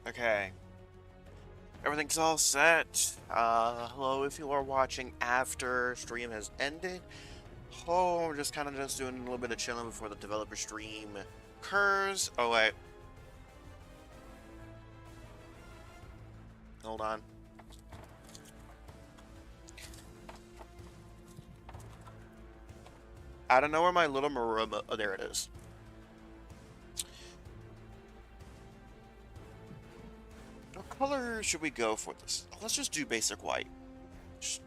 Okay, everything's all set. Hello if you are watching after stream has ended. Oh, we're just kind of just doing a little bit of chilling before the developer stream occurs. Oh wait, hold on. I don't know where my little Maruma. Oh, there it is. What color should we go for this? Let's just do basic white.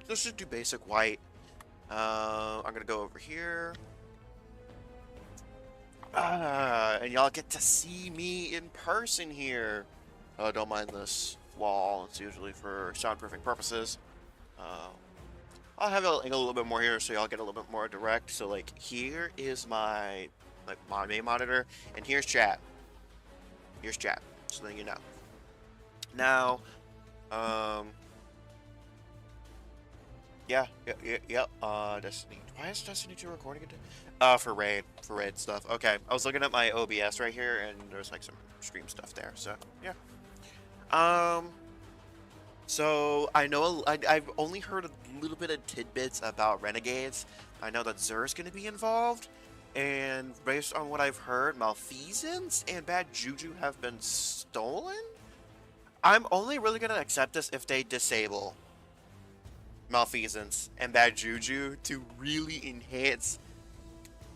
Let's just do basic white. I'm gonna go over here. And y'all get to see me in person here. Don't mind this wall. It's usually for soundproofing purposes. Uh, I'll have it a little bit more here so y'all get a little bit more direct. So like here is my main monitor, and here's chat. Here's chat. So then you know. Now, um, yeah. Destiny. Why is Destiny 2 recording it? For raid stuff. Okay, I was looking at my OBS right here, and there's like some stream stuff there. So yeah. Um. So I know I've only heard a little bit of tidbits about Renegades. I know that Xur's going to be involved, and based on what I've heard, Malfeasance and Bad Juju have been stolen. I'm only really going to accept this if they disable Malfeasance and Bad Juju to really enhance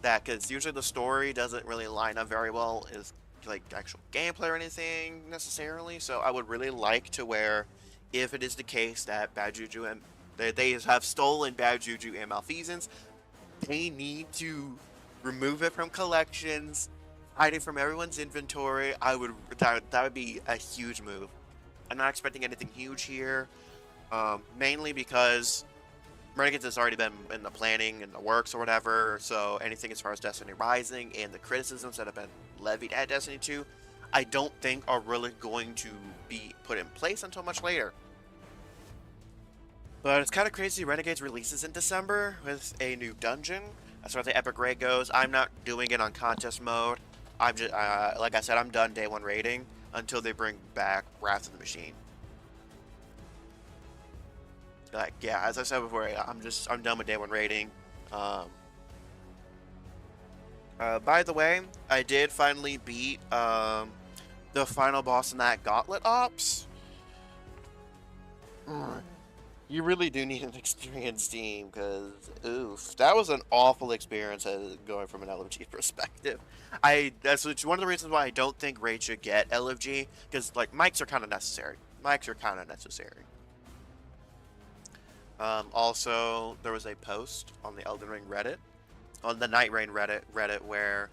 that, because usually the story doesn't really line up very well as like actual gameplay or anything necessarily. So I would really like to where, if it is the case that Bad Juju and they have stolen Bad Juju and Malfeasance, they need to remove it from collections, hide it from everyone's inventory. That would be a huge move. I'm not expecting anything huge here, mainly because Renegades has already been in the planning and the works or whatever, so anything as far as Destiny Rising and the criticisms that have been levied at Destiny 2, I don't think are really going to be put in place until much later. But it's kind of crazy, Renegades releases in December with a new dungeon. As far as the Epic Raid goes, I'm not doing it on contest mode. I'm just, like I said, I'm done day one raiding until they bring back Wrath of the Machine. Like, yeah, as I said before, I'm done with day one raiding. By the way, I did finally beat the final boss in that Gauntlet Ops. You really do need an experienced team, because oof, that was an awful experience going from an LFG perspective. That's one of the reasons why I don't think Raid should get LFG, because like mics are kind of necessary. Also, there was a post on the Elden Ring Reddit, on the Night Rain Reddit, where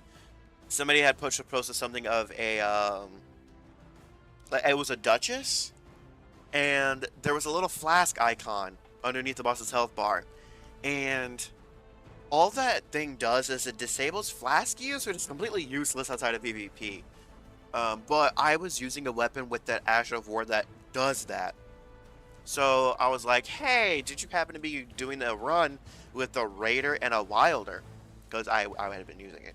somebody had posted something of a like it was a Duchess, and there was a little flask icon underneath the boss's health bar, and all that thing does is it disables flask use, which is completely useless outside of PvP. But I was using a weapon with that Ash of War that does that. So I was like, hey, did you happen to be doing a run with a Raider and a Wilder? Because I had been using it.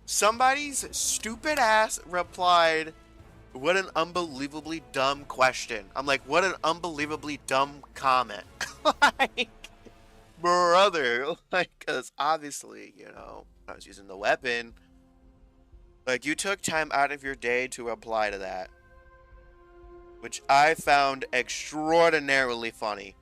Somebody's stupid ass replied, what an unbelievably dumb question. I'm like, what an unbelievably dumb comment. Like, brother, like, because obviously, you know, I was using the weapon. Like, you took time out of your day to reply to that, which I found extraordinarily funny.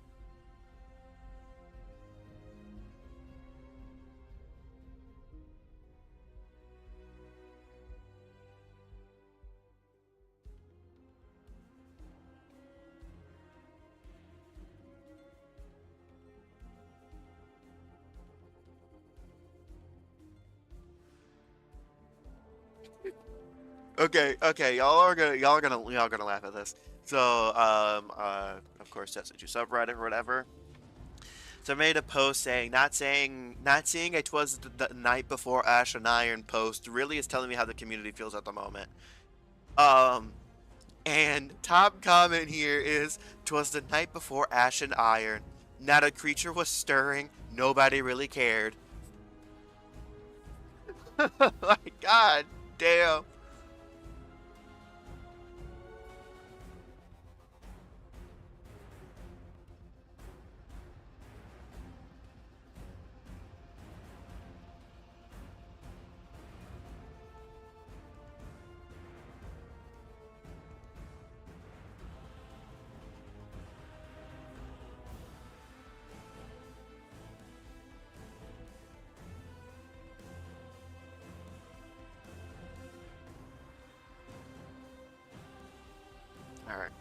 Okay, y'all are gonna laugh at this. So, of course, that's what you subreddit or whatever. So I made a post not seeing it was the night before Ash and Iron post really is telling me how the community feels at the moment. Um, and top comment here is, "'Twas the night before Ash and Iron. Not a creature was stirring. Nobody really cared." Like, god damn. All right.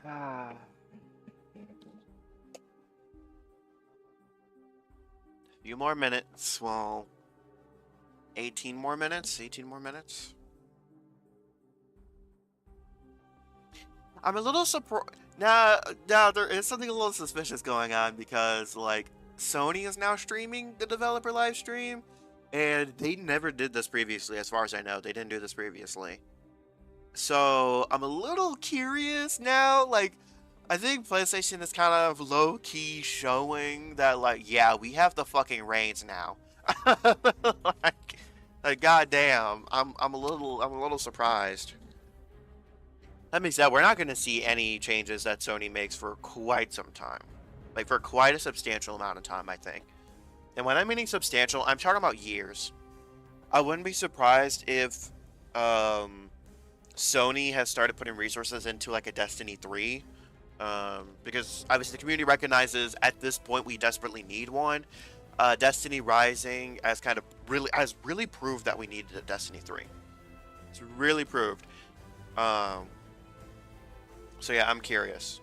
Ah. Few more minutes. Well, 18 more minutes. 18 more minutes. I'm a little surprised. Now there is something a little suspicious going on because like Sony is now streaming the developer live stream, and they never did this previously, as far as I know. They didn't do this previously. So I'm a little curious now. Like, I think PlayStation is kind of low key showing that, like, yeah, we have the fucking reins now. like, goddamn, I'm a little surprised. That means that we're not going to see any changes that Sony makes for quite some time, like for quite a substantial amount of time, I think. And when I'm meaning substantial, I'm talking about years. I wouldn't be surprised if um, Sony has started putting resources into like a Destiny 3, because obviously the community recognizes at this point we desperately need one. Destiny Rising has really proved that we needed a Destiny 3. It's really proved. Um, so yeah, I'm curious.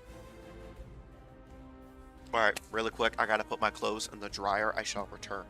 All right, really quick, I gotta put my clothes in the dryer. I shall return.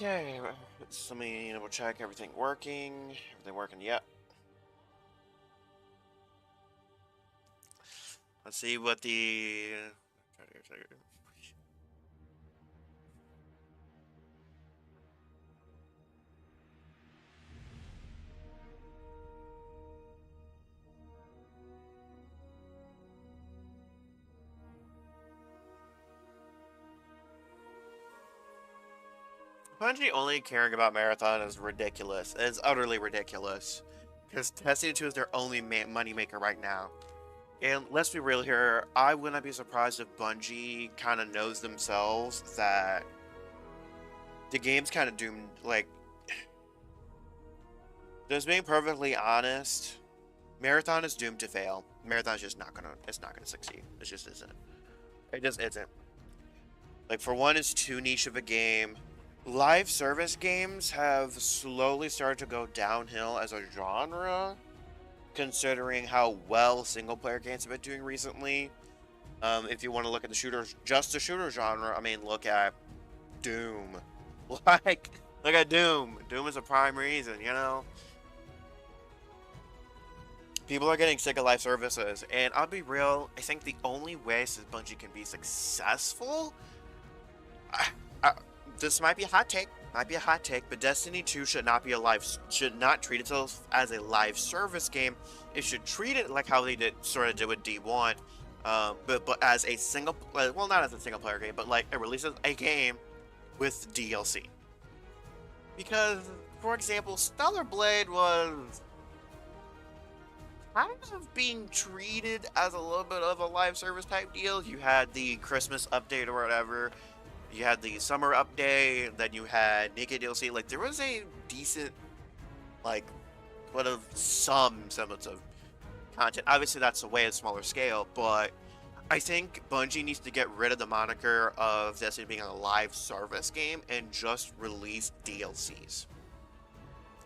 Okay, let me double check everything working. Everything working? Yep. Let's see what the. Bungie only caring about Marathon is ridiculous. It's utterly ridiculous. Because Destiny 2 is their only moneymaker right now. And let's be real here, I wouldn't be surprised if Bungie kind of knows themselves that the game's kind of doomed. Like, just being perfectly honest, Marathon is doomed to fail. Marathon's just not gonna, it's not gonna succeed. It just isn't. It just isn't. Like, for one, it's too niche of a game. Live service games have slowly started to go downhill as a genre, considering how well single player games have been doing recently. If you want to look at the shooters, just the shooter genre, I mean, look at Doom. Like, look at Doom. Doom is a prime reason, you know? People are getting sick of live services, and I'll be real, I think the only way Bungie can be successful, I, I, this might be a hot take, but Destiny 2 should not treat itself as a live service game. It should treat it like how they sort of did with D1, but as a well, not as a single player game, but like it releases a game with DLC. Because, for example, Stellar Blade was kind of being treated as a little bit of a live service type deal. You had the Christmas update or whatever. You had the summer update, then you had Naked DLC. Like, there was a decent, like, what of some semblance of content. Obviously, that's a way of smaller scale, but I think Bungie needs to get rid of the moniker of Destiny being a live service game and just release DLCs.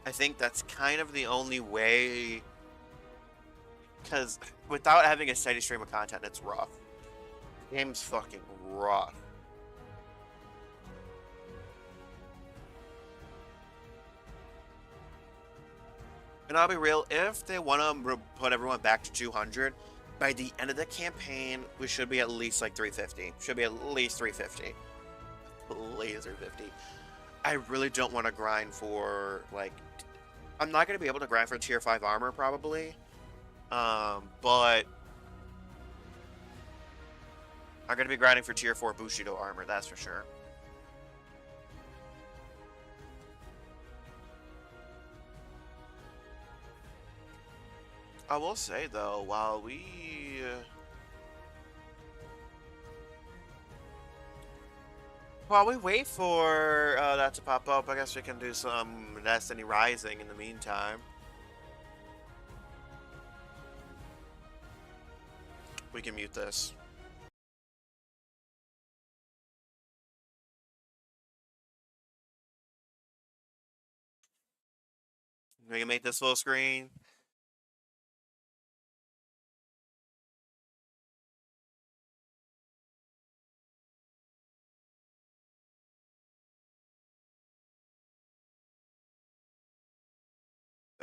I think that's kind of the only way, because without having a steady stream of content, it's rough. The game's fucking rough. And I'll be real, if they want to put everyone back to 200, by the end of the campaign, we should be at least like 350. Should be at least 350. Please 350. I really don't want to grind for, like, I'm not going to be able to grind for tier 5 armor, probably. But I'm going to be grinding for tier 4 Bushido armor, that's for sure. I will say, though, while we wait for that to pop up, I guess we can do some Destiny Rising in the meantime. We can mute this. We can make this full screen.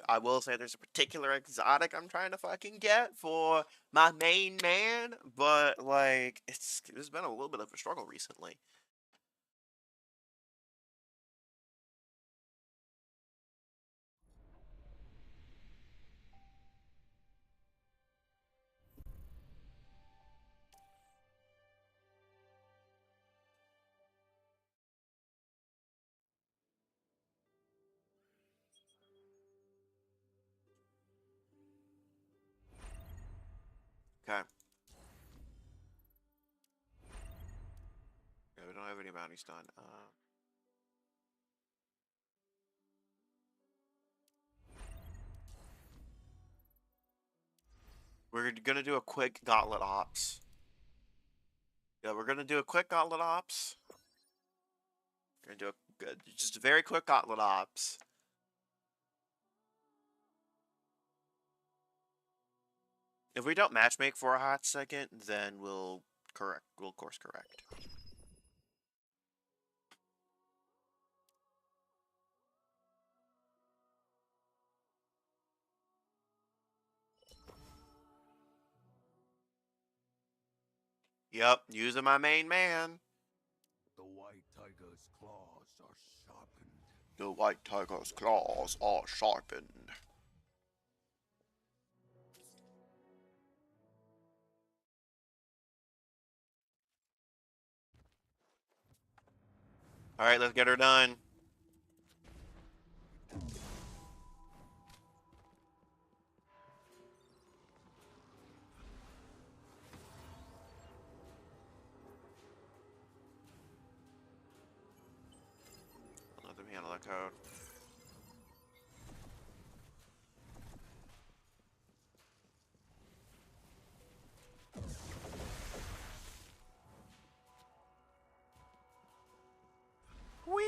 I will say there's a particular exotic I'm trying to fucking get for my main man, but like it's been a little bit of a struggle recently. Okay. Yeah, we don't have any bounties done. We're gonna do a quick gauntlet ops. Yeah, we're gonna do a quick gauntlet ops. We're gonna do just a very quick gauntlet ops. If we don't matchmake for a hot second, then we'll course correct. Yep, using my main man. The white tiger's claws are sharpened. The white tiger's claws are sharpened. Alright, let's get her done. Let them handle that code. Whee!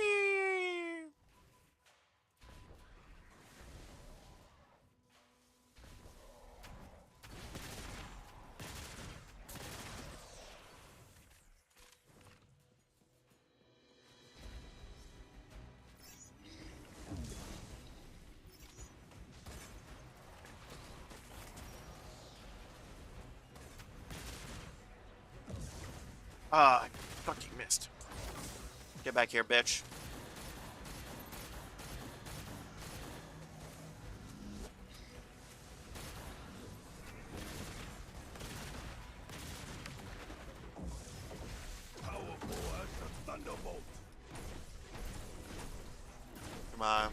Ah, fuck you, missed. Get back here, bitch. Powerful as the thunderbolt. Come on.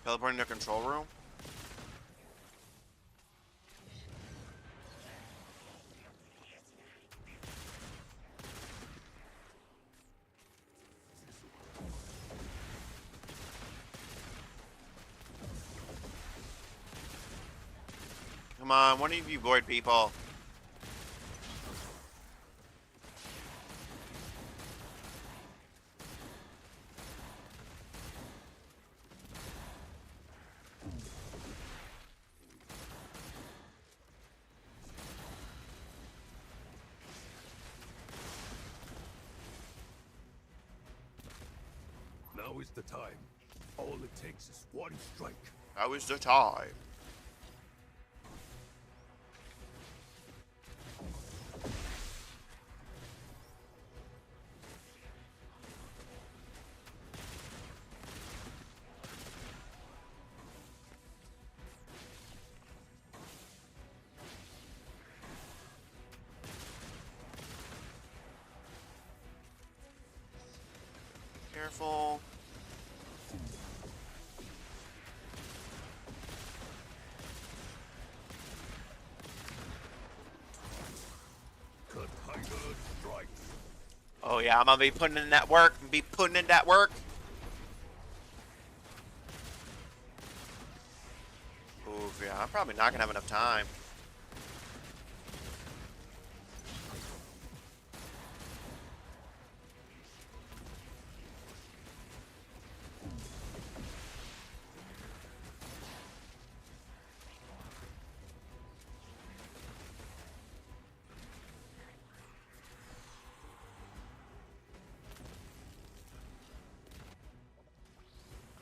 Teleporting to control room? Come on, one of you void people. Now is the time. All it takes is one strike. Now is the time. Careful. The tiger strikes. Oh yeah, I'm gonna be putting in that work. Be putting in that work. Oof, yeah, I'm probably not gonna have enough time.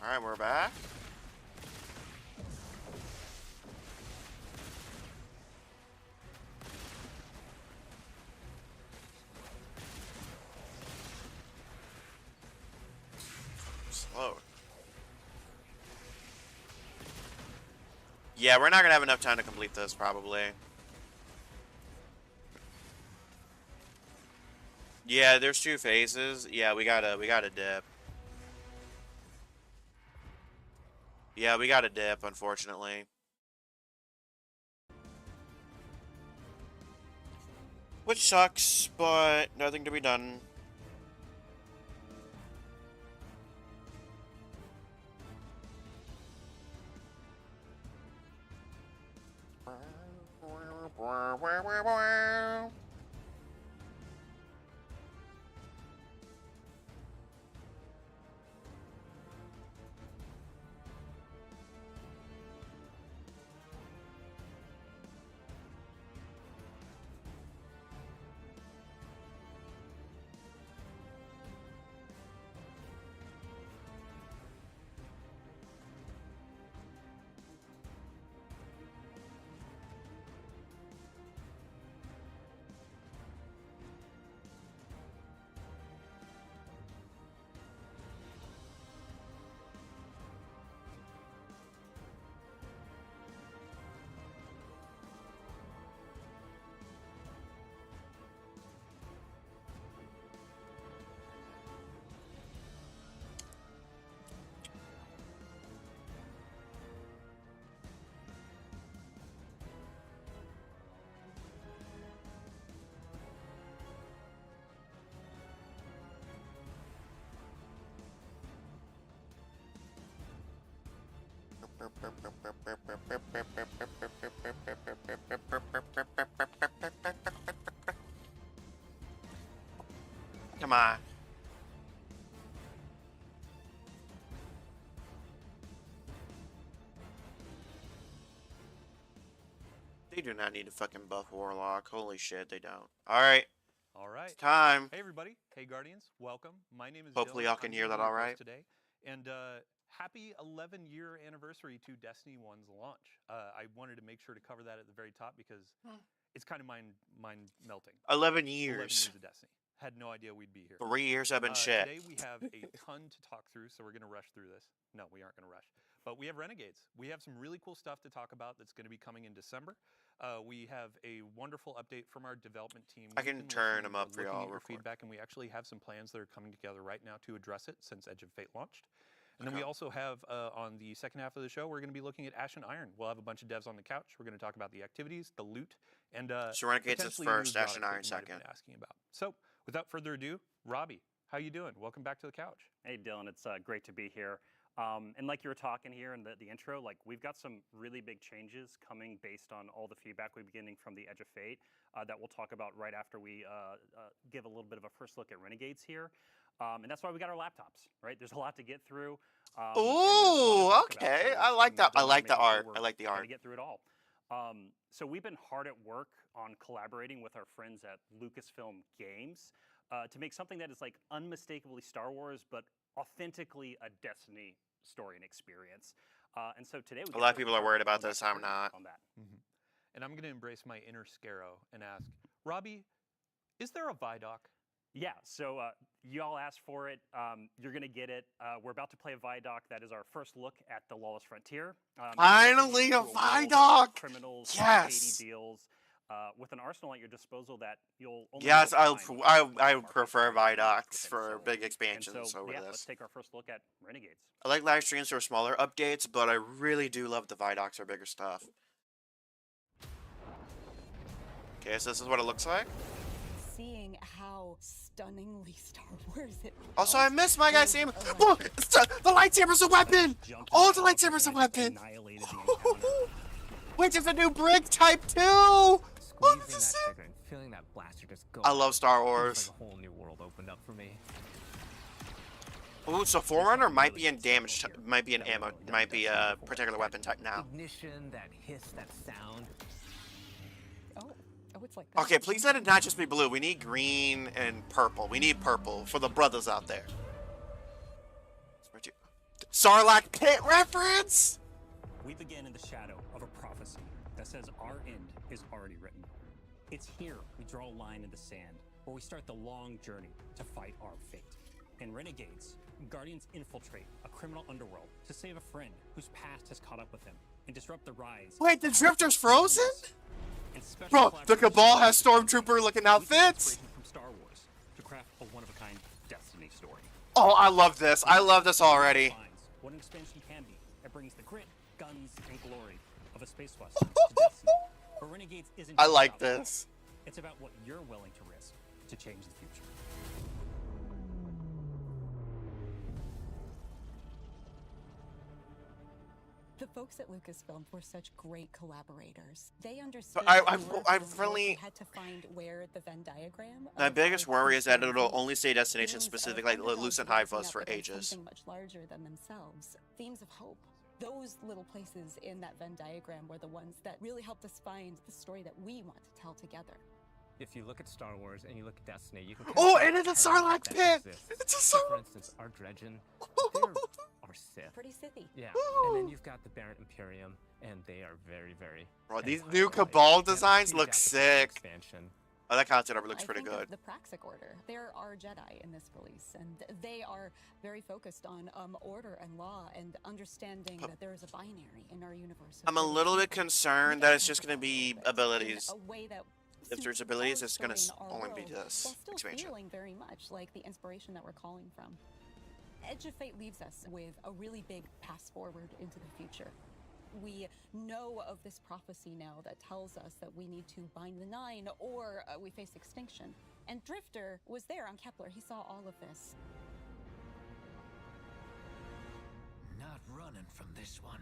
Alright, we're back. Slow. Yeah, we're not gonna have enough time to complete this, probably. Yeah, there's 2 phases. Yeah, we gotta dip. Yeah, we gotta dip, unfortunately. Which sucks, but nothing to be done. Come on. They do not need to fucking buff Warlock. Holy shit, they don't. Alright, All right. it's time. Hey, everybody. Hey, Guardians. Welcome. My name is Hopefully Dylan. y'all can I'm hear gonna that be your all right. host today. And happy 11-year anniversary to Destiny 1's launch. I wanted to make sure to cover that at the very top because it's kind of mind melting. 11 11 years. years of Destiny. Had no idea we'd be here. 3 years I've been shit. Today we have a ton to talk through, so we're going to rush through this. No, we aren't going to rush. But we have Renegades. We have some really cool stuff to talk about that's going to be coming in December. We have a wonderful update from our development team. I We've can been turn listening, them up for looking y'all at your real quick. feedback, and we actually have some plans that are coming together right now to address it since Edge of Fate launched. And then we Okay. also have, on the second half of the show, we're going to be looking at Ashen Iron. We'll have a bunch of devs on the couch. We're going to talk about the activities, the loot, and So Renegades is potentially a new first, Ashen exotic that Iron you might have second. been asking about. So without further ado, Robbie, how you doing? Welcome back to the couch. Hey, Dylan, it's great to be here. And like you were talking here in the intro, like we've got some really big changes coming based on all the feedback we're getting from the Edge of Fate that we'll talk about right after we give a little bit of a first look at Renegades here. And that's why we got our laptops, right? There's a lot to get through. And there's a lot to Ooh, talk about, okay. so I like that. I Dylan, like the making sure art. we're I like the gonna art. get through it all. So we've been hard at work on collaborating with our friends at Lucasfilm Games to make something that is like unmistakably Star Wars, but authentically a Destiny story and experience. And so today we A lot of people are worried about this. I'm not. on that. And I'm going to embrace my inner Scarrow and ask, Robbie, is there a Vidoc? Yeah, so y'all asked for it. You're going to get it. We're about to play a Vidoc. That is our first look at the Lawless Frontier. Finally, stepping a into world of Vidoc! Criminals, Yes! shady deals, with an arsenal at your disposal that you'll only Yes, be able to find I in the market prefer right now Vidocs within for Soul. big And expansions so, over yeah, let's this. take our first look at Renegades. I like live streams for smaller updates, but I really do love the Vidocs for bigger stuff. Okay, so this is what it looks like. Seeing how stunningly Star Wars it Also, I felt miss my guy was Sam. electric. Look, the lightsaber's a weapon! Jumped Oh, into the lightsaber's a and weapon! annihilated the encounter. Wait, there's a new brick type 2! Oh, Squeezing this that is sick. trigger and feeling that blaster just go. I love Star It was Wars. like a whole new world opened up for me. Ooh, so Forerunner might be in damage, might be an ammo, might be a particular weapon type now. Ignition, that hiss, that sound. Oh, it's like that. Okay, please let it not just be blue. We need green and purple. We need purple for the brothers out there. Sarlacc pit reference? We begin in the shadow of a prophecy that says our end is already written. It's here we draw a line in the sand, where we start the long journey to fight our fate. In Renegades, Guardians infiltrate a criminal underworld to save a friend whose past has caught up with them and disrupt the rise. Wait, the Drifter's frozen? And special Bro, the collaboration Cabal has with Stormtrooper looking with outfits. inspiration from Star Wars to craft a one-of-a-kind Destiny story. Oh, I love this. I love this already. Defines what an expansion can be. It brings the grit, guns, and glory of a space western to Destiny. But Renegades isn't I just like about power. this. It's about what you're willing to risk to change the future. The folks at Lucasfilm were such great collaborators. They understood. I- that I'm- in order I'm to work, really- they had to find where the Venn diagram. My of biggest our worry is that it'll conspiracy only say destination themes of specific, like underdogs Lucent rising Hive was up for against ages. Something much larger than themselves. Themes of hope. Those little places in that Venn diagram were the ones that really helped us find the story that we want to tell together. If you look at Star Wars and you look at Destiny, you can. Oh, kinda and it's a see the Sarlacc parallel pit! that exists. It's a So, Sarlacc. for instance, our Dredgen, they're our Sith. Pretty Sithy. Yeah, Ooh. and then you've got the Barrett Imperium, and they are very, very. Bro, these Empire-like. new Cabal They have designs huge look appetite for sick. Expansion. Oh, that concept art looks I pretty think of good. the Praxic Order. There are Jedi in this release, and they are very focused on order and law and understanding that there is a binary in our universe. of I'm a good and little bit evil. concerned We that can it's just talk gonna about be all of it in abilities. a way that If there's suits abilities, our it's gonna story and our only be world, this while still expansion. feeling very much like the inspiration that we're calling from. Edge of Fate leaves us with a really big pass forward into the future. We know of this prophecy now that tells us that we need to bind the Nine or we face extinction. And Drifter was there on Kepler. He saw all of this. not running from this one.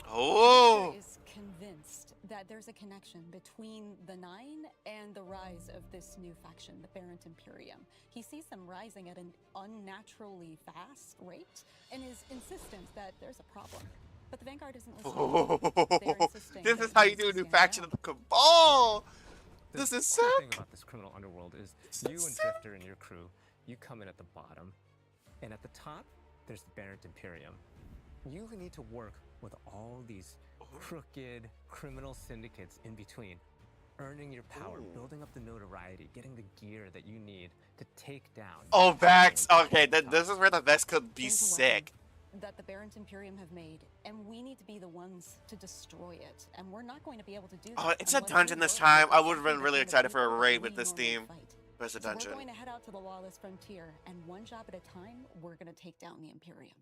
Oh! Is convinced that there's a connection between the Nine and the rise of this new faction, the Barrent Imperium. He sees them rising at an unnaturally fast rate and is insistent that there's a problem. But the Vanguard isn't listening. They're insisting This that is how we you do a new stand faction out. of the Cabal! The This is cool thing sick! about this criminal underworld is This you is and sick. Drifter and your crew, you come in at the bottom, and at the top, there's the Barrent Imperium. You need to work with all these crooked criminal syndicates in between, earning your power, Ooh. building up the notoriety, getting the gear that you need to take down. Oh, Vex! the Okay, top. this is where the Vex could be There's a sick. weapon that the Barrent Imperium have made, and we need to be the ones to destroy it. And we're not going to be able to do that. Oh, it's a unless we dungeon this work time. with I would've been exactly really the kind of excited for a people raid that with we this normally team. fight. But it's a So we're dungeon. going to head out to the lawless frontier, and one job at a time, we're going to take down the Imperium.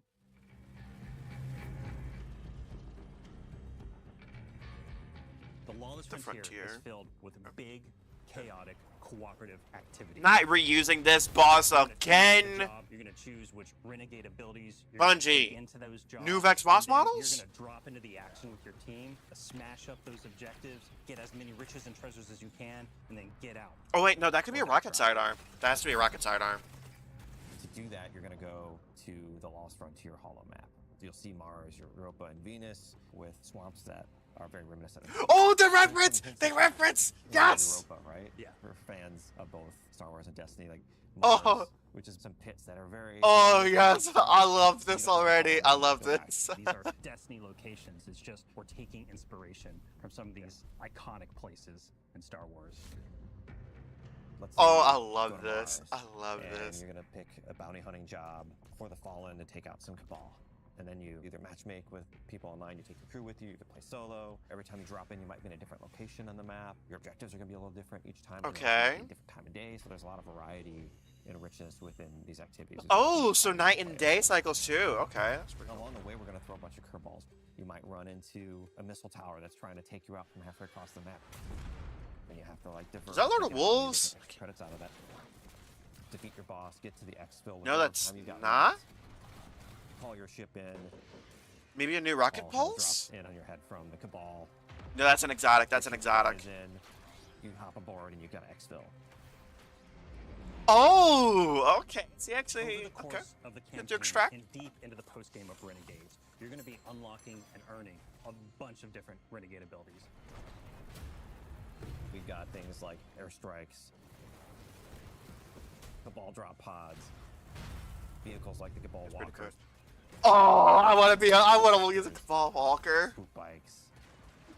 The lawless The frontier is frontier. filled with big, chaotic, cooperative activity. Not reusing this boss You're gonna choose the again! job, You're gonna choose which renegade abilities you're gonna Bungie. take into those jobs. New Vex boss and then models? You're gonna drop into the action with your team, smash up those objectives, get as many riches and treasures as you can, and then get out. Oh wait, no, that could be a Or rocket that's sidearm. That has to be a rocket sidearm. To do that, you're going to go to the Lost Frontier Hollow map. You'll see Mars, Europa, and Venus with swamps that are very reminiscent of Oh, the reference! The reference! Yes! Europa, right? Yeah. For fans of both Star Wars and Destiny, like Oh. Mars, which is some pits that are very. Oh yes, I love this You don't already. follow I love them back. this. These are Destiny locations. It's just we're taking inspiration from some of these iconic places in Star Wars. Let's Oh, say I you love go to this. Mars, I love and this. You're gonna pick a bounty hunting job for the Fallen to take out some Cabal. And then you either matchmake with people online, you take your crew with you, you can play solo. Every time you drop in, you might be in a different location on the map. Your objectives are gonna be a little different each time. Okay. Different time of day, so there's a lot of variety and richness within these activities. Oh, so night and day cycles too. Okay, that's pretty cool. Along the way, we're gonna throw a bunch of curveballs. You might run into a missile tower that's trying to take you out from halfway across the map. And you have to like divert. Is that Lord to of get as many Wolves? different credits out of that. Defeat your boss, get to the exfil. with No, all the that's time you got not. left, Call your ship in. Maybe a new rocket all hell pulse? drops in on your head from the Cabal. No, that's an exotic. That's an Your ship exotic. is in, you hop aboard and you got exfil. Oh, okay. See, actually, Over the course okay. of the Get to campaign extract. and deep into the post game of Renegades, you're going to be unlocking and earning a bunch of different Renegade abilities. We got things like airstrikes, Cabal drop pods, vehicles like the Cabal pretty Walker, good. Oh, I want to be. I want to use a Cabal Walker. swoop bikes.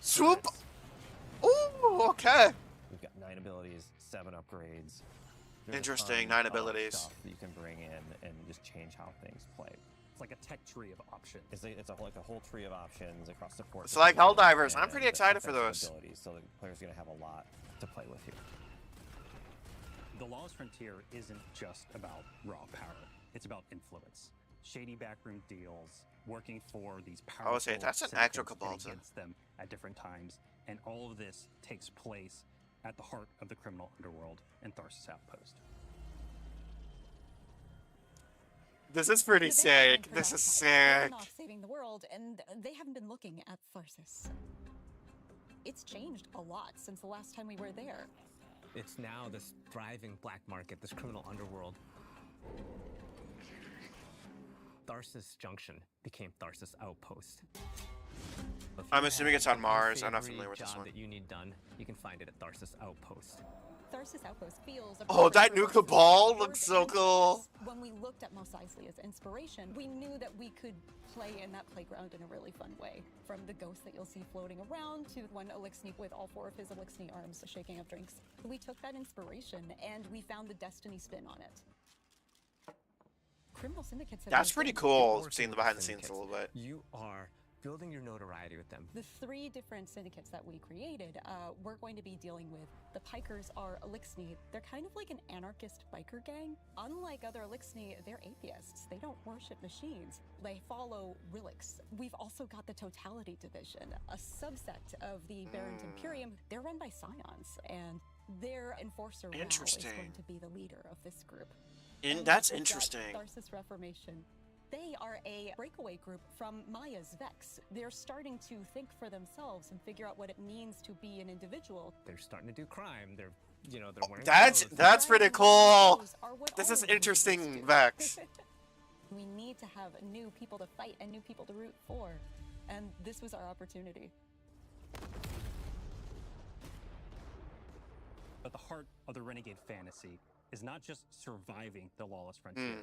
Swoop. Ooh, okay. We've got 9 abilities, 7 upgrades. There's a Interesting, ton 9 of abilities. Stuff that you can bring in and just change how things play. It's like a tech tree of options. It's like a whole tree of options across support. It's like support, Helldivers. I'm and pretty excited for offensive those. Abilities, so the player's going to have a lot to play with here. The Lawless Frontier isn't just about raw power. It's about influence. Shady backroom deals, working for these powerful I would say that's an actual syndicates Cabal and against them at different times. And all of this takes place at the heart of the criminal underworld in Tharsis Outpost. This is pretty The Vanguard sick. and This is Tharsis have sick. been off saving the world, and they haven't been looking at Tharsis. It's changed a lot since the last time we were there. It's now this thriving black market, this criminal underworld. Tharsis Junction became Tharsis Outpost. If I'm you assuming have it's on Mars. every I'm not familiar with this job one. that you need done, you can find it at Tharsis Outpost. Tharsis Outpost feels Oh, that new appropriate for Cabal both looks Lord so and cool. Tharsis. When we looked at Mos Eisley as inspiration, we knew that we could play in that playground in a really fun way. From the ghosts that you'll see floating around to one Elixni with all 4 of his Elixni arms shaking up drinks. We took that inspiration and we found the Destiny spin on it. Criminal syndicates have That's been pretty big. cool. Working Seeing the with behind the scenes syndicates, a little bit. You are building your notoriety with them. The 3 different syndicates that we created, we're going to be dealing with. The Pikers are Elixni. They're kind of like an anarchist biker gang. Unlike other Elixni, they're atheists. They don't worship machines. They follow relics. We've also got the Totality Division, a subsect of the Barrent Imperium. They're run by Scions, and their enforcer Ral is Interesting. going to be the leader of this group. And And that's we've got interesting. Tharsis Reformation. They are a breakaway group from Maya's Vex. They're starting to think for themselves and figure out what it means to be an individual. They're starting to do crime. They're wearing That's clothes. pretty cool. This is interesting, Vex. We need to have new people to fight and new people to root for. And this was our opportunity. But the heart of the Renegade fantasy is not just surviving the lawless frontier.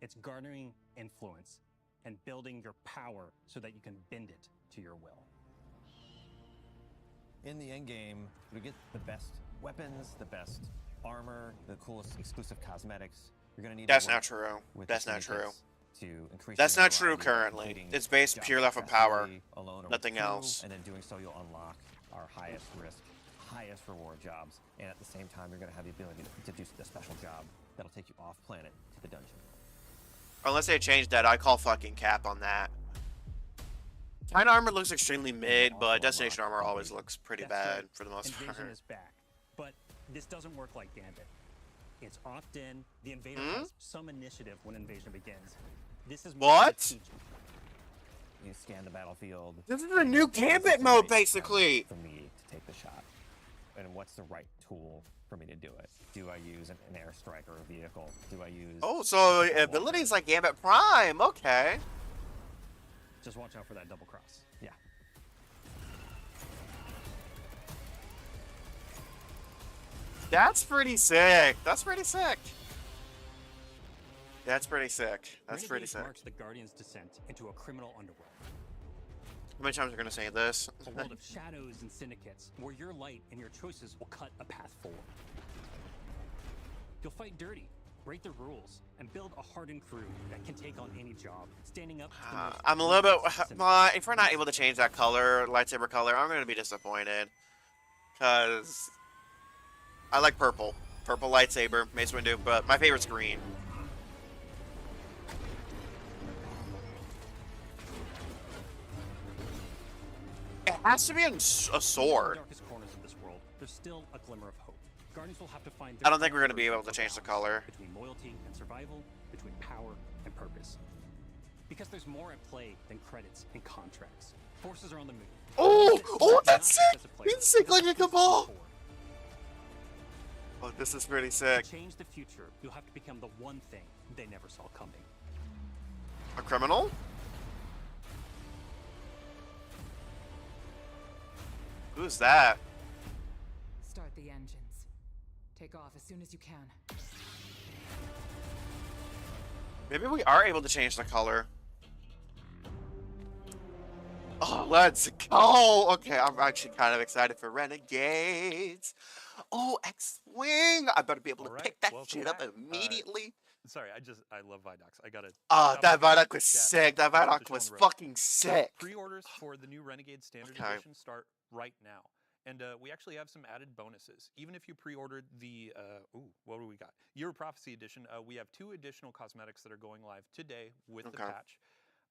It's garnering influence and building your power so that you can bend it to your will. In the end game, we get the best weapons, the best armor, the coolest exclusive cosmetics. You're gonna need. That's to work not true. with That's the not true. syndicates to increase. That's your not true notoriety, currently. completing It's based jobs purely off of power. successfully, alone or with Nothing crew, else. And then doing so, you'll unlock our highest risk, highest reward jobs. And at the same time, you're gonna have the ability to do the special job that'll take you off planet to the dungeon. Unless they change that, I call fucking cap on that. Titan armor looks extremely mid, but destination armor always looks pretty That's bad right. for the most Invasion part. is back, but this doesn't work like Gambit. It's opt-in. The invader has some initiative when invasion begins. This is more What? strategic. You scan the battlefield. This is a new Gambit mode, basically. For me to take the shot, and what's the right tool for me to do it? Do I use an airstrike or a vehicle? Do I use? Oh, so abilities like Gambit Prime. Okay. Just watch out for that double cross. Yeah. That's pretty sick. That's pretty sick. That's pretty sick. That's pretty Renegade sick. marks the Guardian's descent into a criminal underworld. How many times are we gonna say this? A world of shadows and syndicates, where your light and your choices will cut a path forward. You'll fight dirty, break the rules, and build a hardened crew that can take on any job, standing up to the most I'm a little bit. ruthless syndicate. Well, if we're not able to change that color, lightsaber color, I'm gonna be disappointed. Cause I like purple. Purple lightsaber, Mace Windu, but my favorite's green. It has to be a In the sword. darkest corners of this world, there's still a glimmer of hope. Guardians will have to find. I don't think we're gonna be able to change the balance color. between loyalty and survival, between power and purpose. Because there's more at play than credits and contracts. Forces are on the move. Oh, oh, Not that's just sick! as a player, It's sick but as like a piece of the cabal. board. Oh, this is pretty To sick. change the future, you'll have to become the one thing they never saw coming. A criminal? Who's that? Start the engines. Take off as soon as you can. Maybe we are able to change the color. Oh, let's go! Okay, I'm actually kind of excited for Renegades. Oh, X-Wing! I better be able to All right, pick that welcome shit up back. immediately. Sorry, I love Vidocs. I gotta. Ah, stop that looking at Vidoc was chat. sick. That Put up the Vidoc was Sean Road. fucking sick. Pre-orders for the new Renegade Standard Okay. Edition start right now. And we actually have some added bonuses. Even if you pre-ordered the, what do we got? Year of Prophecy Edition, we have 2 additional cosmetics that are going live today with the Okay. patch.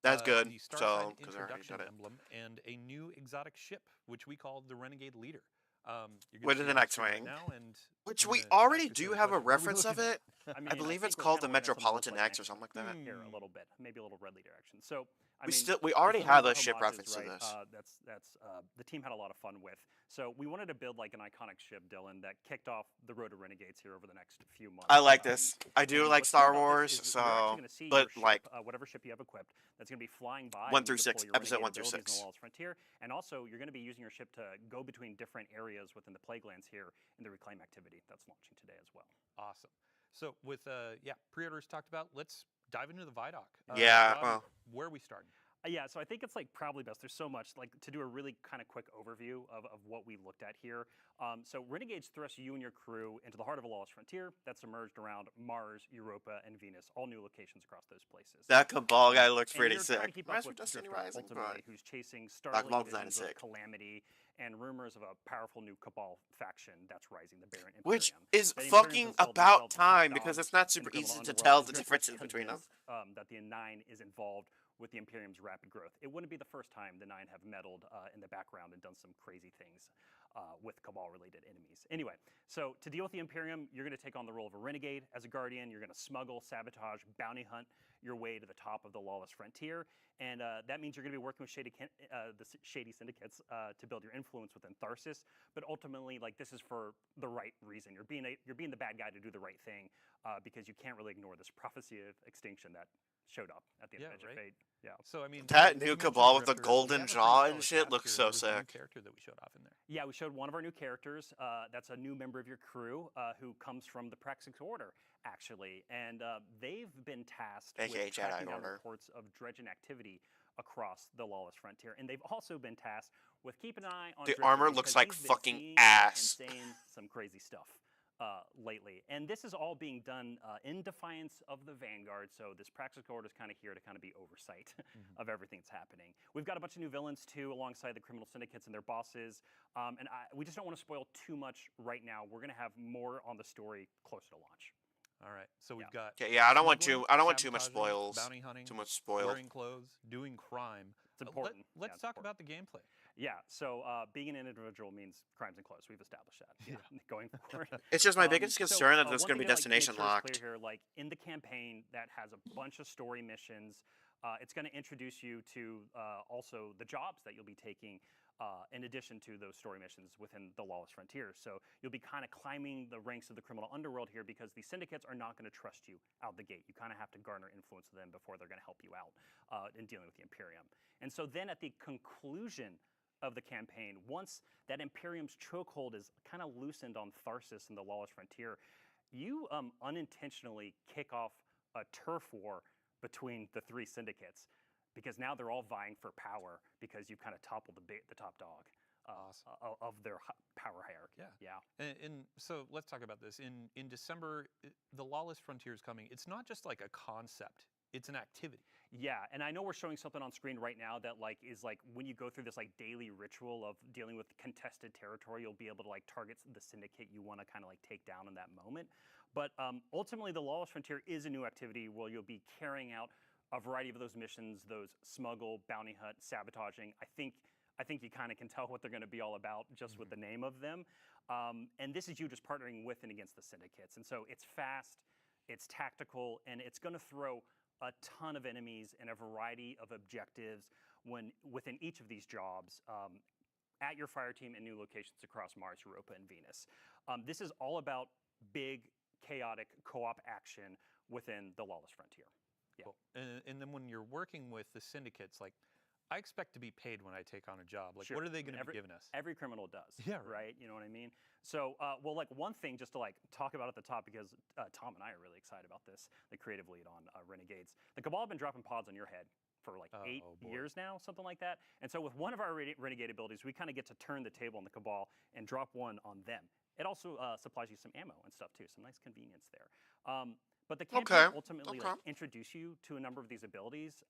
That's good. The So, Starside because I already introduction did it. emblem and a new exotic ship, which we call the Renegade Leader. You're gonna With see an it on screen right X-Wing. now, and Which I'm we gonna already ask you do some have a questions. What are we reference of looking at? it. I I believe think it's we're called kinda the looking at something that looks Metropolitan like X or something like that. here a little bit, maybe a little red leader action. So I We mean, still- we there's already some have real a ship homages, reference to right? this. That's the team had a lot of fun with. So we wanted to build like an iconic ship, Dylan, that kicked off the road to Renegades here over the next few months. I like this. I do and like what's Star cool about Wars, this is you're actually so gonna see but your ship, like whatever ship you have equipped, that's going to be flying by 1 and through you 6, deploy your episode Renegade 1 through abilities in 6. the Lawless Frontier, and also you're going to be using your ship to go between different areas within the Plaguelands here in the Reclaim activity that's launching today as well. Awesome. So with pre-orders talked about, let's dive into the Vidoc. Yeah, Rob, well. where are we starting? Yeah, so I think it's like probably best. There's so much like to do a really kind of quick overview of what we looked at here. So Renegades thrust you and your crew into the heart of a lawless frontier that's emerged around Mars, Europa, and Venus, all new locations across those places. That Cabal guy looks And pretty you're trying to sick. keep Reminds up me of with Destiny Drifter, Rising, ultimately, but who's chasing Black startling Cabal design is visions of sick. calamity and rumors of a powerful new Cabal faction that's rising, the Baron Imperium. Which is The Imperium fucking has sold about themselves as time hot because dogs it's not in the super criminal easy to underworld, tell and the Drifter differences is between them. convinced, that the N9 is involved with the Imperium's rapid growth. It wouldn't be the first time the Nine have meddled in the background and done some crazy things. with Cabal-related enemies. Anyway, so to deal with the Imperium, you're going to take on the role of a renegade. As a Guardian, you're going to smuggle, sabotage, bounty hunt your way to the top of the lawless frontier, and that means you're going to be working with shady syndicates to build your influence within Tharsis. But ultimately, like, this is for the right reason. You're being the bad guy to do the right thing because you can't really ignore this prophecy of extinction that showed up at the end of Edge of Fate. Yeah. So I mean, That you new mentioned Cabal with the Drifter, we golden have a jaw pretty and solid shit cast looks here. so There was a new sick. character that we showed off in there. Yeah, we showed one of our new characters. That's a new member of your crew who comes from the Praxis Order, actually. And they've been tasked AKA with tracking Jedi down Order. reports of dredging activity across the lawless frontier. And they've also been tasked with keeping an eye on The Drifter armor because looks like he's been fucking seeing ass. and saying some crazy stuff lately. And this is all being done in defiance of the Vanguard. So this Praxis Order is kind of here to kind of be oversight of everything that's happening. We've got a bunch of new villains too, alongside the criminal syndicates and their bosses. We just don't want to spoil too much right now. We're going to have more on the story closer to launch. All right, so we've got Okay, yeah, I don't want smuggling, too much sabotaging, spoils. bounty hunting, Too much spoiled. wearing clothes, doing crime. It's important. Let's Yeah, it's talk important. about the gameplay. Yeah, so being an individual means crimes and clothes. We've established that. Yeah, going forward. It's just my biggest concern that there's one going to thing be like, destination make sure is locked. clear here, like in the campaign that has a bunch of story missions, it's going to introduce you to also the jobs that you'll be taking. In addition to those story missions within the lawless frontier. So you'll be kind of climbing the ranks of the criminal underworld here because the syndicates are not going to trust you out the gate. You kind of have to garner influence with them before they're going to help you out in dealing with the Imperium. And so then at the conclusion of the campaign, once that Imperium's chokehold is kind of loosened on Tharsis and the lawless frontier, you unintentionally kick off a turf war between the three syndicates. Because now they're all vying for power because you've kind of toppled the top dog of their power hierarchy. Yeah. Yeah. And so let's talk about this. In December, the Lawless Frontier is coming. It's not just like a concept; it's an activity. Yeah, and I know we're showing something on screen right now that like is like when you go through this like daily ritual of dealing with contested territory, you'll be able to like target the syndicate you want to kind of like take down in that moment. But ultimately, the Lawless Frontier is a new activity where you'll be carrying out a variety of those missions, those smuggle, bounty hunt, sabotaging. I think you kind of can tell what they're going to be all about just with the name of them. And this is you just partnering with and against the syndicates. And so it's fast, it's tactical, and it's going to throw a ton of enemies and a variety of objectives within each of these jobs at your fire team in new locations across Mars, Europa, and Venus. This is all about big, chaotic co-op action within the Lawless Frontier. Yeah. Cool. And then when you're working with the syndicates, like, I expect to be paid when I take on a job. Like, Sure. what are they going to be giving us? Every criminal does. Yeah, right. You know what I mean? So, well, like one thing just to like talk about at the top because Tom and I are really excited about this, the creative lead on Renegades. The Cabal have been dropping pods on your head for like 8 years now, something like that. And so with one of our Renegade abilities, we kind of get to turn the table on the Cabal and drop one on them. It also supplies you some ammo and stuff too, some nice convenience there. But the campaign ultimately like, introduce you to a number of these abilities.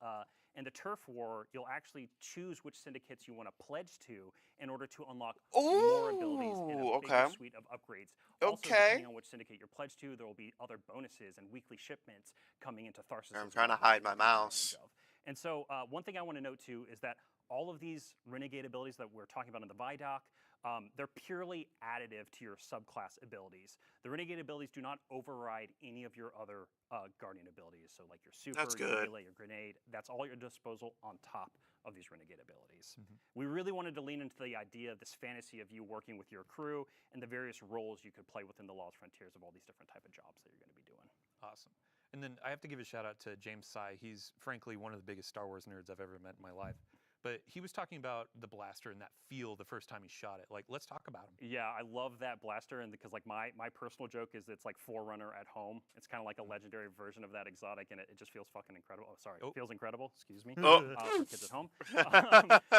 And the turf war, you'll actually choose which syndicates you want to pledge to in order to unlock more abilities and a bigger suite of upgrades. Also, depending on which syndicate you're pledged to, there will be other bonuses and weekly shipments coming into Tharsis. I'm trying to hide my mouse. And so one thing I want to note too is that all of these renegade abilities that we're talking about in the Vidoc, they're purely additive to your subclass abilities. The renegade abilities do not override any of your other guardian abilities. So like your super, your melee, your grenade, that's all at your disposal on top of these renegade abilities. We really wanted to lean into the idea of this fantasy of you working with your crew and the various roles you could play within the Lawless Frontiers of all these different type of jobs that you're going to be doing. Awesome. And then I have to give a shout out to James Sy. He's frankly one of the biggest Star Wars nerds I've ever met in my life. But he was talking about the blaster and that feel the first time he shot it. Like, let's talk about him. Yeah, I love that blaster, and because like my personal joke is it's like Forerunner at home. It's kind of like a legendary version of that exotic, and it just feels fucking incredible. Oh, sorry, it feels incredible. Excuse me. For kids at home.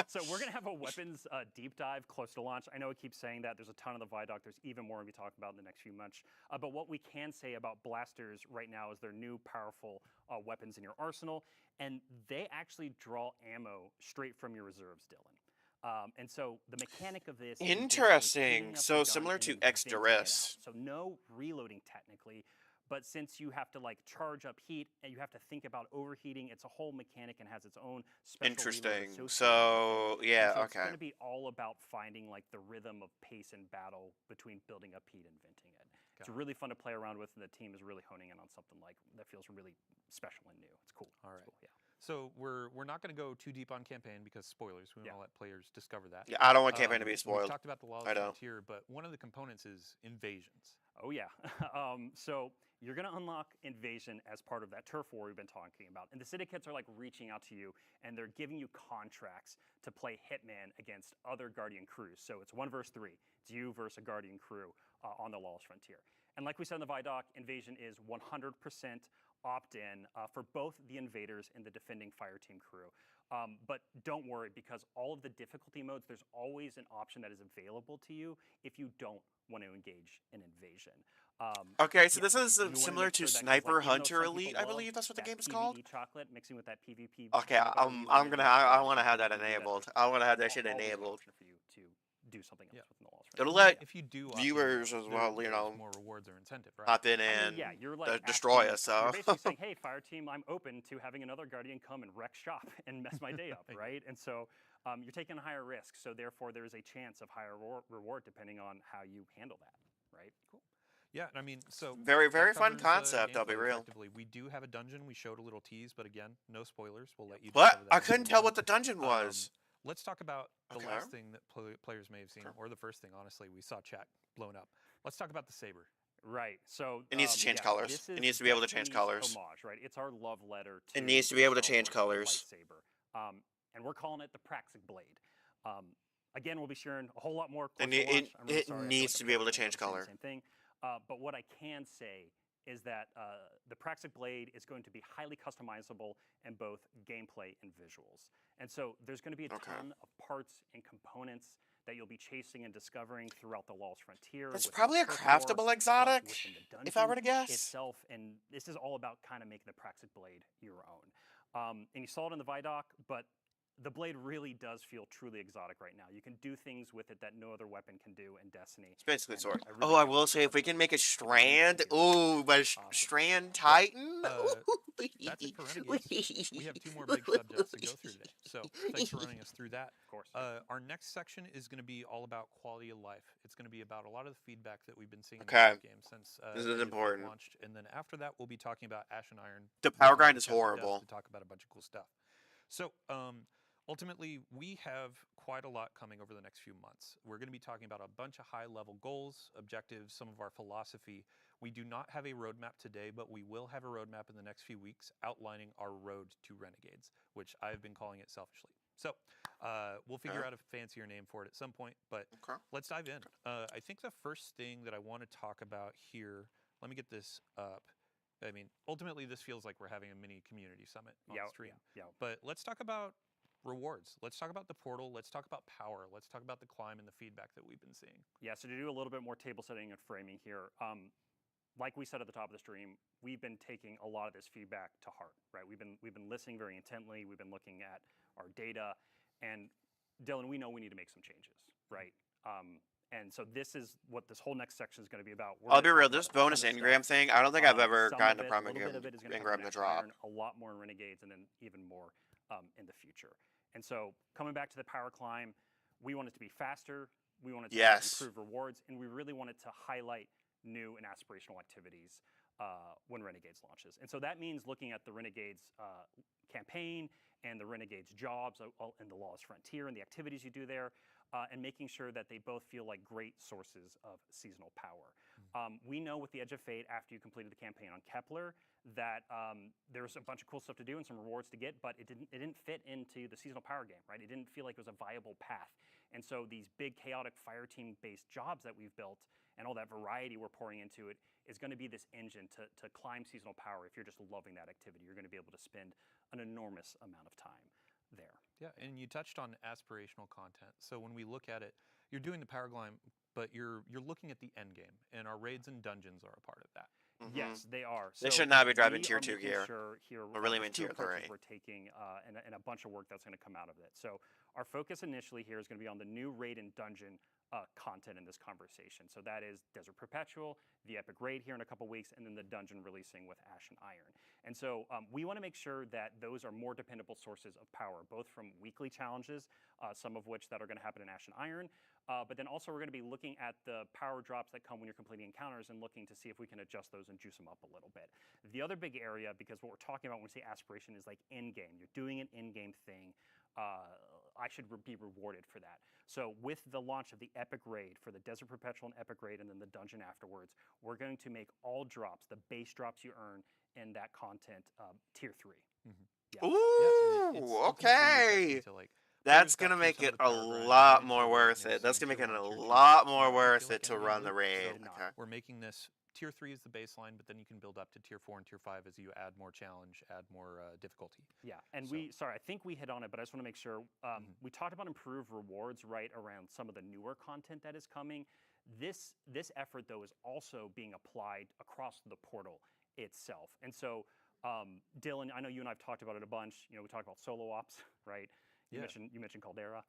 So we're gonna have a weapons deep dive close to launch. I know I keep saying that. There's a ton of the Vidoc. There's even more to be talking about in the next few months. But what we can say about blasters right now is they're new, powerful weapons in your arsenal, and they actually draw ammo straight from your reserves, Dylan. And so the mechanic of this interesting. So similar to X Duress. So no reloading technically, But since you have to like charge up heat and you have to think about overheating, it's a whole mechanic and has its own special reload Interesting. associated with So it. yeah, And so it's okay. going to be all about finding like the rhythm of pace and battle between building up heat and venting it. It's Got it. really fun to play around with, and the team is really honing in on something like that feels really special and new. It's cool. All It's right. cool, yeah. So we're not going to go too deep on campaign because spoilers. We want Yeah. to let players discover that. Yeah, I don't want campaign to be We've spoiled. talked about the Lawless I know. Frontier, but one of the components is invasions. Oh yeah. So you're going to unlock Invasion as part of that turf war we've been talking about. And the syndicates are like reaching out to you and they're giving you contracts to play Hitman against other Guardian crews. So it's 1 versus 3. It's you versus a Guardian crew on the Lawless Frontier. And like we said in the Vidoc, Invasion is 100% opt-in for both the invaders and the defending fire team crew. But don't worry, because all of the difficulty modes, there's always an option that is available to you if you don't want to engage in Invasion. Okay, so yeah, this is you wanna similar make to sure that 'cause, Sniper like, even though Hunter some people Elite, I love believe that's what the that game is PvE called. chocolate mixing with that PvP. Okay, peanut butter, you I'm wanna gonna make I sure want to that have that you do that enabled. too. I want to have that Al- shit always an enabled. option for you to do something else Yeah. within the Lawless It'll Frontier. let If you do opt in, viewers though, as well, you there's know, more rewards or incentive, right? hop in I mean, and yeah, you're like destroy asking- us. So You're basically saying, "Hey, fire team, I'm open to having another Guardian come and wreck shop and mess my day up," right? And so you're taking a higher risk, so therefore there is a chance of higher reward depending on how you handle that, right? Cool. Yeah, I mean, so very that fun covers, concept. I'll be gameplay real. effectively. We do have a dungeon. We showed a little tease, but again, no spoilers. We'll let you. What? discover that I as we couldn't go tell on. what the dungeon was. Let's talk about the Okay. last thing that players may have seen, Sure. or the first thing. Honestly, we saw chat blown up. Let's talk about the saber. Right. So It needs to change yeah, colors. this It is needs to be able to change Destiny's colors. Homage, right? It's our love letter to It needs to be able to Star change Wars colors. lightsaber. And we're calling it the Praxic Blade. Again, we'll be sharing a whole lot more. And Closer it- watch. I'm really it sorry, I feel needs like to a be able to parrot right now change saying color. the same thing. But what I can say is that the Praxic Blade is going to be highly customizable in both gameplay and visuals. And so there's going to be a Okay. ton of parts and components that you'll be chasing and discovering throughout the Lawless Frontier. That's within probably the a turf craftable war, exotic, within the if I were to dungeon guess. itself, and this is all about kind of making the Praxic Blade your own. And you saw it in the Vidoc, but the blade really does feel truly exotic right now. You can do things with it that no other weapon can do in Destiny. It's basically a and sword. I really Oh, I can't will wait say, to if we play can it. make a It's strand, amazing. ooh, but Awesome. strand titan. That's it for Renegades. We have 2 more big subjects to go through today. So thanks for running us through that. Of course. Our next section is going to be all about quality of life. It's going to be about a lot of the feedback that we've been seeing in Okay. the game since This is Age of Fate important. launched, and then after that, we'll be talking about Ashen Iron. The We're power gonna grind is discuss the deaths horrible. To talk about a bunch of cool stuff. So ultimately, we have quite a lot coming over the next few months. We're going to be talking about a bunch of high-level goals, objectives, some of our philosophy. We do not have a roadmap today, but we will have a roadmap in the next few weeks outlining our road to Renegades, which I've been calling it selfishly. So we'll figure Okay. out a fancier name for it at some point, but Okay. let's dive in. I think the first thing that I want to talk about here, let me get this up. I mean, ultimately, this feels like we're having a mini community summit on Yeah, stream. yeah. But let's talk about rewards. Let's talk about the portal. Let's talk about power. Let's talk about the climb and the feedback that we've been seeing. Yeah, so to do a little bit more table setting and framing here, like we said at the top of the stream, we've been taking a lot of this feedback to heart, right? We've been listening very intently. We've been looking at our data, and Dylan, we know we need to make some changes, right? And so this is what this whole next section is going to be about. We're I'll gonna be talk real. about This a ton of bonus stuff. engram thing, I don't think I've ever Some gotten of a it, problem a little bit of it is going to engram to drop. a lot more in Renegades, and then even more in the future. And so coming back to the power climb, we want it to be faster. We want it to have Yes. improved rewards, and we really want it to highlight new and aspirational activities when Renegades launches. And so that means looking at the Renegades campaign and the Renegades jobs and the Lawless Frontier and the activities you do there, and making sure that they both feel like great sources of seasonal power. We know with the Edge of Fate, after you completed the campaign on Kepler, that there's a bunch of cool stuff to do and some rewards to get, but it didn't fit into the seasonal power game, right? It didn't feel like it was a viable path. And so these big chaotic fire team based jobs that we've built and all that variety we're pouring into it is going to be this engine to climb seasonal power. If you're just loving that activity, you're going to be able to spend an enormous amount of time there. Yeah, and you touched on aspirational content. So when we look at it, you're doing the power climb, but you're looking at the end game, and our raids and dungeons are a part of that. Mhm. Yes, they are. They So should not be driving we tier are 2 making gear. Sure here, I really there's mean 2 tier approaches 3. we're taking, and a bunch of work that's going to come out of it. So our focus initially here is going to be on the new raid and dungeon content in this conversation. So that is Desert Perpetual, the Epic Raid here in a couple weeks, and then the dungeon releasing with Ash and Iron. And so we want to make sure that those are more dependable sources of power, both from weekly challenges, some of which that are going to happen in Ash and Iron, but then also we're going to be looking at the power drops that come when you're completing encounters and looking to see if we can adjust those and juice them up a little bit. The other big area, because what we're talking about when we say aspiration is like in-game. You're doing an in-game thing. I should be rewarded for that. So with the launch of the Epic Raid for the Desert Perpetual and Epic Raid and then the dungeon afterwards, we're going to make all drops, the base drops you earn in that content, tier 3. Mm-hmm. Yeah. Ooh, okay. That's gonna make it a lot more worth it. That's gonna make it a lot more worth it to run the raid. Okay. We're making this tier 3 is the baseline, but then you can build up to tier 4 and tier 5 as you add more challenge, add more difficulty. Yeah, and I think we hit on it, but I just want to make sure. We talked about improved rewards right around some of the newer content that is coming. This effort, though, is also being applied across the portal itself. And so, Dylan, I know you and I have talked about it a bunch. You know, we talked about solo ops, right? You mentioned Caldera.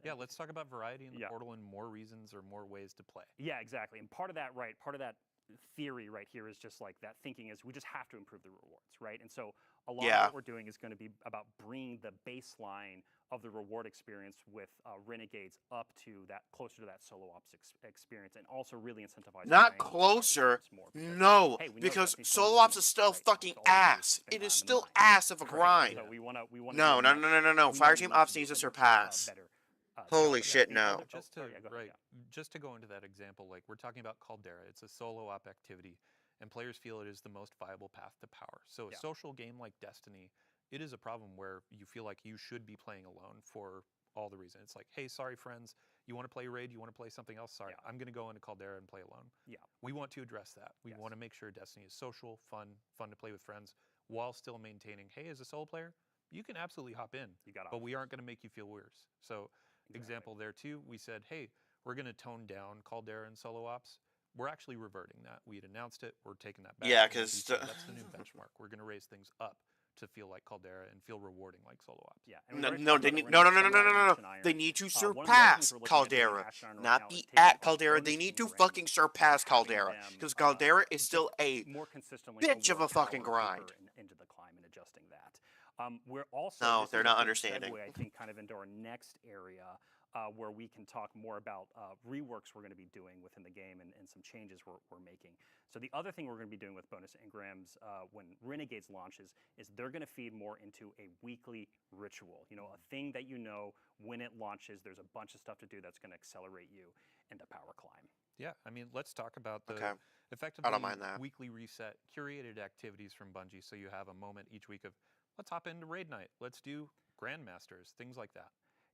Yeah, let's talk about variety in the portal and more reasons or more ways to play. Yeah, exactly. And part of that theory right here is just like that thinking is we just have to improve the rewards, right? And so a lot of what we're doing is going to be about bringing the baseline of the reward experience with Renegades up to that, closer to that solo ops experience, and also really incentivize. Not closer, no, because solo ops is still fucking ass. It is still ass of a grind. So we want to. No. Fireteam Ops needs to surpass. Holy shit, no. Just to go into that example, like we're talking about Caldera, it's a solo op activity, and players feel it is the most viable path to power. So a social game like Destiny, it is a problem where you feel like you should be playing alone for all the reasons. It's like, hey, sorry friends, you want to play Raid, you want to play something else? Sorry, I'm going to go into Caldera and play alone. Yeah. We want to address that. We want to make sure Destiny is social, fun to play with friends, while still maintaining, hey, as a solo player, you can absolutely hop in, but we aren't going to make you feel worse. So example there too, we said, hey, we're going to tone down Caldera and solo ops. We're actually reverting that. We had announced it. We're taking that back. Yeah, because that's the new benchmark. We're going to raise things up to feel like Caldera and feel rewarding like solo ops. Yeah. No. They need to surpass Caldera, not be at Caldera. They need to fucking surpass Caldera, because Caldera is still a bitch of a fucking grind. Into the climb and adjusting that. We're also they're not understanding. Segue, I think, kind of into our next area. Where we can talk more about reworks we're going to be doing within the game and some changes we're making. So the other thing we're going to be doing with bonus engrams when Renegades launches is they're going to feed more into a weekly ritual. You know, a thing that you know when it launches, there's a bunch of stuff to do that's going to accelerate you into power climb. Yeah, I mean, let's talk about the effectively I don't mind that. Weekly reset, curated activities from Bungie, so you have a moment each week of, let's hop into Raid Night, let's do Grandmasters, things like that.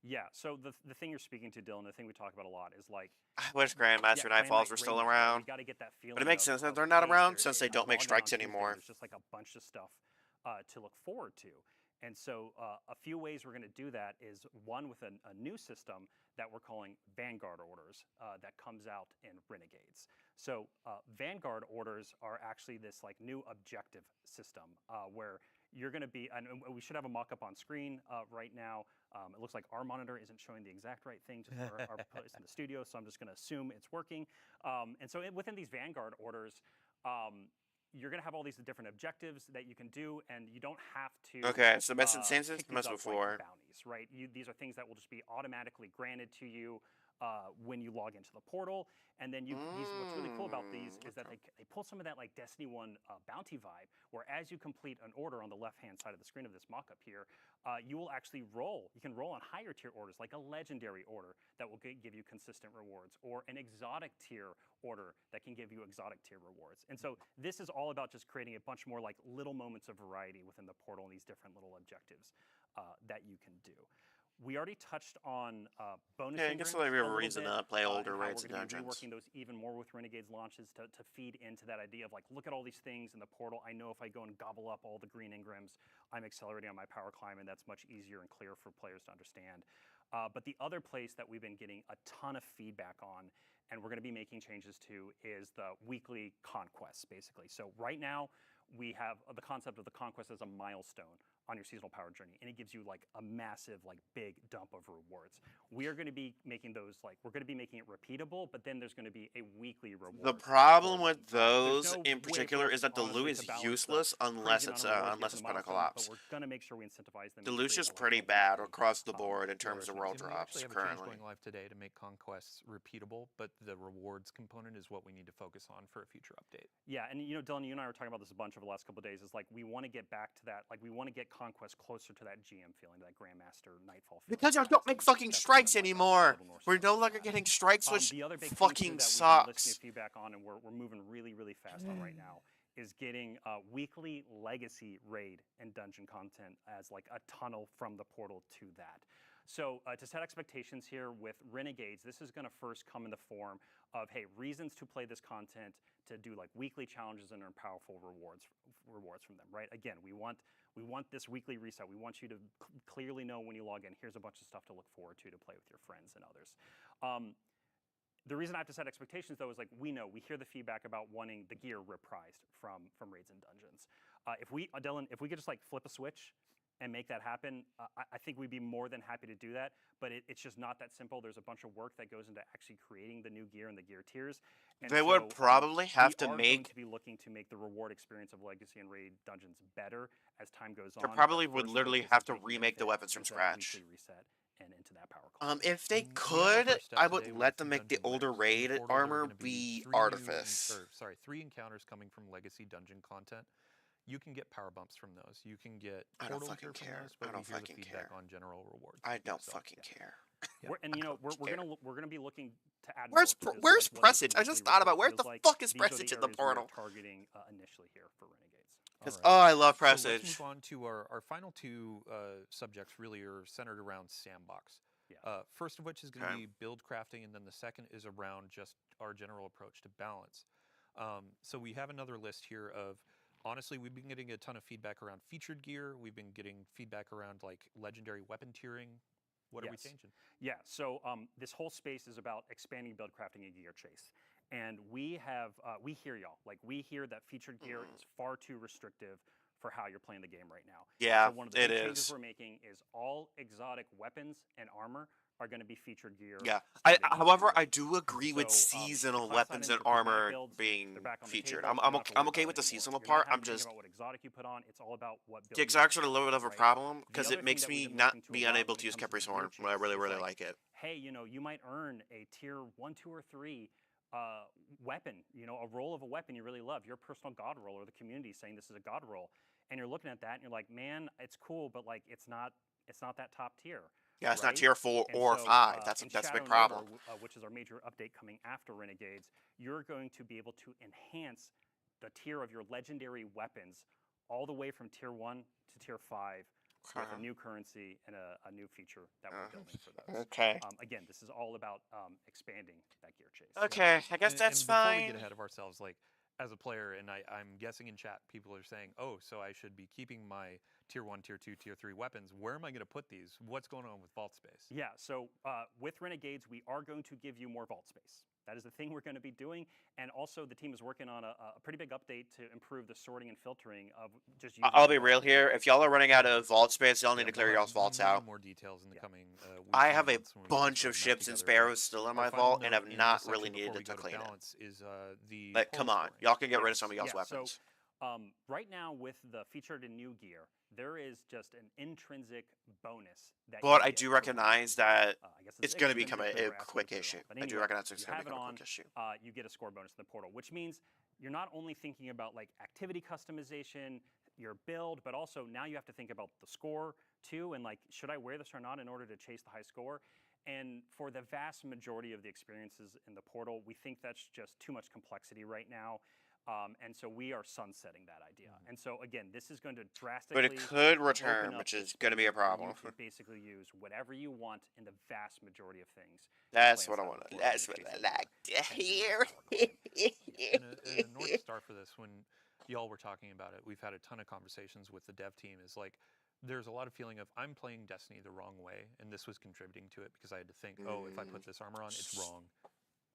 Yeah, so the thing you're speaking to, Dylan, the thing we talk about a lot is like... I wish Grandmaster Nightfalls were still around. Got to get that feeling. But it makes sense that they're not around since they don't make strikes anymore. There's just like a bunch of stuff to look forward to. And so a few ways we're going to do that is one with a new system that we're calling Vanguard Orders that comes out in Renegades. So Vanguard Orders are actually this like new objective system where you're going to be, and we should have a mock-up on screen right now. It looks like our monitor isn't showing the exact right thing just for our place in the studio, so I'm just going to assume it's working. And so within these Vanguard Orders, you're going to have all these different objectives that you can do, and you don't have to. Okay, so best instances, most before. Like bounties, right? These are things that will just be automatically granted to you when you log into the portal, and then what's really cool about these is that they pull some of that like Destiny 1 bounty vibe, where as you complete an order on the left-hand side of the screen of this mock-up here, you will actually roll. You can roll on higher tier orders, like a legendary order that will give you consistent rewards, or an exotic tier order that can give you exotic tier rewards. And so this is all about just creating a bunch more like little moments of variety within the portal and these different little objectives that you can do. We already touched on bonus. Yeah, I guess we have a reason to play older raids and dungeons. We're working those even more with Renegades launches to feed into that idea of like, look at all these things in the portal. I know if I go and gobble up all the green engrams, I'm accelerating on my power climb, and that's much easier and clearer for players to understand. But the other place that we've been getting a ton of feedback on, and we're going to be making changes to, is the weekly conquests, basically. So right now, we have the concept of the conquest as a milestone on your seasonal power journey, and it gives you like a massive, like big dump of rewards. We are going to be making those we're going to be making it repeatable, but then there's going to be a weekly reward. The problem for with them. There's those no in way for particular us, is that the honestly, loot to is balance the useless unless crazy it's amount of rewards to get to the Pinnacle milestone, Ops. But we're going to make sure we incentivize them. The and loot's create just a lot pretty of bad weekly, across the board in terms of flourishes. world And we drops actually have a currently. change going live today to make conquests repeatable, but the rewards component is what we need to focus on for a future update. Yeah, and you know, Dylan, you and I were talking about this a bunch over the last couple of days. Is like we want to get back to that. Like we want to get Conquest closer to that GM feeling, that Grandmaster Nightfall feeling. Because y'all don't make fucking strikes anymore. We're no longer getting strikes, which the other big thing, too, fucking that we've been listening sucks. to feedback on, and we're moving really, really fast on right now, is getting weekly legacy raid and dungeon content as like a tunnel from the portal to that. So to set expectations here with Renegades, this is going to first come in the form of, hey, reasons to play this content, to do like weekly challenges and earn powerful rewards from them, right? Again, we want this weekly reset. We want you to clearly know when you log in, here's a bunch of stuff to look forward to play with your friends and others. The reason I have to set expectations, though, is like we hear the feedback about wanting the gear reprised from raids and dungeons. Dylan, if we could just like flip a switch and make that happen, I think we'd be more than happy to do that. But it's just not that simple. There's a bunch of work that goes into actually creating the new gear and the gear tiers. And They would probably have to we are make. going to be looking to make the reward experience of Legacy and Raid dungeons better as time goes They on. probably But would first literally focus have is to making it remake the fit weapons from into that scratch. weekly reset and into that power class. If they We have our could, first step I today would with let them make the Dungeon older Rares. In raid the portal, there are armor gonna be 3 Artifice. three encounters coming from Legacy dungeon content. You can get power bumps from those. You can get I don't portal fucking gear from care. those, but I don't we hear the fucking feedback care. on general rewards. I don't So, fucking yeah. care. Yeah. We're gonna be looking to add. Where's more, because, where's like, what this Presage? I weekly just thought about reset where feels the like, fuck is these are Presage the in the areas we are portal? targeting initially here for Renegades. Because All right. I love So let's Presage. move on to our final two subjects. Really are centered around sandbox. Yeah. First of which is going to Okay. be build crafting, and then the second is around just our general approach to balance. So we have another list here of. Honestly, we've been getting a ton of feedback around featured gear. We've been getting feedback around like legendary weapon tiering. What are we Yes. changing? Yeah, so this whole space is about expanding build crafting and gear chase. And we hear y'all. Like, we hear that featured gear is far too restrictive for how you're playing the game right now. Yeah, So one of the it big changes is. we're making is all exotic weapons and armor are going to be featured gear. Yeah. starting However, in I do agree with So, seasonal class weapons items and for prismatic armor builds, being they're back on the featured. table, I'm so you don't have to worry okay about with the it anymore. seasonal You're not part. having I'm to think just about what exotic you put on. It's all about what build the you exotics are want, a little bit of a right? problem The because other it makes thing that we've me been not looking to be allow unable when to it use comes Capri's to gear Horn when I chase really is really like, like it. hey, you might earn a tier 1, 2, or 3 weapon, a roll of a weapon you really love, your personal god roll, or the community saying this is a god roll, and you're looking at that and you're like, man, it's cool, but like it's not that top tier. Yeah, it's not right? tier 4 And or so, 5. That's in a big Shadow and problem. Order, which is our major update coming after Renegades, you're going to be able to enhance the tier of your legendary weapons all the way from tier 1 to tier 5 with a new currency and a new feature that we're building for those. Okay. Again, this is all about expanding that gear chase. Okay, I guess And that's before we fine. get ahead of ourselves, like as a player, and I'm guessing in chat, people are saying, "Oh, so I should be keeping my tier 1, tier 2, tier 3 weapons. Where am I going to put these? What's going on with vault space?" Yeah, so with Renegades, we are going to give you more vault space. That is the thing we're going to be doing. And also, the team is working on a pretty big update to improve the sorting and filtering of just using I'll the be real vault here. If y'all are running out of vault space, y'all need Yeah, to clear we'll y'all's have vaults many out. more details in the coming weeks I and have a months when we get bunch started of that ships and together, but sparrows still in our my final vault and note have in not this really section before needed we to go clean it. balance is the Like, portal come on, scoring. y'all can get rid of some of y'all's Yeah, weapons. So, right now, with the featured and new gear, there is just an intrinsic bonus that But you I get do for recognize that I guess it's going to extrinsic become a because we're asking quick for it all. issue. But I do anyway, recognize it's you going to have it become a on, quick issue. you get a score bonus in the portal, which means you're not only thinking about like activity customization, your build, but also now you have to think about the score too, and like, should I wear this or not in order to chase the high score? And for the vast majority of the experiences in the portal, we think that's just too much complexity right now. And so we are sunsetting that idea. And so again, this is going to drastically But it could open return, up which the is going to be a space for problem. you to basically use whatever you want in the vast majority of things. That's play what I inside want. the portal That's and what chase I it like to and hear. And a North Star for this, when y'all were talking about it, we've had a ton of conversations with the dev team, is like, there's a lot of feeling of, I'm playing Destiny the wrong way, and this was contributing to it because I had to think, oh, if I put this armor on, it's wrong.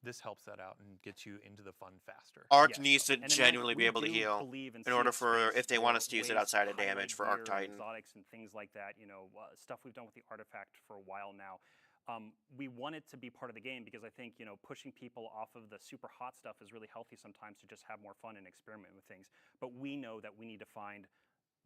this helps that out and gets you into the fun faster. Arc Yes. needs to And then genuinely be we able to do heal believe and in see order a for space if they want for us to use it ways outside to of damage highlight for Arc gear and Titan. exotics and things like that. Stuff we've done with the artifact for a while now. We want it to be part of the game because I think pushing people off of the super hot stuff is really healthy sometimes to just have more fun and experiment with things. But we know that we need to find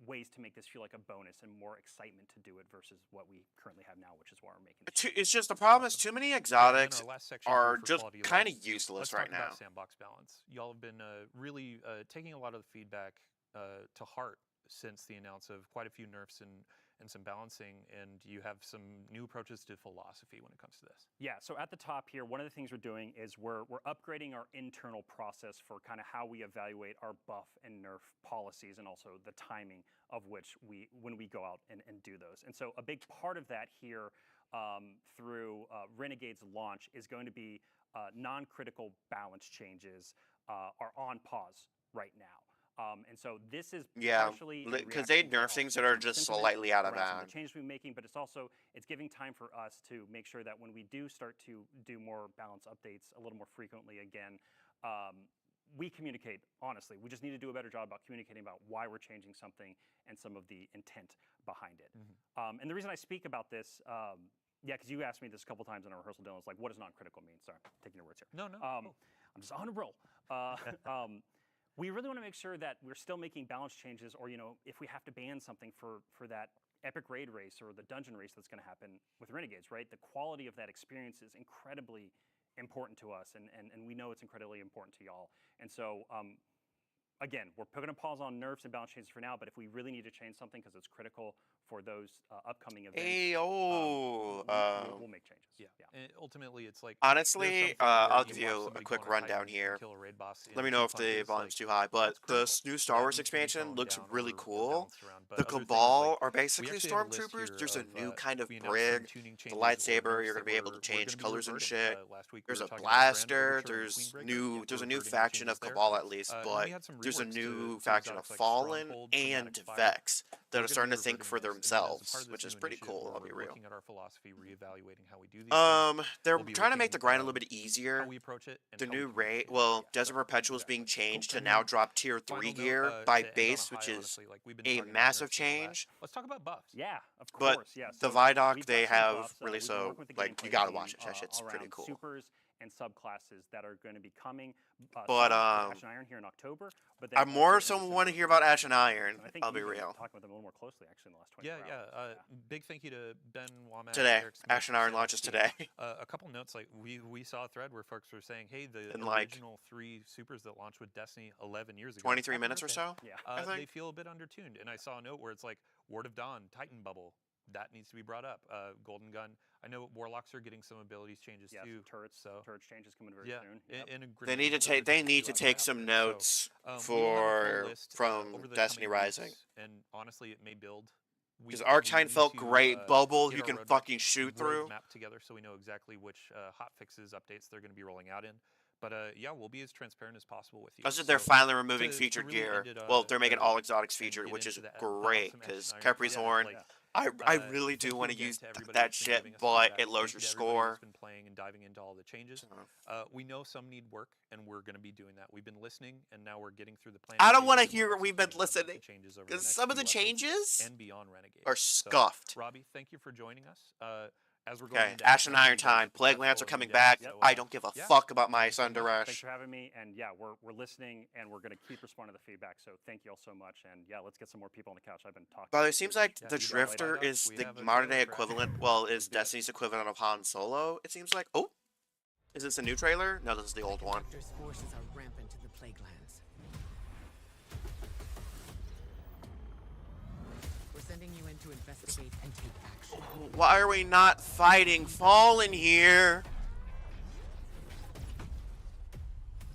ways to make this feel like a bonus and more excitement to do it versus what we currently have now, which is why we're making the It's just the problem is too many exotics our last section here are for just quality of kind life, of useless let's right talk now. about sandbox balance. Y'all have been really taking a lot of the feedback to heart since the announce of quite a few nerfs and some balancing, and you have some new approaches to philosophy when it comes to this. Yeah, so at the top here, one of the things we're doing is we're upgrading our internal process for kind of how we evaluate our buff and nerf policies and also the timing of which when we go out and do those. And so a big part of that here through Renegade's launch is going to be non-critical balance changes are on pause right now. And so this is partially because they nerf things that are just slightly out of bounds. bounds. The changes we're making, but it's giving time for us to make sure that when we do start to do more balance updates a little more frequently again, we communicate honestly. We just need to do a better job about communicating about why we're changing something and some of the intent behind it. And the reason I speak about this, yeah, because you asked me this a couple times in our rehearsal, Dylan. It's like, what does non-critical mean? Sorry, I'm taking your words here. No. I'm just on a roll. We really want to make sure that we're still making balance changes, or if we have to ban something for that epic raid race or the dungeon race that's going to happen with Renegades, right? The quality of that experience is incredibly important to us, and we know it's incredibly important to y'all. And so, again, we're putting a pause on nerfs and balance changes for now, but if we really need to change something because it's critical for those upcoming events, we'll make changes. Yeah. And ultimately, it's like Honestly, I'll give you a quick rundown here. Let me know if the volume's too high, but the new Star Wars expansion looks really cool. The Cabal are basically stormtroopers. There's a new kind of brig. The lightsaber, you're gonna be able to change colors and shit. There's a blaster. There's a new faction of Cabal at least, but there's a new faction of Fallen and Vex that are starting to think for themselves, which is pretty cool. I'll be real. Looking at our philosophy, reevaluating how we do these They're We'll be trying to make the looking, grind a little bit easier. how we approach it. And The how we new can raid, improve it. well, Yeah, Desert Perpetual is being changed to And now then drop tier final 3 note, gear to by end on a base, high, which is honestly, like, we've been a talking about massive nerfs and all that. change. Let's talk about buffs. Yeah, of But course. Yeah. the So Vidoc we've they got some have buffs, really we've been so working with the like you gameplay gotta team, watch it. That shit's pretty around cool. Supers and subclasses that are going to be coming. But, with Ash and Iron here in October. But then I more also in so want to December. hear about Ash and Iron. And I think I'll be you've been real. talking with them a little more closely actually in the last 24 Yeah. hours. Big thank you to Ben Womack. Today, Eric Smith, Ash and Iron Sam launches Epstein. today. A couple notes, like we saw a thread where folks were saying, hey, the In, like, original 3 supers that launched with Destiny 11 years ago. 23 happy minutes or birthday. so. Yeah. I They think. feel a bit undertuned, and I saw a note where it's like Word of Dawn, Titan Bubble, that needs to be brought up. Golden Gun. I know Warlocks are getting some abilities changes Yes, too. turrets. So Turrets changes coming very yeah, soon. and a They need to grenade take. They need to take some notes we will have a for full list, from over the Destiny coming Rising. weeks, and honestly, it may build. Because Arctine felt great. Bubble, get you our can roadmap- fucking shoot through. Map together, so we know exactly which hot fixes, updates they're going to be rolling out in. But yeah, we'll be as transparent as possible with you. I said they're So, finally removing to featured really gear. end it, Well, they're making to- all exotics and featured, get which is into that great. awesome Because Action Iron Capri's feedback, Horn, like, I really thank do you want to again use to everybody that that's been shit, giving us but feedback. it lowers Thank your you to everybody score. that's been playing and diving into all the changes. We know some need work, and we're going to be doing that. We've been listening, and now we're getting through the plan. I don't want to changes and hear we're what we've been executing on those listening. changes over the Because next some of the few updates changes and beyond Renegade. are So, scuffed. Robbie, thank you for joining us. As we're going Okay, into Ash and Iron we've got time. the Plague festival Lance are and coming the back. depth, so, I don't give a yeah. fuck about my Thank you so Thunder much. Thanks Rush. for having me. And yeah, we're listening and we're going to keep responding to the feedback. So thank you all so much. And yeah, let's get some more people on the couch. I've been talking. By the way, it seems like Yeah, the you got Drifter Vidoc. is We the have a modern day trailer for equivalent. Ash. Well, is Yeah. Destiny's equivalent of Han Solo. It seems like. Oh, is this a new trailer? No, this is the old one. Drifter's forces are rampant in the Plague Lands. We're sending you in to investigate and take action. Why are we not fighting Fallen here?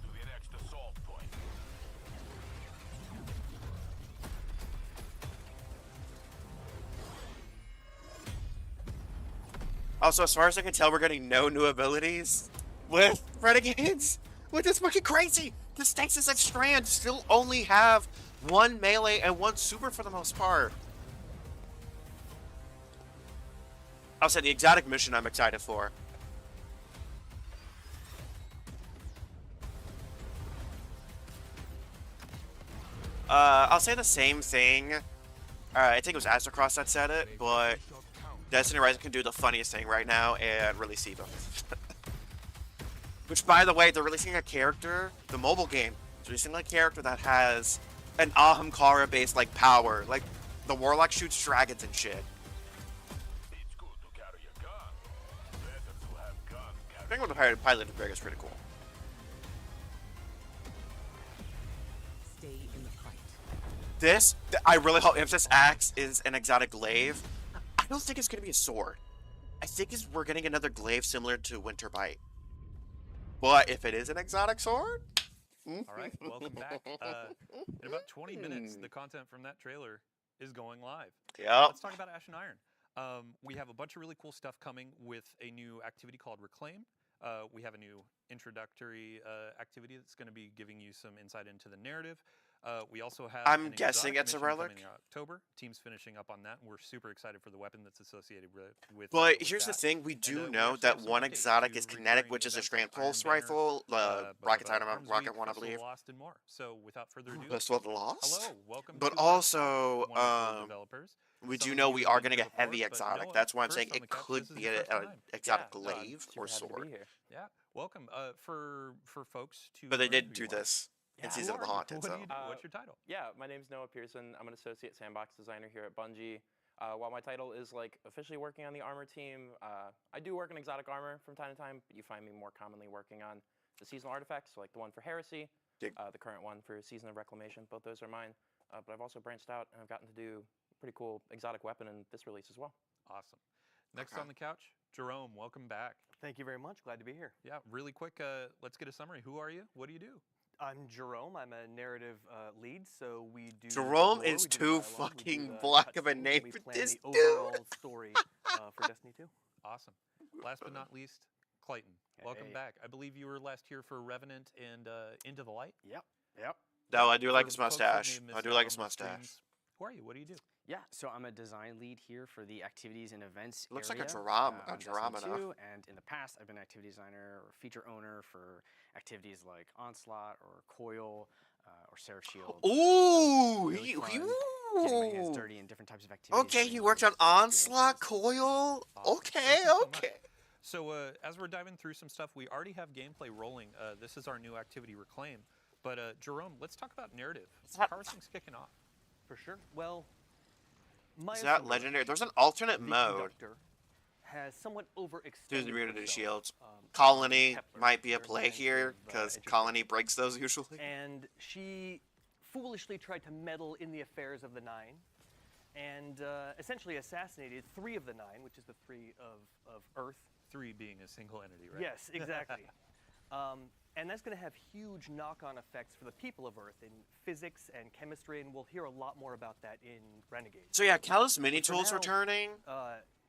To the next assault point. Also, as far as I can tell, we're getting no new abilities with Renegades, which is fucking crazy. The Stasis and Strand still only have 1 melee and 1 super for the most part. I'll say the exotic mission I'm excited for. I'll say the same thing. I think it was Astrocross that said it, but Destiny Rising can do the funniest thing right now and release Eva. Which, by the way, they're releasing a character, the mobile game, is releasing a character that has an Ahamkara-based, like, power. Like, the Warlock shoots dragons and shit. It's good to carry a gun. Better to have gun I think with the Pilot Brig is pretty cool. Stay in the fight. This, I really hope if this axe is an exotic glaive, I don't think it's going to be a sword. I think we're getting another glaive similar to Winterbite. But if it is an exotic sword... All right, welcome back. In about 20 minutes, the content from that trailer is going live. Yeah. Let's talk about Ash and Iron. We have a bunch of really cool stuff coming with a new activity called Reclaim. We have a new introductory activity that's going to be giving you some insight into the narrative. We also have. I'm an guessing exotic it's a mission relic. coming in October. Team's finishing up on that, and we're super excited for the weapon that's associated with. But with here's the that. thing, we And, do we know also that have some one updates exotic to is kinetic, recurring which is a events strand like Iron pulse Banner, rifle, Rocket Titan, Arms Rocket Week, 1, I Festival believe. Lost and more. So without further ado, Festival of the Lost? hello, welcome. But to also, wonderful developers. we Some do of know you we have are been going to here get heavy before, but exotic. Noah, That's why I'm first saying on the it couch, could this is be your an first time. exotic Yeah, glaive super or happy to sword. be here. Yeah, welcome. For folks to. But they learn did who do you are. this in Yeah. Season of the Who are you? Haunted, What do so. you do? What's your title? Yeah, my name's Noah Pearson. I'm an associate sandbox designer here at Bungie. While my title is like officially working on the armor team, I do work in exotic armor from time to time, but you find me more commonly working on the seasonal artifacts, like the one for Heresy, the current one for Season of Reclamation. Both those are mine. But I've also branched out and I've gotten to do a pretty cool exotic weapon in this release as well. Awesome. Next on the couch, Jerome. Welcome back. Thank you very much. Glad to be here. Yeah, really quick. Let's get a summary. Who are you? What do you do? I'm Jerome. I'm a narrative lead, so we do. Jerome the lore, is we do the too dialogue, we do fucking the black of a cutscenes, name and for we plan this the dude. overall story for Destiny 2. Awesome. Last but not least, Clayton. Welcome Hey. back. I believe you were last here for Revenant and Into the Light. Yep. No, I do like For his folks that mustache. may have I missed do out like on his the mustache. streams, who are you? What do you do? Yeah, so I'm a design lead here for the activities and events Looks like a area, drama- a on Destiny drama, 2, and in the past I've been activity designer or feature owner for activities like Onslaught or Coil or Seraph Shield. Ooh, Really fun, getting my hands dirty in different types of activities. Okay, and you worked on experiences. Onslaught, Coil. Awesome. Okay, Thank you so much. okay. So as we're diving through some stuff, we already have gameplay rolling. This is our new activity, Reclaim. But Jerome, let's talk about narrative. How are things kicking off? For sure. Well, my Is that legendary? There's an alternate the mode. conductor, has somewhat overextended. There's immunity to herself, shields. um, Colony Kepler, might be a their play alliance here with, because Education. Colony breaks those usually. And she foolishly tried to meddle in the affairs of the Nine, and essentially assassinated 3 of the 9, which is the 3 of Earth. 3 being a single entity, right? Yes, exactly. And that's going to have huge knock-on effects for the people of Earth in physics and chemistry, and we'll hear a lot more about that in Renegade. So yeah, Callus Mini But for Tools now, returning.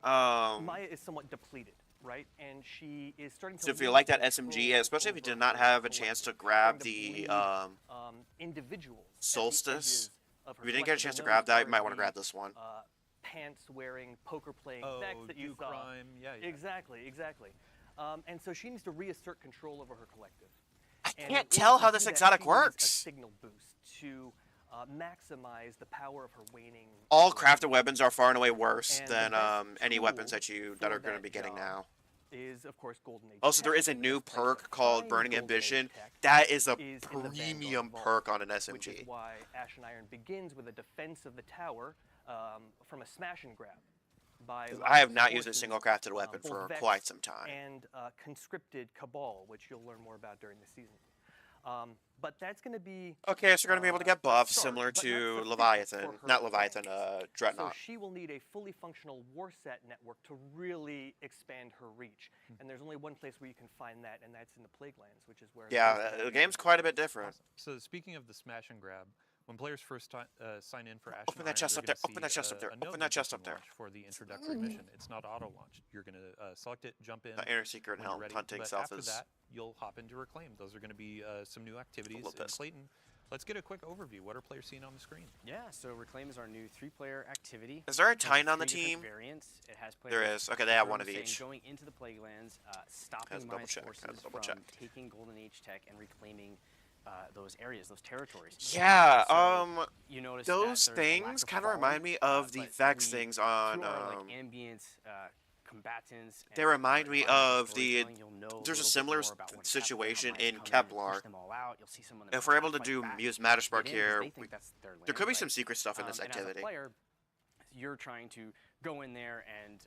Maya is somewhat depleted, right? And she is starting to. So if you lose like that control SMG, especially if you over did not her have a collective. chance to She's grab starting to the bleed, individuals at the Solstice, edges of her if you didn't get a collective. chance to And grab those that, you are might want to the, grab this one. Pants-wearing, poker-playing Oh, Vex that you do saw. crime. Yeah, yeah. Exactly. And so she needs to reassert control over her collective. I And can't in tell order how to this do that, exotic she needs a works. signal boost to maximize the power of her waning. All collective. crafted weapons are far and away worse And the than best any weapons tool that are for going to that be getting job now. Is of course Golden Age. Also, there tech. is a The new best place perk to called find Burning Golden Age Ambition. tech That is a is in the Vanguard premium Vault, perk on an which is SMG. why Ash and Iron begins with a defense of the tower from a smash and grab. By I have Lion's not used a forces, single crafted weapon both for Vex quite some time. And conscripted Cabal, which you'll learn more about during the season. But that's going to be Okay, so you're going to be able to get buffs start, similar but not to sufficient Leviathan. for her Not Leviathan, advantage. Dreadnought. So she will need a fully functional Warsat network to really expand her reach. And there's only one place where you can find that, and that's in the Plaguelands, which is where. Yeah, most of the that game's is. quite a bit different. So speaking of the smash and grab, when players first sign in for Ash Open and that Iron, chest they're up there, gonna open that see, chest up there, a open node that that chest you up there. can launch for the introductory mission. It's not auto-launched. You're going to select it, jump in. Inner Secret when you're Helm, ready, hunting but self after is. that, you'll hop into Reclaim. Those are going to be some new activities. little And pissed. Clayton, let's get a quick overview. What are players seeing on the screen? Yeah, so Reclaim is our new 3-player activity. Is there a It has Titan on the 3 different team? Variants. It has There players is. Okay, they have from one of saying each. Going into the Plaguelands, Has stopping double Maya's check, has forces double from check. taking Golden Age tech and reclaiming those areas, those territories. Yeah, So you notice that those there's a lack things of kind of falling, remind me of the but Vex we- things on. through our, like, ambient combatants. They and remind our me environmental of the. storytelling, you'll know There's a little bit similar more about what's situation happening, in how might come in and Kepler. push them all out. You'll see someone that If we're might able to fight do back use to Matterspark get in 'cause here, they think that's their there could be land, some right? secret stuff in this And activity. as a player, you're trying to go in there and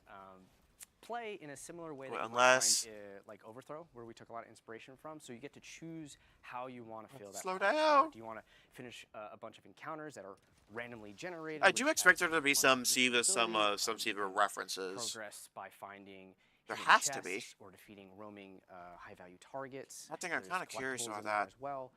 play in a similar way that Well, you might unless- find, like Overthrow, where we took a lot of inspiration from. So you get to choose how you want to fill that. Slow box. down. Do you want to finish a bunch of encounters that are randomly generated? I which do adds expect there to be fun some Siva, some ability? Siva references. Progress by finding There hidden has to be. chests or defeating roaming high-value targets. I think I'm There's kinda curious collectibles about in there that. as well.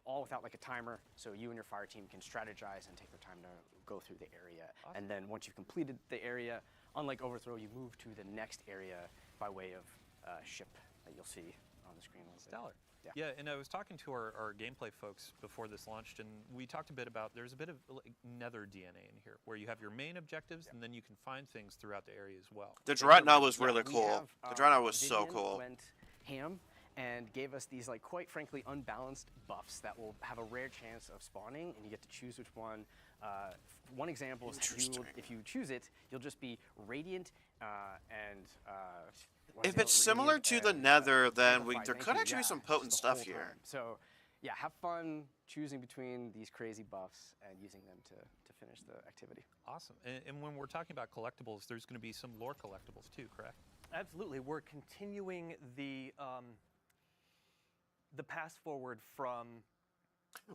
All without like a timer, so you and your fire team can strategize and take their time to go through the area. And then once you've completed the area, unlike Overthrow, you move to the next area by way of ship that you'll see on the screen. Stellar. Yeah. Yeah, and I was talking to our gameplay folks before this launched, and we talked a bit about there's a bit of like, nether DNA in here, where you have your main objectives, and then you can find things throughout the area as well. The Dreadnought was Yeah, really we cool. have, The Dreadnought was so Vivian cool. Went ham and gave us these like quite frankly unbalanced buffs that will have a rare chance of spawning, and you get to choose which one. One example is that if you choose it, you'll just be radiant and. If it's similar to the Nether, then there could actually be some potent stuff here. So, yeah, have fun choosing between these crazy buffs and using them to finish the activity. Awesome. And when we're talking about collectibles, there's going to be some lore collectibles too, correct? Absolutely. We're continuing the pass forward from.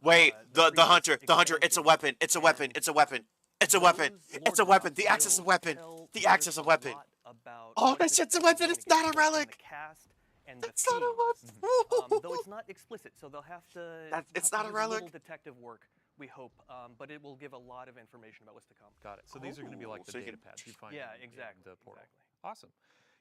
Wait, the previous hunter, it's a weapon, it's a weapon, it's a weapon, it's a weapon, it's a weapon. The axe is a weapon. The axe is a weapon. Oh, that shit's a weapon. It's not a relic. That's not a weapon. Though it's not explicit, so they'll have to. It's have not to a do relic. little detective work, we hope, but it will give a lot of information about what's to come. Got it. So these are going to be like the so you data can- pads you find Yeah, in exactly. the portal. Awesome.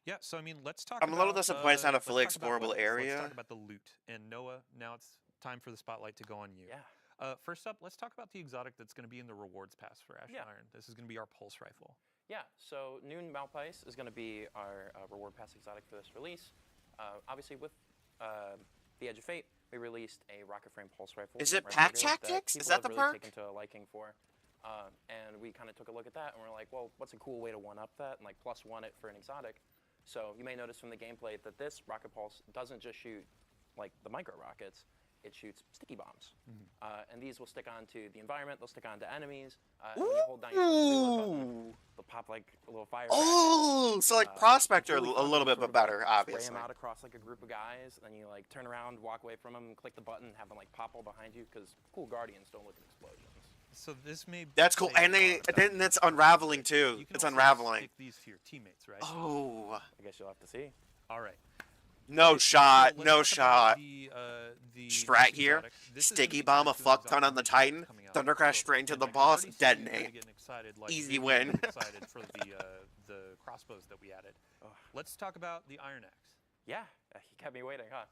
Yeah, so I mean, let's talk I'm a little about, disappointed it's not a let's fully talk about explorable weapons. area. Let's talk about the loot. And Noah, now it's time for the spotlight to go on you. Yeah. First up, let's talk about the exotic that's going to be in the rewards pass for Ash Yeah. Iron. This is going to be our pulse rifle. Yeah, so Noon Malpais is going to be our reward pass exotic for this release. Obviously, with the Edge of Fate, we released a rocket frame pulse rifle. Is it from Pack Red Dead Tactics? Is people that have the really perk? taken to a liking for. And we kind of took a look at that, and we're like, well, what's a cool way to one-up that and like plus one it for an exotic? So you may notice from the gameplay that this rocket pulse doesn't just shoot like the micro rockets. It shoots sticky bombs, and these will stick onto the environment. They'll stick onto enemies. And when you hold down your reload button, they'll pop like a little fire. Oh, so like Prospector It's really a fun little to bit sort of, better, like, obviously. Spray them out across like a group of guys, then you like turn around, walk away from them, click the button, have them like pop all behind you because cool guardians don't look at explosions. So this may. That's cool, and then it's unraveling too. You can It's also unraveling. stick these to your teammates, right? Oh. I guess you'll have to see. All right. No shot, So no let's talk about shot. the Strat this here, exotic. This is gonna sticky be bomb a tied to an fuck ton exotic on the mission Titan, coming out. Thundercrash So, straight into the and I boss, already see you kinda detonate. getting excited, like Easy Vivian win. was excited for the crossbows that we added. Let's talk about the Iron Axe. Yeah, he kept me waiting, huh?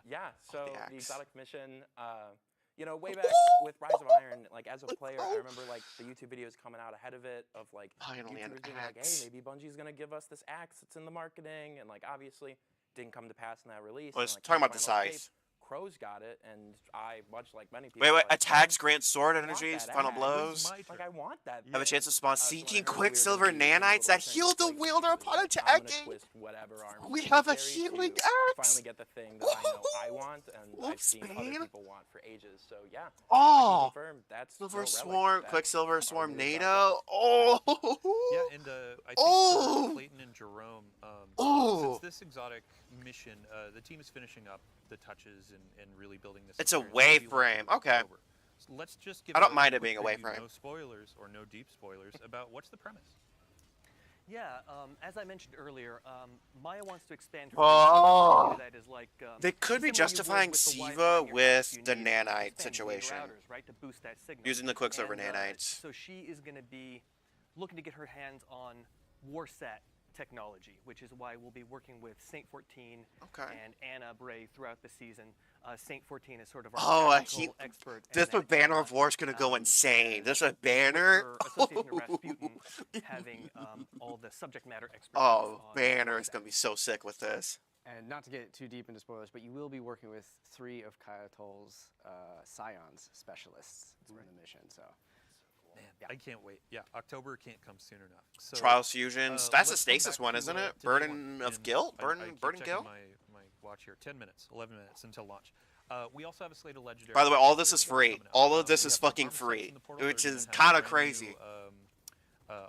Yeah, so the the axe. exotic mission, you know, way back with Rise of Iron, like as a player, I remember like the YouTube videos coming out ahead of it of like Finally an YouTubers being like, axe. hey, maybe Bungie's gonna give us this axe that's in the marketing, and like obviously didn't come to pass in that release. Well, and, it's like, talking in about the final size. tape, Crows got it, and I, much like many people, Wait, like, attacks grant sword I want energies, that final axe. blows. Like I want that. Have a chance to spawn seeking when I heard we were Quicksilver gonna be doing a nanites little that thing, heal it's the like, wielder upon I'm gonna attacking. twist whatever arm We is have a necessary healing to axe. Finally get the thing that I know I want, and I've Whoops, seen other man. people want for ages. So yeah. Oh, I can confirm that's Silver no relic. Swarm, That's Quicksilver our Swarm, new exotic NATO. weapon. Oh. Yeah, and I think Oh! for Clayton and Jerome, Oh! since this exotic mission, the team is finishing up the touches and really building this. It's a experience. It'll be wayframe. like Okay. October. So let's just give I don't a mind it quick being a preview, wayframe. No spoilers or no deep spoilers about what's the premise. Yeah, as I mentioned earlier, Maya wants to expand her Oh. that is like They could be similar you would justifying with the Wi-Fi Siva in your with house. You the need nanite expanded situation. routers, right, to boost that signal. Using the Quicksilver And, nanites. So she is going to be looking to get her hands on Warsat technology, which is why we'll be working with Saint 14 and Anna Bray throughout the season. Saint 14 is sort of our technical expert. This and with Banner of War is gonna go insane. This with Banner. Association of Rasputin having all the subject matter experts. Oh, Banner is gonna be so sick with this. And not to get too deep into spoilers, but you will be working with 3 of Kayatol's Scions specialists in the mission. So, Man, I can't wait. Yeah, October can't come soon enough. So, Trials Fusions. That's the let's come Stasis back one, to, isn't it? today Burden of in- Guilt? I Burden keep Burden checking Guilt? My watch here. 10 minutes, 11 minutes until launch. We also have a slate of legendary. By the way, all this features is free. coming out. All of this We is have some fucking armor sets free, in the portal. which We're is gonna have kind of brand crazy. new,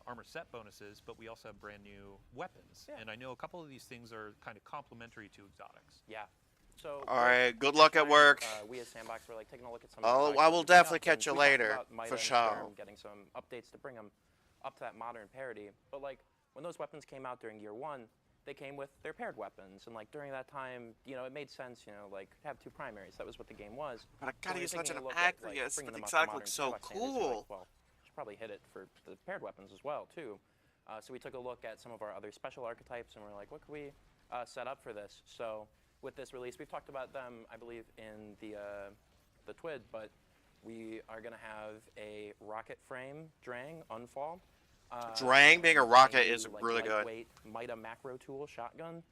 armor set bonuses, but we also have brand new weapons. And I know a couple of these things are kind of complementary to exotics. Yeah. So All right, good luck at work. We as Sandbox were like taking a look at some. Oh, of the I products will that are coming definitely up, catch and you we talked later, about Mida for and sure. Storm getting some updates to bring them up to that modern parity. But like when those weapons came out during year 1, they came with their paired weapons, and like during that time, you know, it made sense, you know, like have 2 primaries. That was what the game was. But I gotta when use you're such taking an a look at, like, Agrius, bringing but the them up to exotic modern looks so Sandbox standards, you're like, cool. well, should probably hit it for the paired weapons as well too. So we took a look at some of our other special archetypes, and we're like, what could we set up for this? So with this release, we've talked about them, I believe, in the TWID, but we are going to have a rocket frame Drang Unfall. Drang being a rocket is new, like, really good. lightweight Mida macro tool shotgun.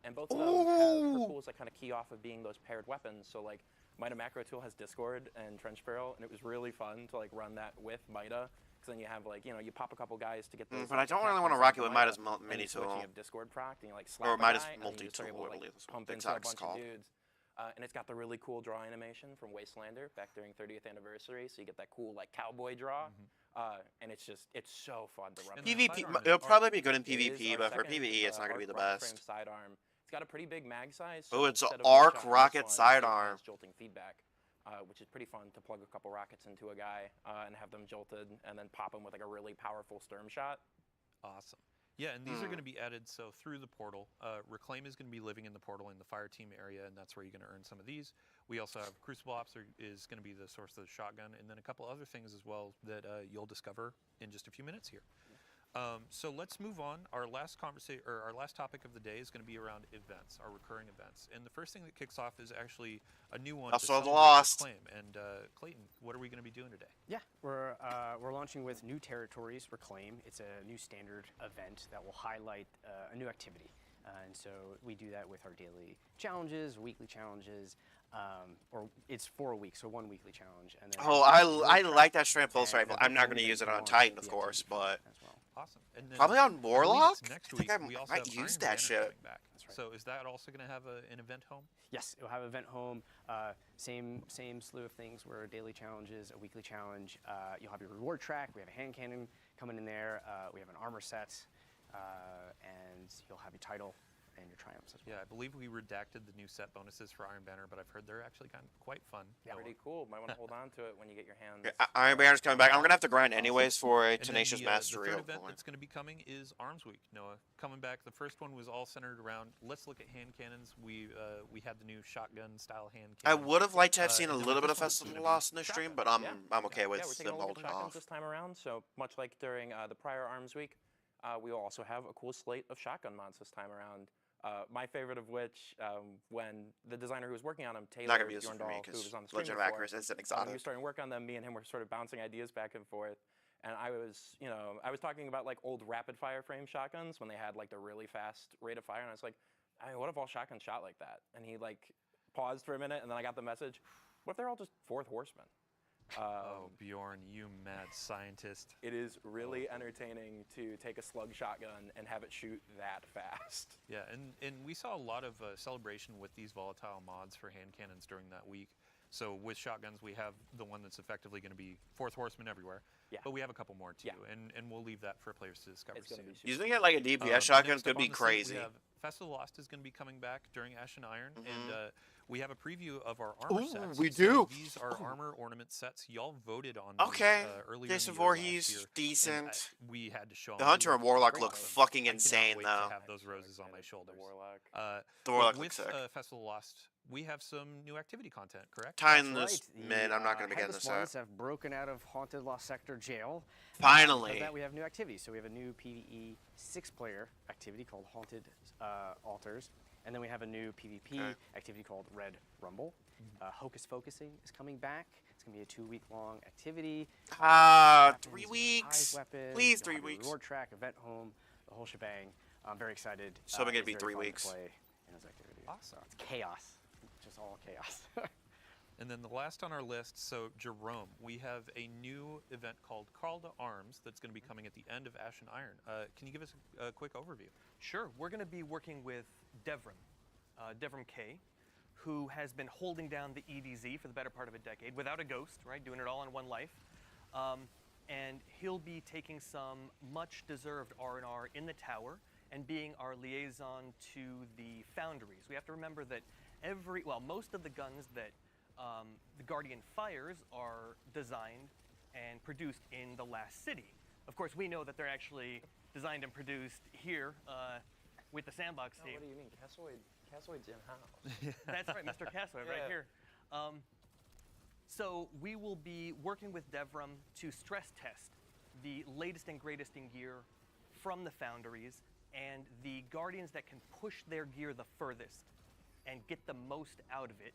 And both of them have her tools that kind of key off of being those paired weapons. So like Mida macro tool has Discord and Trench Barrel, and it was really fun to like run that with Mida. Because then you have like, you know, you pop a couple guys to get those. But I don't really attacks want to inside rock it the with Mida, Midas and mini you switch, tool. You have Discord proc, and you like slap Or a Midas guy, and then you just are multi-tool, able to, I like, believe is what pump the into a exoc's bunch called. of dudes. And it's got the really cool draw animation from Wastelander back during 30th anniversary, so you get that cool like cowboy draw. And it's so fun to run. PvP, it'll probably be good in It is PvP, our but for second, PvE, it's not gonna be the arc rocket best. frame sidearm. It's got a pretty big mag size. Oh, it's an instead of arc one-shot, rocket this one, it sidearm. has jolting feedback, which is pretty fun to plug a couple rockets into a guy and have them jolted, and then pop them with like a really powerful sturm shot. Awesome. Yeah, and these are going to be added so through the portal. Reclaim is going to be living in the portal in the fire team area, and that's where you're going to earn some of these. We also have Crucible Ops is going to be the source of the shotgun, and then a couple other things as well that you'll discover in just a few minutes here. So let's move on. Our last our last topic of the day is going to be around events, our recurring events. And the first thing that kicks off is actually a new one. Also to the celebrate Lost. Reclaim. And Clayton, what are we going to be doing today? Yeah, we're launching with New Territories Reclaim. It's a new standard event that will highlight a new activity. And so we do that with our daily challenges, weekly challenges, or it's for a week, so 1 weekly challenge. And then I like that strand pulse rifle. I'm not going to use it on Titan, of course, but Awesome. And then probably on I believe Warlock. it's next I think week, I we also might have use Iron that Banner shit. coming back. So is that also going to have an event home? Yes, it'll have event home. Same slew of things. Where daily challenges, a weekly challenge. You'll have your reward track. We have a hand cannon coming in there. We have an armor set, and you'll have your title and your triumphs as well. Yeah, I believe we redacted the new set bonuses for Iron Banner, but I've heard they're actually kind of quite fun. Yeah, pretty cool. Might want to hold on to it when you get your hands. Iron Banner's coming back. I'm going to have to grind anyways for a And then Tenacious the Mastery. third event hopefully. that's going to be coming is Arms Week. Noah, coming back. The first one was all centered around let's look at hand cannons. We had the new shotgun style hand I cannon. would have liked to have seen a and then little the bit of first one Festival is gonna be Lost in the stream, but I'm okay with Yeah, we're taking them a look at holding shotguns off. this time around. So much like during the prior Arms Week, we will also have a cool slate of shotgun mods this time around. My favorite of which, when the designer who was working on them, Taylor Not gonna be useful for me Bjorndal, who because was on the stream Legend of before, Acris is an when exotic. we were starting to work on them, me and him were sort of bouncing ideas back and forth. And I was talking about like old rapid fire frame shotguns when they had like the really fast rate of fire, and I was like, I mean, what if all shotguns shot like that? And he like paused for a minute, and then I got the message, what if they're all just Fourth Horsemen? Oh, Bjorn, you mad scientist. It is really entertaining to take a slug shotgun and have it shoot that fast. Yeah, and we saw a lot of celebration with these volatile mods for hand cannons during that week. So with shotguns, we have the one that's effectively going to be Fourth Horseman everywhere. Yeah. But we have a couple more too, and we'll leave that for players to discover It's gonna soon. be super Using it like a DPS shotgun next could up be on the slate, crazy. We have Festival Lost is going to be coming back during Ash and Iron, and we have a preview of our armor Ooh, sets. we So do. these are armor ornament sets. Y'all voted on Okay. these earlier Jason in the year Voorhees, last year, decent. and, we had to show The 'em. Hunter We and were Warlock great look with them. fucking I cannot insane, wait though. to have those roses on my shoulders. The Warlock. The Warlock with looks sick. Festival Lost, we have some new activity content, correct? Timeless Right. mid. I'm not going to begin Headless this Ones out. have broken out of Haunted Lost Sector jail. Finally. Because of that, we have new activities. So we have a new PvE 6-player activity called Haunted Altars. And then we have a new PvP activity called Red Rumble. Hocus Focusing is coming back. It's going to be a 2-week-long activity. 3 weeks. Please, 3 weeks. Reward track, event home, the whole shebang. I'm very excited. So I'm gonna It's be very 3 fun to weeks. play those activities. Awesome. It's chaos, just all chaos. And then the last on our list, so Jerome, we have a new event called Call to Arms that's going to be coming at the end of Ash and Iron. Can you give us a quick overview? Sure. We're going to be working with Devrim, Devrim K, who has been holding down the EDZ for the better part of a decade without a ghost, right? Doing it all in one life. And he'll be taking some much-deserved R&R in the tower and being our liaison to the foundries. We have to remember that most of the guns that the Guardian fires are designed and produced in the last city. Of course, we know that they're actually designed and produced here with the Sandbox team. What do you mean? Cassoid's in-house. That's right, Mr. Cassoid, right here. So we will be working with Devrim to stress test the latest and greatest in gear from the foundries and the Guardians that can push their gear the furthest and get the most out of it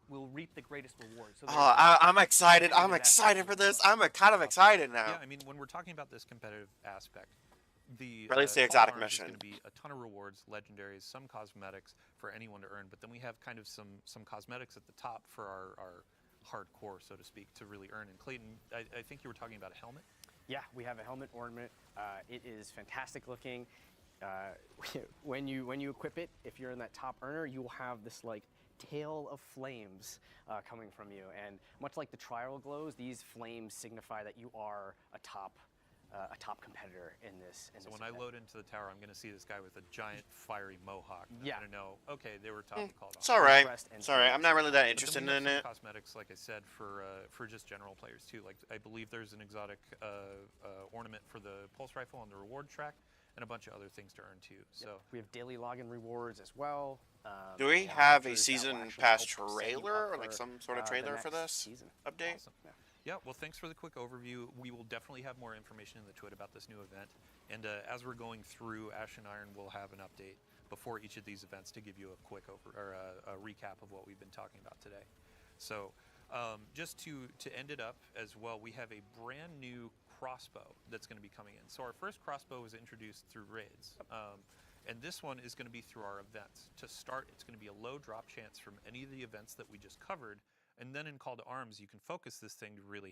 will reap the greatest rewards. So I'm excited. I'm excited for this. I'm kind of excited now. Yeah, I mean, when we're talking about this competitive aspect, at least the exotic Arms mission is going to be a ton of rewards, legendaries, some cosmetics for anyone to earn, but then we have kind of some cosmetics at the top for our hardcore, so to speak, to really earn. And Clayton, I think you were talking about a helmet? Yeah, we have a helmet ornament. It is fantastic looking. When you equip it, if you're in that top earner, you will have this like tail of flames coming from you. And much like the trial glows, these flames signify that you are a top competitor in this. So when I load into the tower, I'm going to see this guy with a giant fiery mohawk. I'm going to know, okay, they were top called off. It's all right. It's all right. I'm not really that interested in it. Cosmetics, like I said, for just general players too. Like I believe there's an exotic ornament for the pulse rifle on the reward track, and a bunch of other things to earn too. So we have daily login rewards as well. Do we have a season pass trailer or like some sort of trailer for this update? Awesome. Yeah, well, thanks for the quick overview. We will definitely have more information in the Twit about this new event. And as we're going through Ash and Iron, we'll have an update before each of these events to give you a quick a recap of what we've been talking about today. So just to end it up as well, we have a brand new crossbow that's going to be coming in. So our first crossbow was introduced through raids. And this one is going to be through our events. To start, it's going to be a low drop chance from any of the events that we just covered. And then in Call to Arms, you can focus this thing to really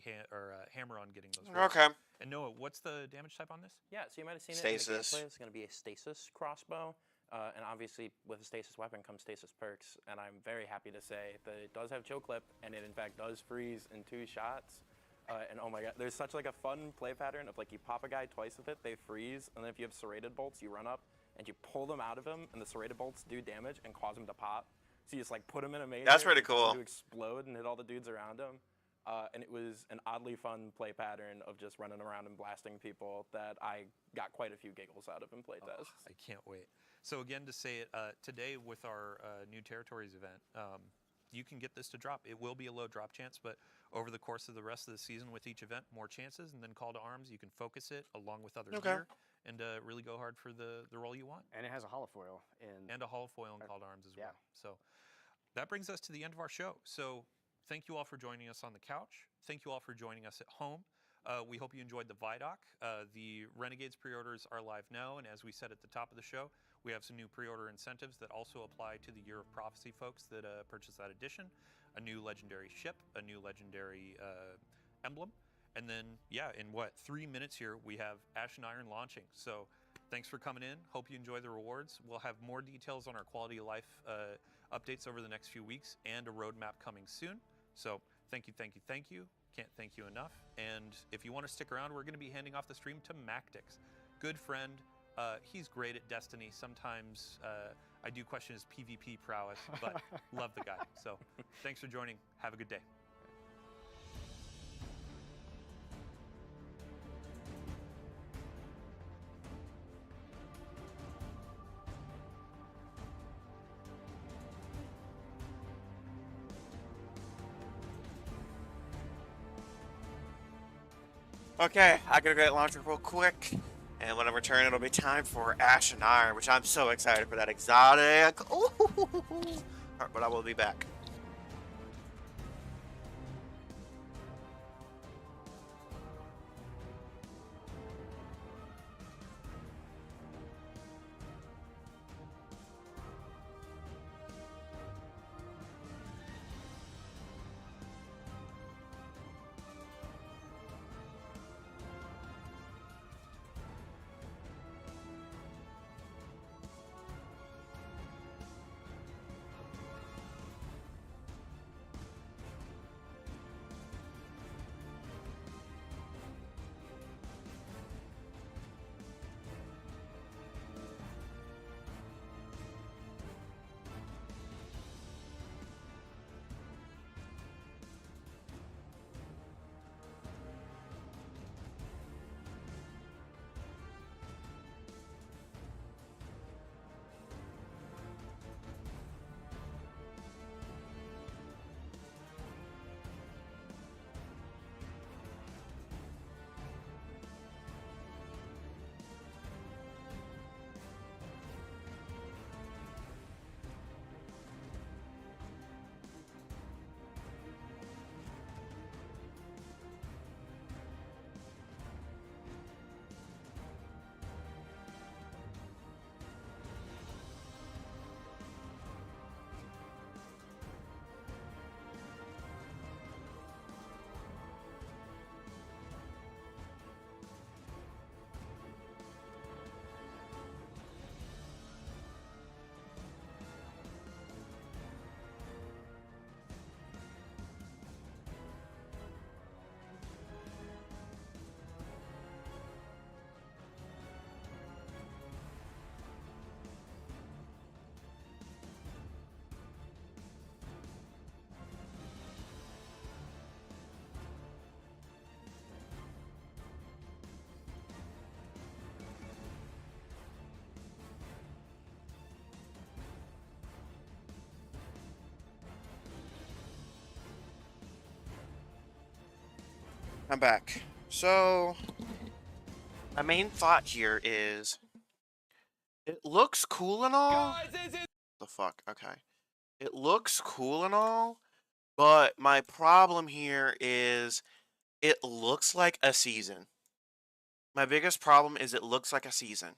hammer on getting those rolls. Okay. And Noah, what's the damage type on this? Yeah, so you might have seen stasis. it in the gameplay. It's going to be a stasis crossbow. And obviously, with a stasis weapon comes stasis perks. And I'm very happy to say that it does have chill clip, and it in fact does freeze in 2 shots. And oh my god, there's such like a fun play pattern of like you pop a guy twice with it, they freeze, and then if you have serrated bolts, you run up and you pull them out of him, and the serrated bolts do damage and cause him to pop. So you just like put him in a maze. That's pretty cool. To explode and hit all the dudes around him. And it was an oddly fun play pattern of just running around and blasting people that I got quite a few giggles out of in playtests. I can't wait. So again, to say it, today with our new territories event, you can get this to drop. It will be a low drop chance, but over the course of the rest of the season with each event, more chances, and then Call to Arms, you can focus it along with other gear and really go hard for the role you want. And it has a holofoil. And a holofoil in Call to Arms as well. So that brings us to the end of our show. So thank you all for joining us on the couch. Thank you all for joining us at home. We hope you enjoyed the Vidoc. The Renegades pre-orders are live now, and as we said at the top of the show, we have some new pre-order incentives that also apply to the Year of Prophecy folks that purchase that edition. A new legendary ship, a new legendary emblem, and then, yeah, in 3 minutes here, we have Ash and Iron launching. So thanks for coming in. Hope you enjoy the rewards. We'll have more details on our quality of life updates over the next few weeks and a roadmap coming soon. So thank you, thank you, thank you. Can't thank you enough. And if you want to stick around, we're going to be handing off the stream to Mactix. Good friend. He's great at Destiny. Sometimes I do question his PvP prowess, but love the guy. So thanks for joining. Have a good day. Okay, I gotta get launcher real quick. And when I return, it'll be time for Ash and Iron, which I'm so excited for that exotic. Ooh. But I will be back. I'm back. So, my main thought here is, it looks cool and all. The fuck? Okay. It looks cool and all, but my problem here is, it looks like a season. My biggest problem is it looks like a season.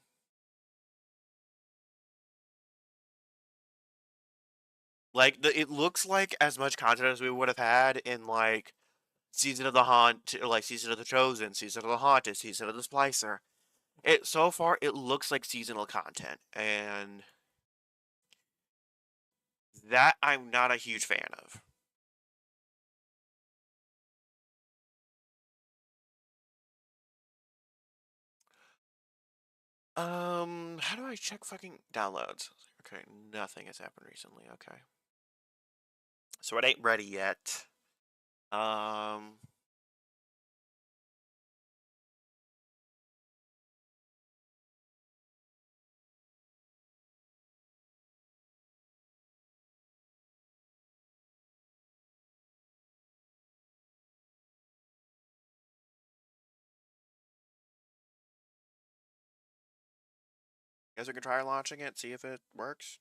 Like, it looks like as much content as we would have had in, like, Season of the Haunt, like Season of the Chosen, Season of the Haunted, Season of the Splicer. So far, it looks like seasonal content, and that I'm not a huge fan of. How do I check fucking downloads? Okay, nothing has happened recently. Okay. So it ain't ready yet. Guess we can try launching it, see if it works.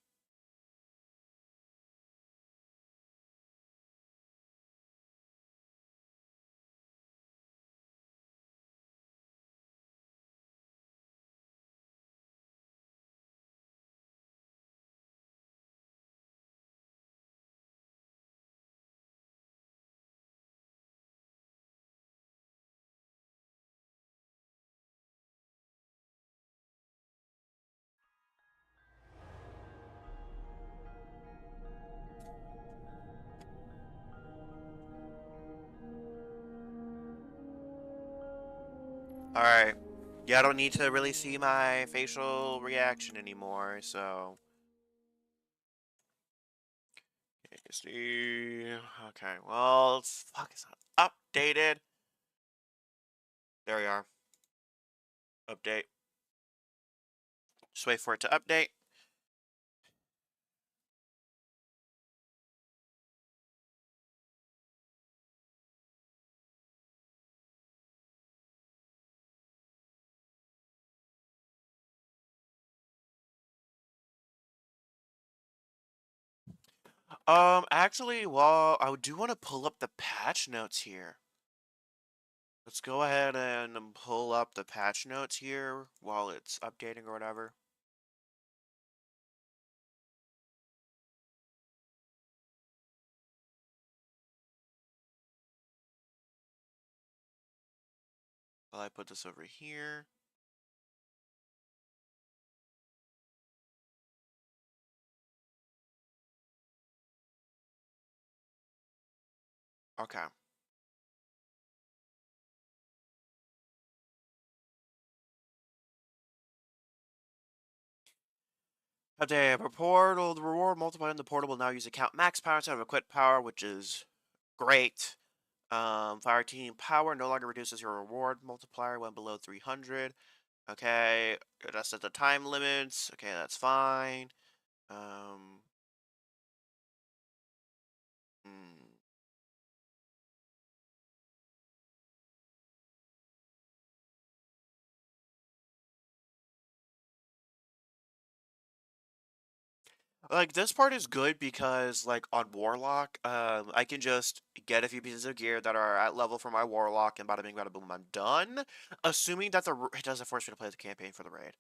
Alright. Yeah, I don't need to really see my facial reaction anymore, so... Okay, see... Okay, well, fuck, it's not updated. There we are. Update. Just wait for it to update. Actually, well, I do want to pull up the patch notes here. Let's go ahead and pull up the patch notes here while it's updating or whatever. While I put this over here. Okay. Update. The reward multiplied in the portal will now use account max power instead of equip power, which is great. Fire team power no longer reduces your reward multiplier when below 300. Okay, that's at the time limits. Okay, that's fine. Hmm. Like, this part is good because, like, on Warlock, I can just get a few pieces of gear that are at level for my Warlock, and bada bing, bada boom, I'm done. Assuming that it doesn't force me to play the campaign for the raid.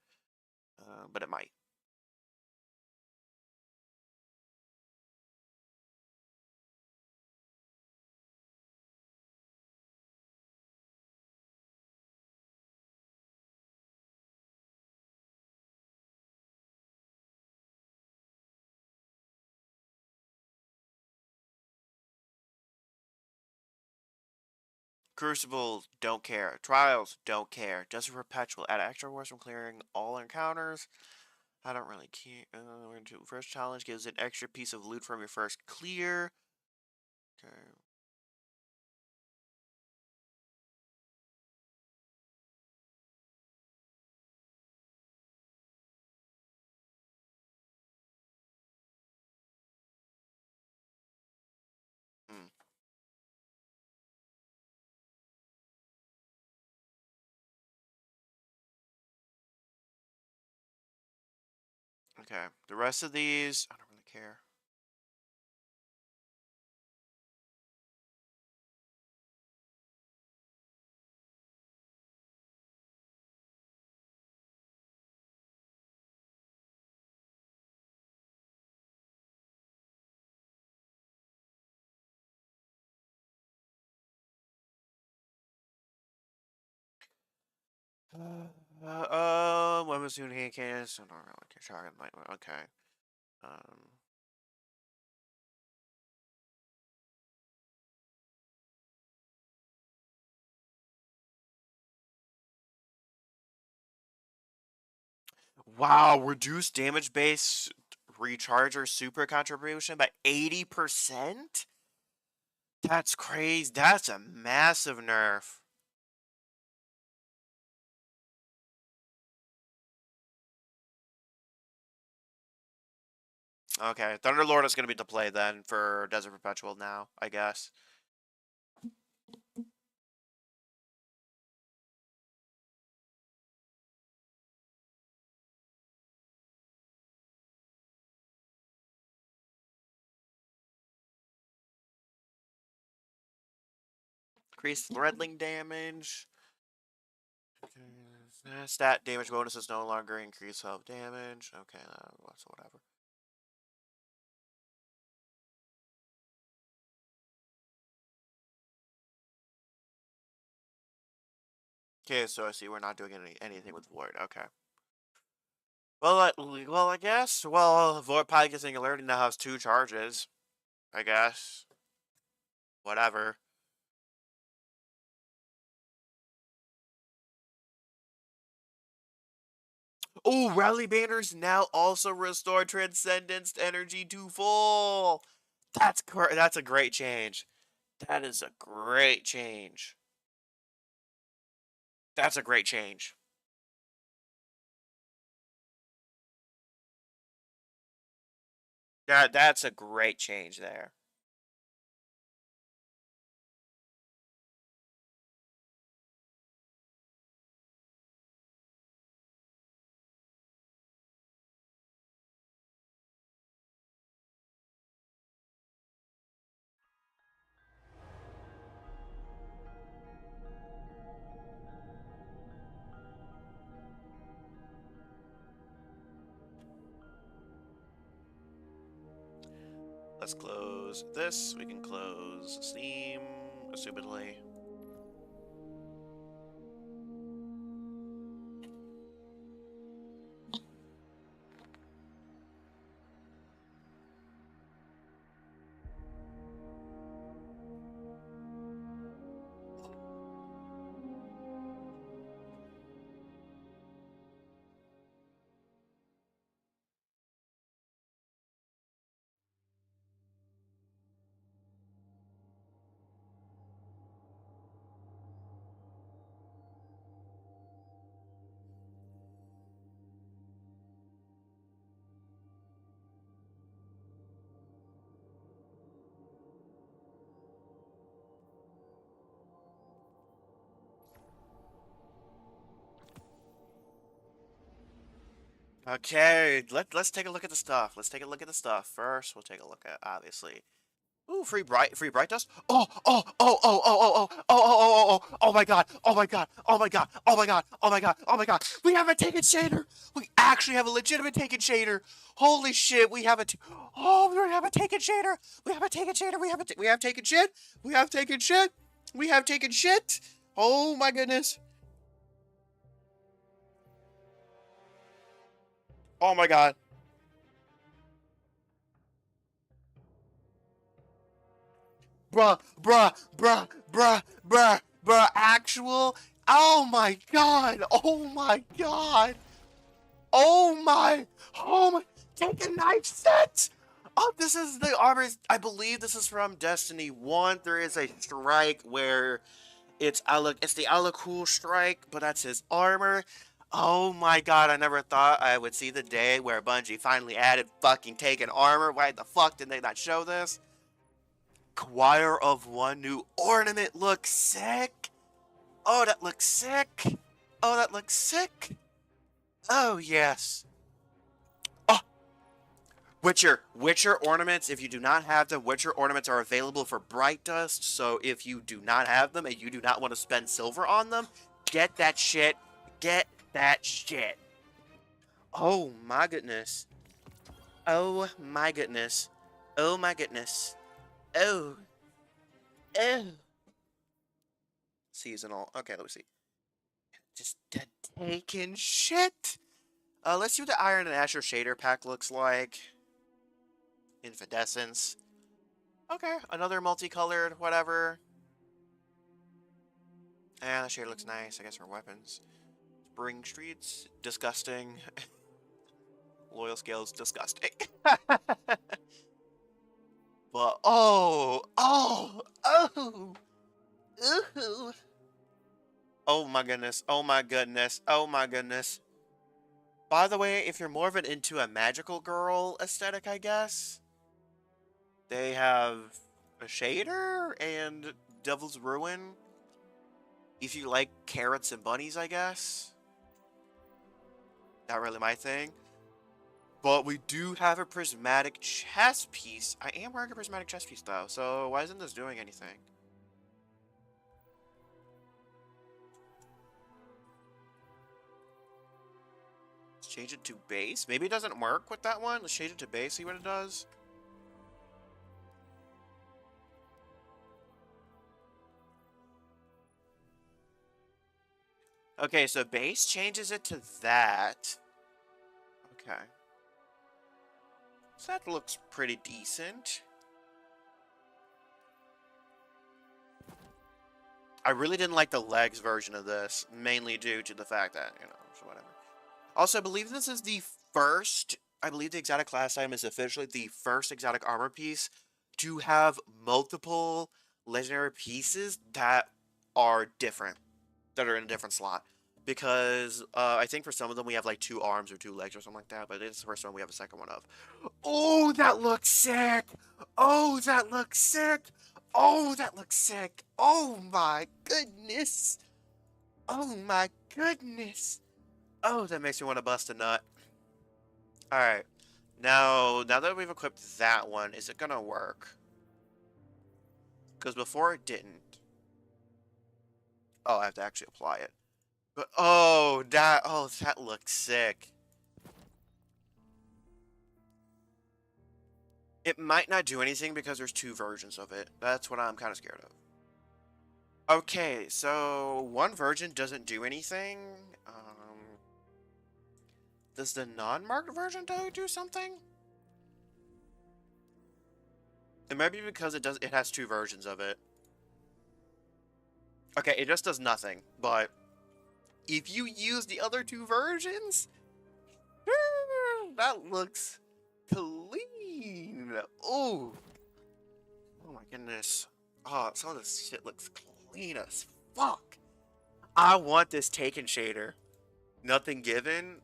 But it might. Crucible, don't care. Trials, don't care. Just Perpetual, add extra rewards from clearing all encounters. I don't really care. First challenge gives an extra piece of loot from your first clear. Okay. Hmm. Okay, the rest of these, I don't really care. When was soon he can? So I don't really care. Okay. Um. Wow, reduced damage base recharger super contribution by 80%? That's crazy. That's a massive nerf. Okay, Thunderlord is going to be the play then for Desert Perpetual now, I guess. Increased threadling damage. Stat damage bonuses no longer increase health damage. Okay, that's whatever. Okay, so I see we're not doing anything with Void. Okay. Well, I guess. Well, Void Pike is Singularity now has 2 charges. I guess. Whatever. Oh, Rally Banners now also restore Transcendence energy to full. That's a great change. That is a great change. That's a great change. That's a great change there. Let's close this. We can close Steam, assumedly. Okay, let's take a look at the stuff. Let's take a look at the stuff first. We'll take a look at obviously. Ooh, free bright dust. Oh my god. Oh my god. Oh my god. Oh my god. Oh my god. Oh my god. We have a Taken Shader. We actually have a legitimate Taken Shader. Holy shit, we have a we have a Taken Shader. We have a Taken Shader. We have taken shit. We have taken shit. We have taken shit. Oh my goodness. Oh my god. Bruh, actual. Oh my god. Oh my god. Oh my. Take a knife set. Oh, this is the armor. I believe this is from Destiny 1. There is a strike where it's the Alakul strike, but that's his armor. Oh my god, I never thought I would see the day where Bungie finally added fucking Taken armor. Why the fuck did they not show this? Choir of One new ornament looks sick. Oh, that looks sick. Oh, that looks sick. Oh, yes. Oh, Witcher ornaments, if you do not have them, Witcher ornaments are available for Bright Dust, so if you do not have them and you do not want to spend silver on them, get that shit. Get that shit. Oh my goodness. Oh my goodness. Oh my goodness. Oh. Oh. Seasonal. Okay, let me see. Just taking shit. Let's see what the Iron and Asher shader pack looks like. Infidescence. Okay, another multicolored, whatever. And the shader looks nice, I guess, for weapons. Spring Streets, disgusting. Loyal Scales, disgusting. But, oh, ooh. Oh my goodness, oh my goodness, oh my goodness. By the way, if you're more of an into a magical girl aesthetic, I guess, they have a shader and Devil's Ruin. If you like carrots and bunnies, I guess. Not really my thing. But we do have a prismatic chess piece. I am wearing a prismatic chess piece, though, so why isn't this doing anything? Let's change it to base. Maybe it doesn't work with that one. Let's change it to base, see what it does. Okay, so base changes it to that. Okay. So that looks pretty decent. I really didn't like the legs version of this, mainly due to the fact that, you know, so whatever. Also, I believe this is the first, I believe the exotic class item is officially the first exotic armor piece to have multiple legendary pieces that are different, that are in a different slot. Because I think for some of them we have like 2 arms or 2 legs or something like that, but it's the first one we have a second one of. Oh, that looks sick! Oh, that looks sick! Oh, that looks sick! Oh my goodness! Oh my goodness! Oh, that makes me want to bust a nut. Alright. Now that we've equipped that one, is it gonna work? Because before it didn't. Oh, I have to actually apply it. But that looks sick. It might not do anything because there's 2 versions of it. That's what I'm kind of scared of. Okay, so one version doesn't do anything. Does the non-marked version do something? It might be because it has 2 versions of it. Okay, it just does nothing, but if you use the other 2 versions, that looks clean. Oh my goodness. Oh, some of this shit looks clean as fuck. I want this Taken shader. Nothing given.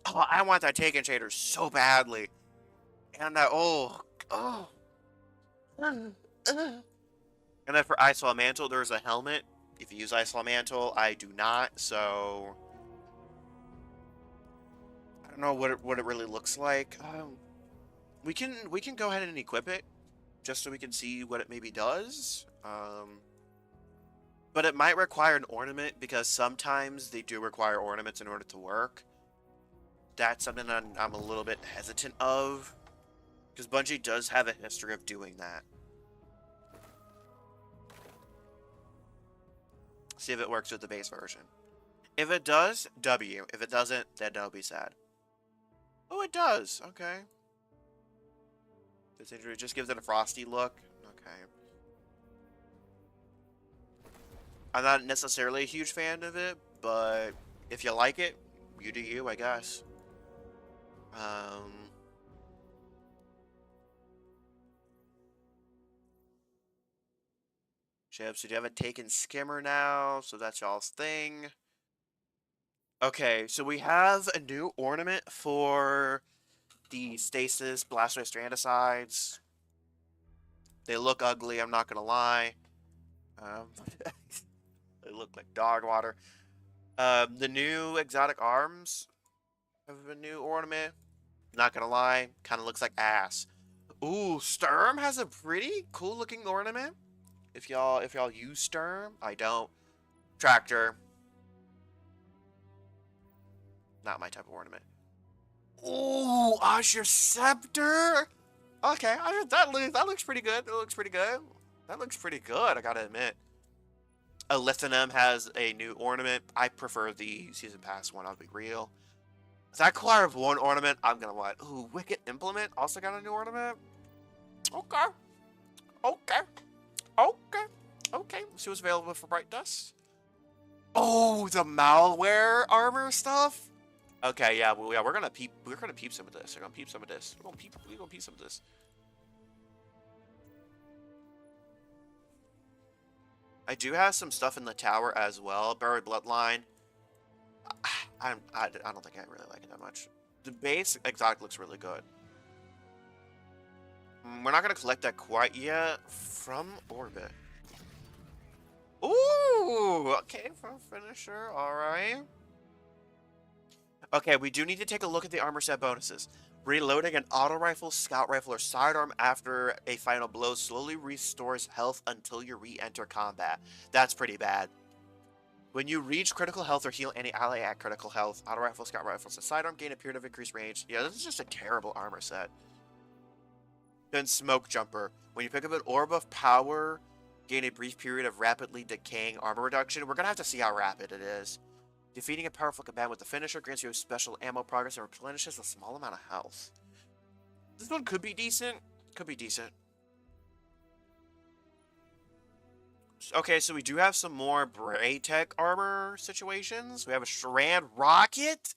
Oh, I want that Taken shader so badly. And that, And then for Ice Law Mantle, there's a helmet. If you use Ice Law Mantle, I do not, so I don't know what it really looks like. We can go ahead and equip it, just so we can see what it maybe does. But it might require an ornament, because sometimes they do require ornaments in order to work. That's something that I'm a little bit hesitant of, because Bungie does have a history of doing that. See if it works with the base version. If it does, W. If it doesn't, then I'll be sad. Oh, it does. Okay. This injury just gives it a frosty look. Okay. I'm not necessarily a huge fan of it, but if you like it, you do you, I guess. Chips, so do you have a Taken Skimmer now? So that's y'all's thing. Okay, so we have a new ornament for the Stasis Blastoise Strandicides. They look ugly, I'm not gonna lie. They look like dog water. The new exotic arms of a new ornament. Not gonna lie, kind of looks like ass. Ooh, Sturm has a pretty cool looking ornament. If y'all use Sturm, I don't. Tractor. Not my type of ornament. Ooh, Azure Scepter. Okay, that looks pretty good. That looks pretty good. That looks pretty good, I gotta admit. Lithium has a new ornament. I prefer the Season Pass one, I'll be real. If I acquire one ornament, I'm gonna what? Ooh, Wicked Implement also got a new ornament? Okay. Okay. Okay. Okay. Let's see what's available for Bright Dust. Oh, the malware armor stuff? Okay, yeah, well, yeah, we're gonna peep some of this. We're gonna peep some of this. We're gonna peep some of this. I do have some stuff in the tower as well. Buried Bloodline. I don't think I really like it that much. The base exotic looks really good. We're not gonna collect that quite yet from Orbit. Ooh, okay, from Finisher, alright. Okay, we do need to take a look at the armor set bonuses. Reloading an auto rifle, scout rifle, or sidearm after a final blow slowly restores health until you re-enter combat. That's pretty bad. When you reach critical health or heal any ally at critical health, auto rifle, scout rifle, so sidearm gain a period of increased range. Yeah, this is just a terrible armor set. Then Smoke Jumper. When you pick up an Orb of Power, gain a brief period of rapidly decaying armor reduction. We're gonna have to see how rapid it is. Defeating a powerful combatant with the finisher grants you a special ammo progress and replenishes a small amount of health. This one could be decent. Could be decent. Okay, so we do have some more Braytech armor situations. We have a Strand Rocket.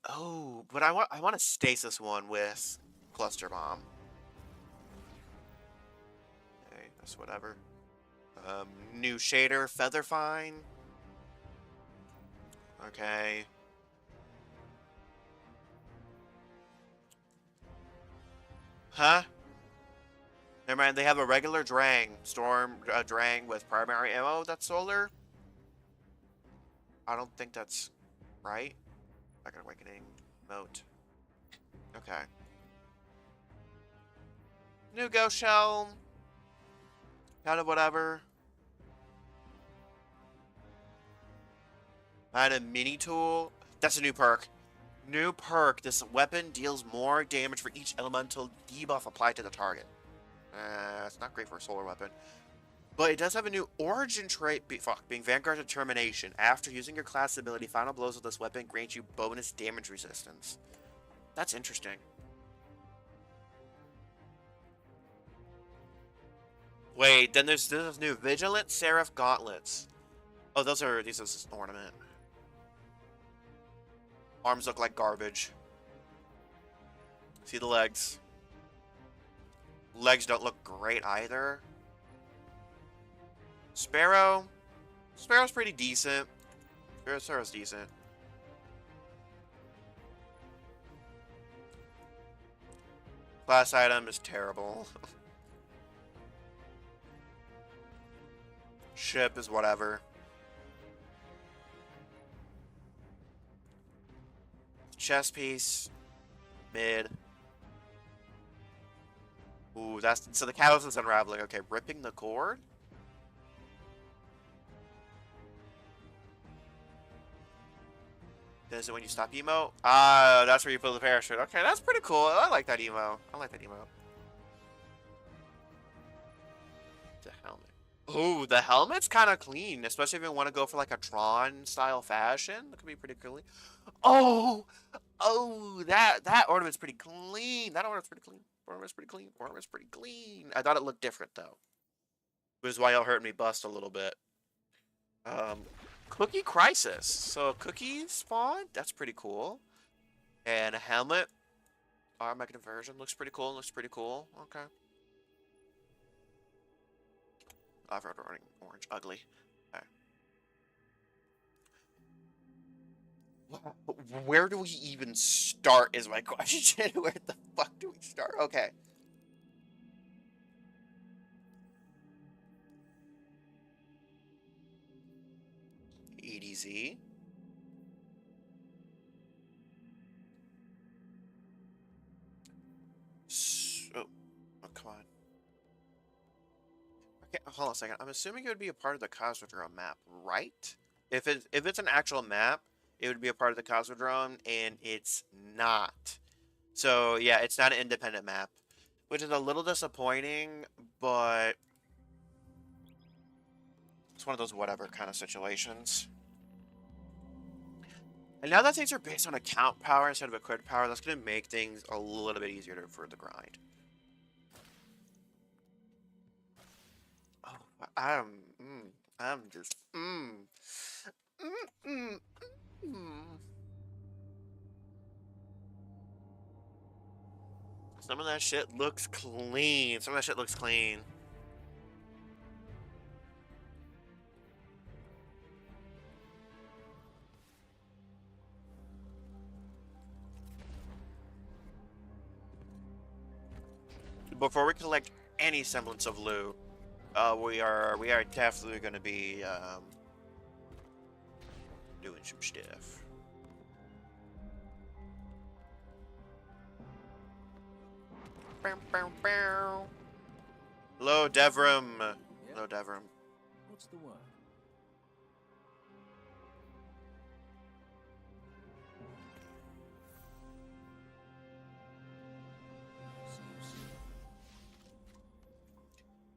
Oh, but I want to stasis one with Cluster Bomb. Okay, that's whatever. New shader, Featherfine. Okay. Huh? Never mind, they have a regular Drang. Storm Drang with primary ammo that's solar. I don't think that's right. Second Awakening. Moat. Okay. New Ghost Shell. Kind of whatever. And a mini tool. That's a new perk. New perk. This weapon deals more damage for each elemental debuff applied to the target. It's not great for a solar weapon. But it does have a new origin trait. Being Vanguard Determination. After using your class ability, final blows with this weapon grant you bonus damage resistance. That's interesting. Wait, then there's this new Vigilant Seraph Gauntlets. Oh, these are just an ornament. Arms look like garbage. See the legs. Legs don't look great either. Sparrow. Sparrow's pretty decent. Sparrow's decent. Class item is terrible. Ship is whatever. Chess piece. Mid. Ooh, that's so the catalyst is unraveling. Okay, ripping the cord. Does it when you stop emo? Ah, that's where you put the parachute. Okay, that's pretty cool. I like that emo. I like that emo. The helmet. Ooh, the helmet's kind of clean, especially if you want to go for like a Tron style fashion. That could be pretty clean. Oh, that ornament's pretty clean. That ornament's pretty clean. Ornament's pretty clean. Ornament's pretty clean. I thought it looked different though, which is why y'all heard me bust a little bit. Cookie Crisis. So cookie spawn. That's pretty cool. And a helmet. Armor conversion looks pretty cool. Looks pretty cool. Okay. Off-road orange, ugly. Okay. Where do we even start is my question. Where the fuck do we start? Okay. EDZ. Okay, hold on a second. I'm assuming it would be a part of the Cosmodrome map, right? If it's an actual map, it would be a part of the Cosmodrome, and it's not. So yeah, it's not an independent map, which is a little disappointing, but it's one of those whatever kind of situations. And now that things are based on account power instead of equipped power, that's going to make things a little bit easier for the grind. Oh, I'm just, Some of that shit looks clean. Some of that shit looks clean. Before we collect any semblance of loot, we are definitely going to be doing some stuff. Hello, Devrim. Hello, Devrim. What's the word?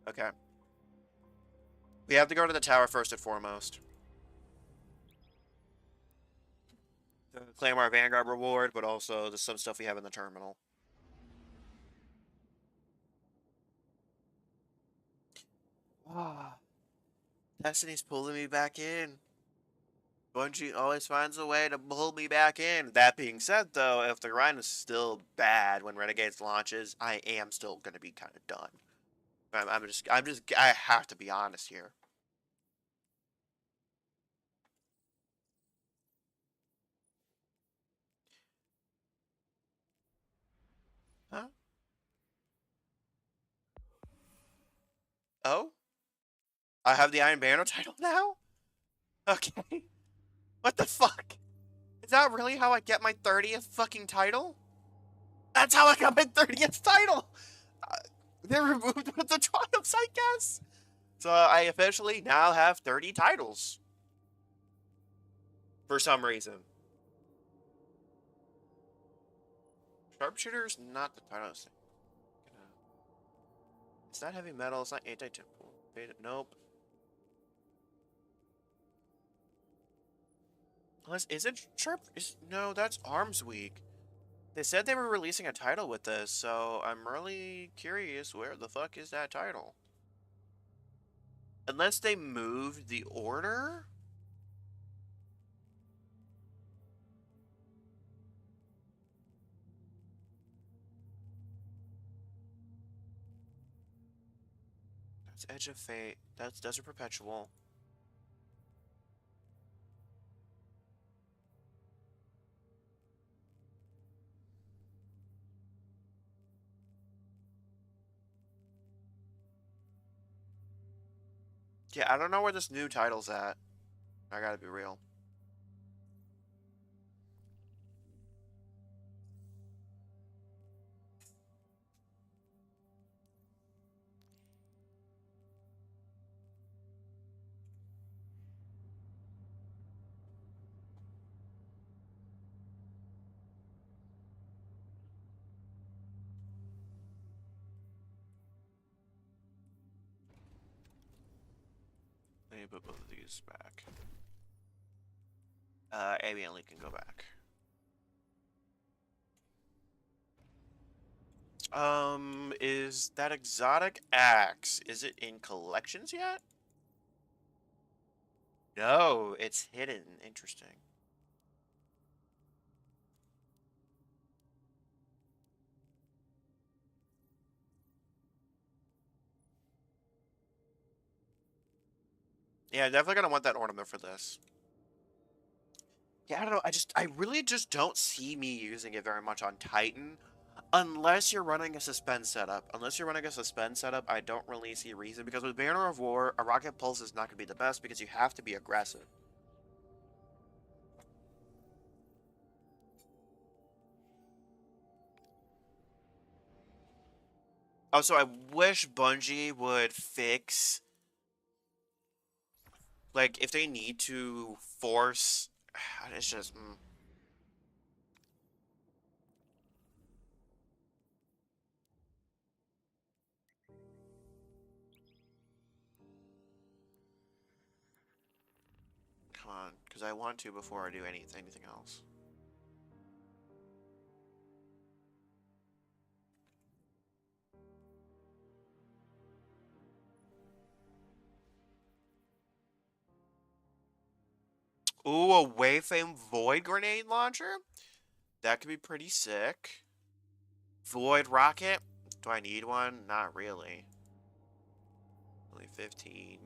Okay. We have to go to the tower first and foremost. To claim our Vanguard reward, but also there's some stuff we have in the terminal. Ah, Destiny's pulling me back in. Bungie always finds a way to pull me back in. That being said, though, if the grind is still bad when Renegades launches, I am still going to be kind of done. I have to be honest here. Huh? Oh? I have the Iron Banner title now? Okay. What the fuck? Is that really how I get my 30th fucking title? That's how I got my 30th title! They removed one of the triumphs, I guess. So I officially now have 30 titles. For some reason. Sharpshooter's not the title. It's not heavy metal. It's not anti-temple. Nope. Unless, is it sharp? No, that's Arms Week. They said they were releasing a title with this, so I'm really curious where the fuck is that title? Unless they moved the order? That's Edge of Fate. That's Desert Perpetual. Yeah, I don't know where this new title's at. I gotta be real. Let me put both of these back. Amy only can go back. Is that exotic axe? Is it in collections yet? No, it's hidden. Interesting. Yeah, definitely gonna want that ornament for this. Yeah, I don't know. I really just don't see me using it very much on Titan. Unless you're running a suspend setup. Unless you're running a suspend setup, I don't really see a reason. Because with Banner of War, a Rocket Pulse is not going to be the best because you have to be aggressive. Also, I wish Bungie would fix Like, if they need to force... It's just... Come on, because I want to before I do anything else. Ooh, a Wayfame Void Grenade Launcher? That could be pretty sick. Void Rocket? Do I need one? Not really. Only 15.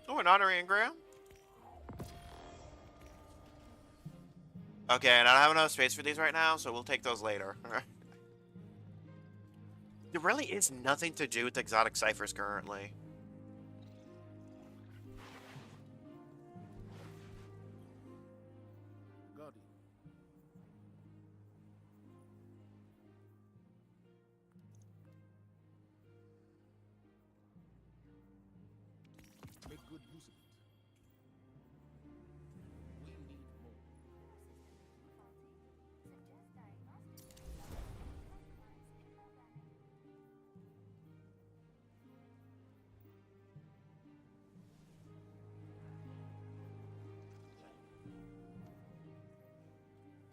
Oh, an Honor Engram? Okay, and I don't have enough space for these right now, so we'll take those later. There really is nothing to do with exotic ciphers currently. Make good use of it. We need more.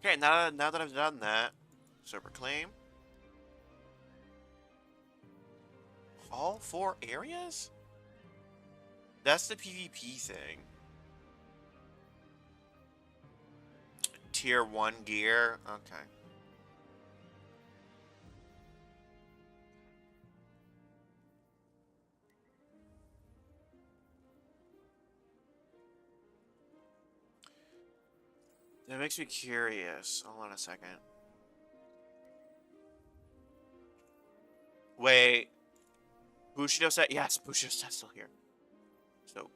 Okay, now that I've done that, super claim. All 4 areas? That's the PvP thing. Tier 1 gear? Okay. That makes me curious. Hold on a second. Wait. Bushido set? Yes, Bushido set's still here. So,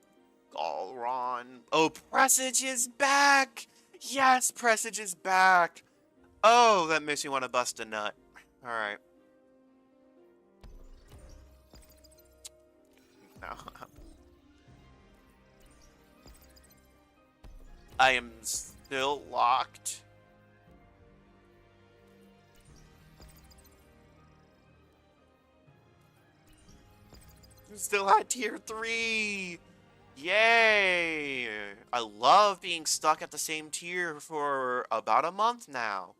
Galron. Oh, Presage is back! Yes, Presage is back! Oh, that makes me want to bust a nut. Alright. No. I am still locked. Still at tier 3! Yay! I love being stuck at the same tier for about a month now.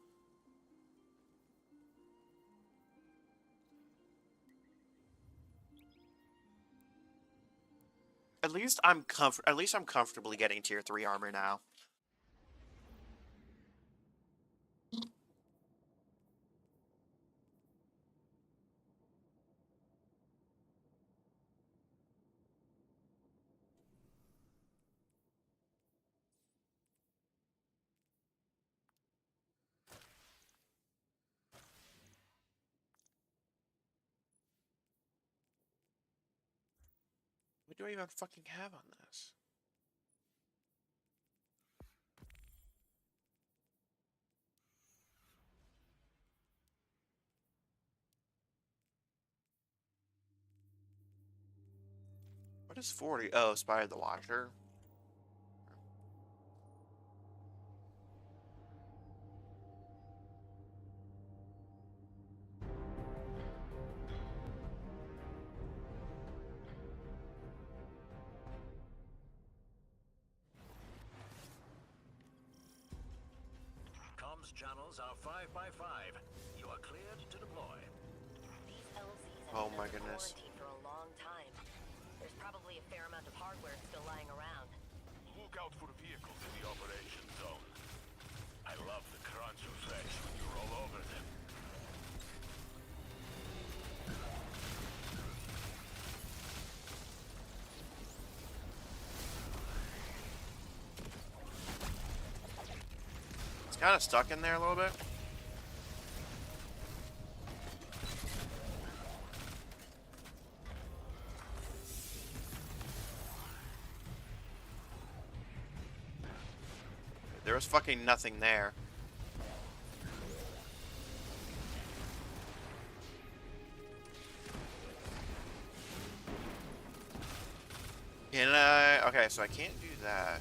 At least I'm comfortably getting tier 3 armor now. What do I even fucking have on this? What is 40? Oh, Spire the Watcher. Comms channels are 5x5. You are cleared to deploy. These LZs Oh have my been under goodness. quarantine for a long time. There's probably a fair amount of hardware still lying around. Look out for vehicles in the operation zone. I love the crunch of flesh when you roll over them. It's kind of stuck in there a little bit. There's fucking nothing there. Can I? Okay, so I can't do that.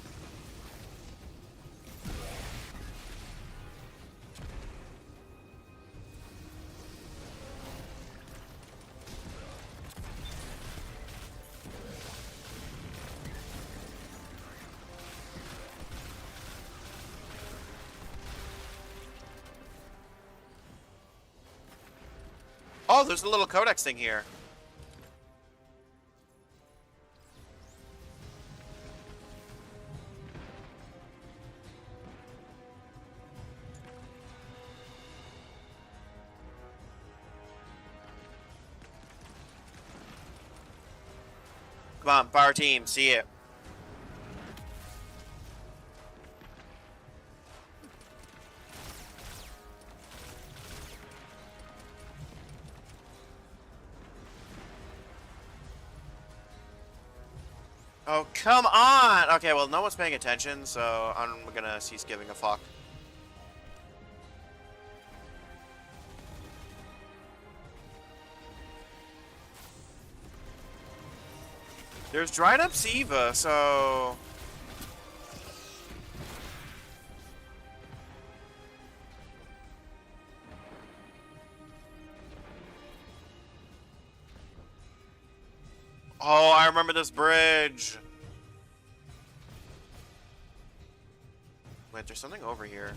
Oh, there's a little codex thing here. Come on, fire team, see it. Oh, come on! Okay, well, no one's paying attention, so I'm gonna cease giving a fuck. There's dried up Siva, so... Oh, I remember this bridge. Wait, there's something over here.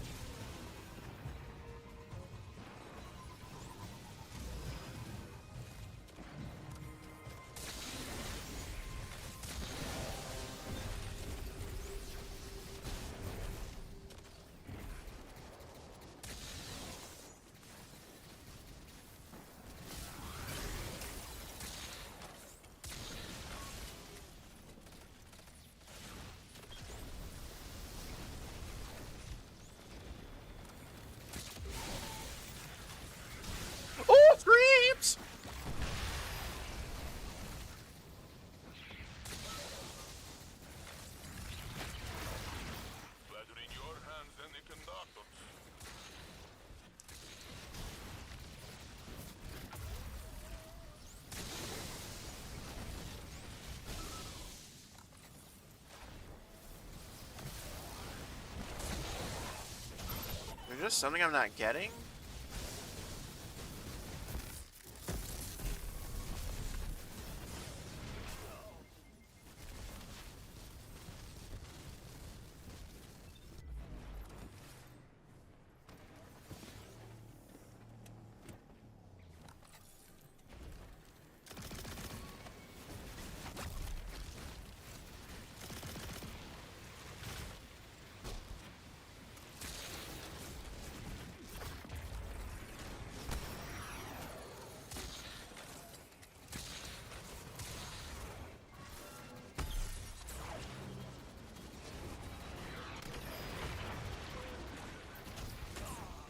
Oh, creeps! Better in your hands than the conductors. There's just something I'm not getting?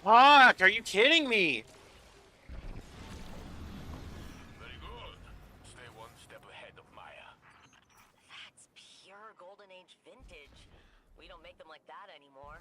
Fuck, are you kidding me? Very good. Stay one step ahead of Maya. That's pure Golden Age vintage. We don't make them like that anymore.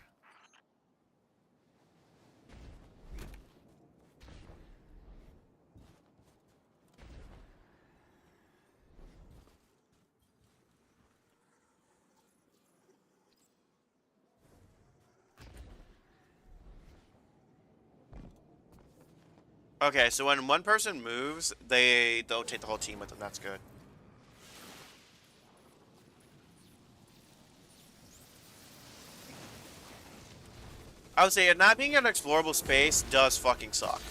Okay, so when one person moves, they don't take the whole team with them. That's good. I would say it not being an explorable space does fucking suck.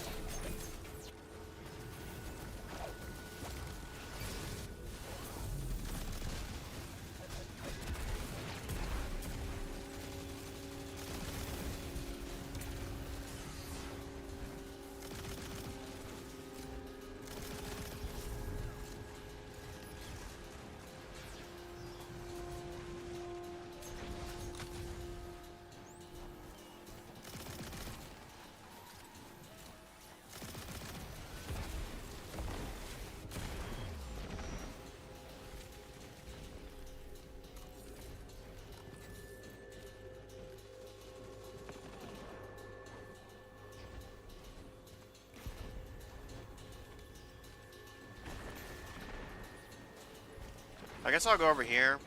I guess I'll go over here.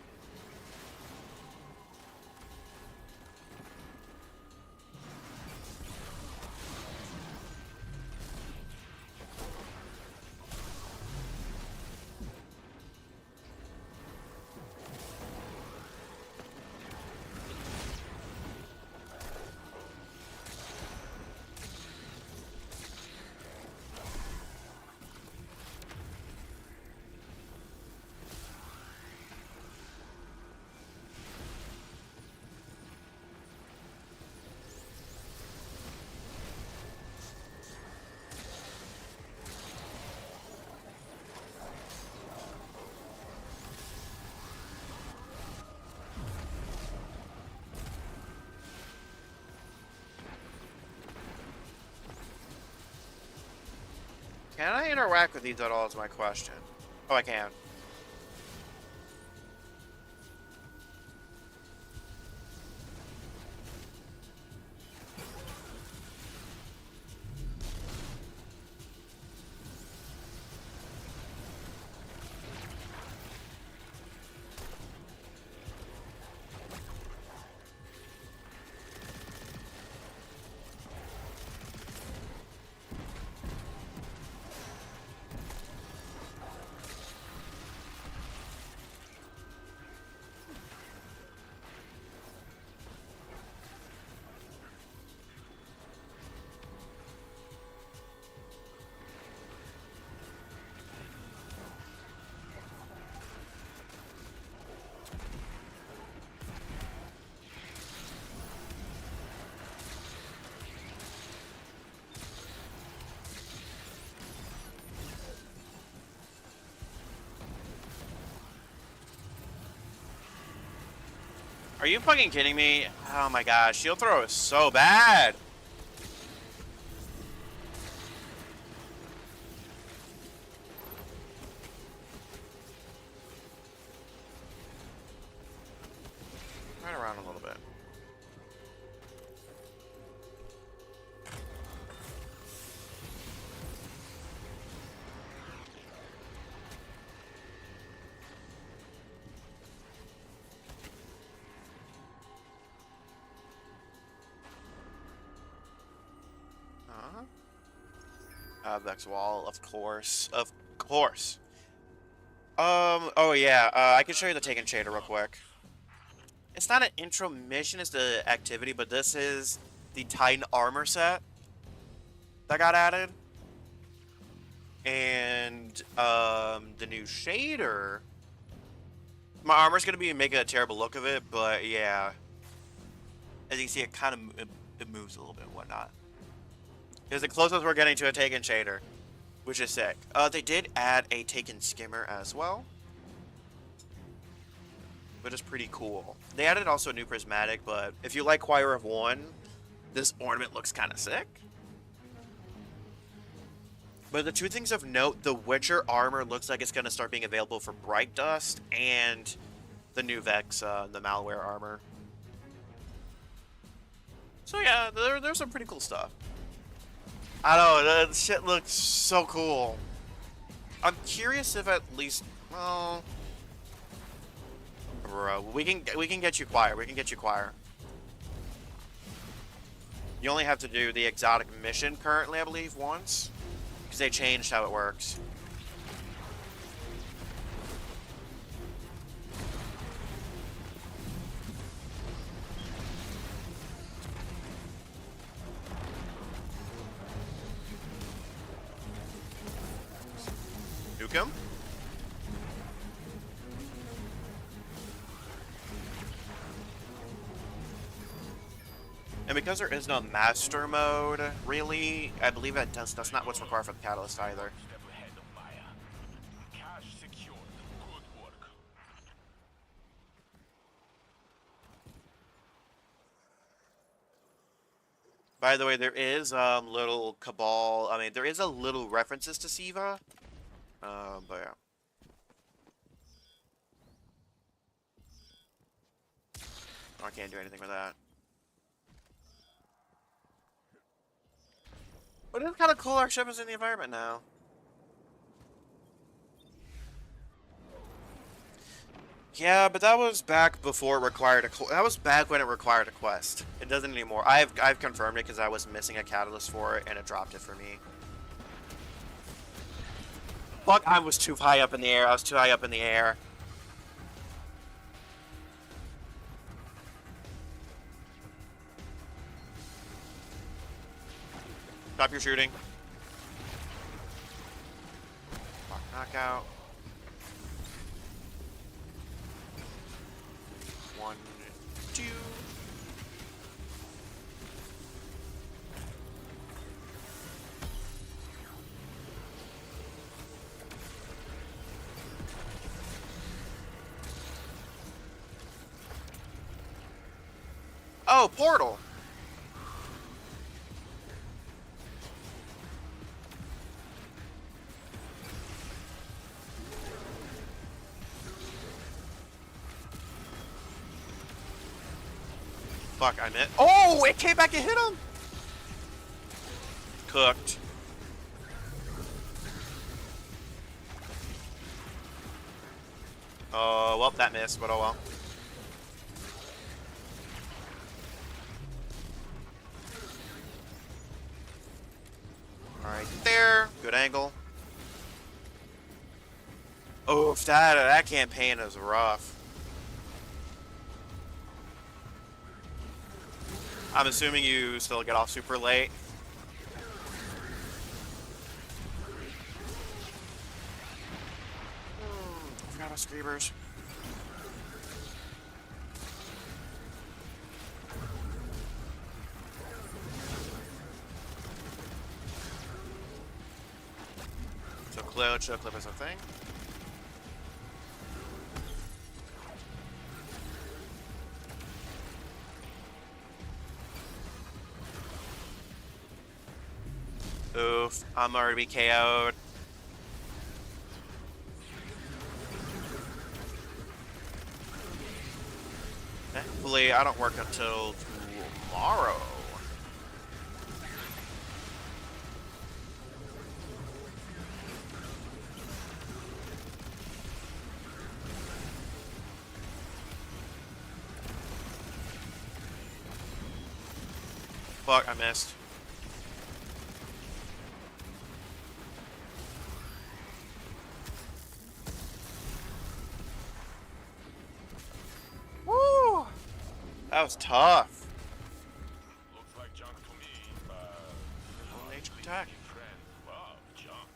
Can I interact with these at all is my question. Oh, I can. Are you fucking kidding me? Oh my gosh, shield throw is so bad. Right around a little bit. Vex wall, of course. Of course. Oh yeah, I can show you the Taken Shader real quick. It's not an intro mission, it's the activity, but this is the Titan armor set that got added. And, the new shader. My armor's gonna be making a terrible look of it, but yeah. As you can see, it kind of, it moves a little bit and whatnot. It's the closest we're getting to a Taken Shader, which is sick. They did add a Taken Skimmer as well, which is pretty cool. They added also a new Prismatic, but if you like Choir of One, this ornament looks kind of sick. But the two things of note, the Witcher armor looks like it's going to start being available for Bright Dust, and the new Vex, the Malware armor. So yeah, there's some pretty cool stuff. I don't know, that shit looks so cool. I'm curious if at least, well, bro, we can get you Choir. We can get you Choir. You only have to do the exotic mission currently, I believe, once, because they changed how it works. Nuke him. And because there is no master mode, really, I believe that's not what's required for the catalyst either. By the way, there is little Cabal. I mean, there is a little references to Siva, but yeah. I can't do anything with that. But it's kind of cool our ship is in the environment now. Yeah, but that was back before it required that was back when it required a quest. It doesn't anymore. I've confirmed it because I was missing a catalyst for it and it dropped it for me. Fuck, I was too high up in the air. I was too high up in the air. Stop your shooting. Fuck, knockout. 1, 2. Oh, portal. Fuck, I missed. Oh, it came back and hit him. Cooked. Oh, well, that missed, but oh well. Alright, there. Good angle. Oh, that campaign is rough. I'm assuming you still get off super late. I forgot about Screamers. So Choke Clip is a thing. Oof, I'm already KO'd. Thankfully, I don't work until tomorrow. Fuck, I missed. Woo! That was tough. Looks like junk to me, but nature attack. friends love junk.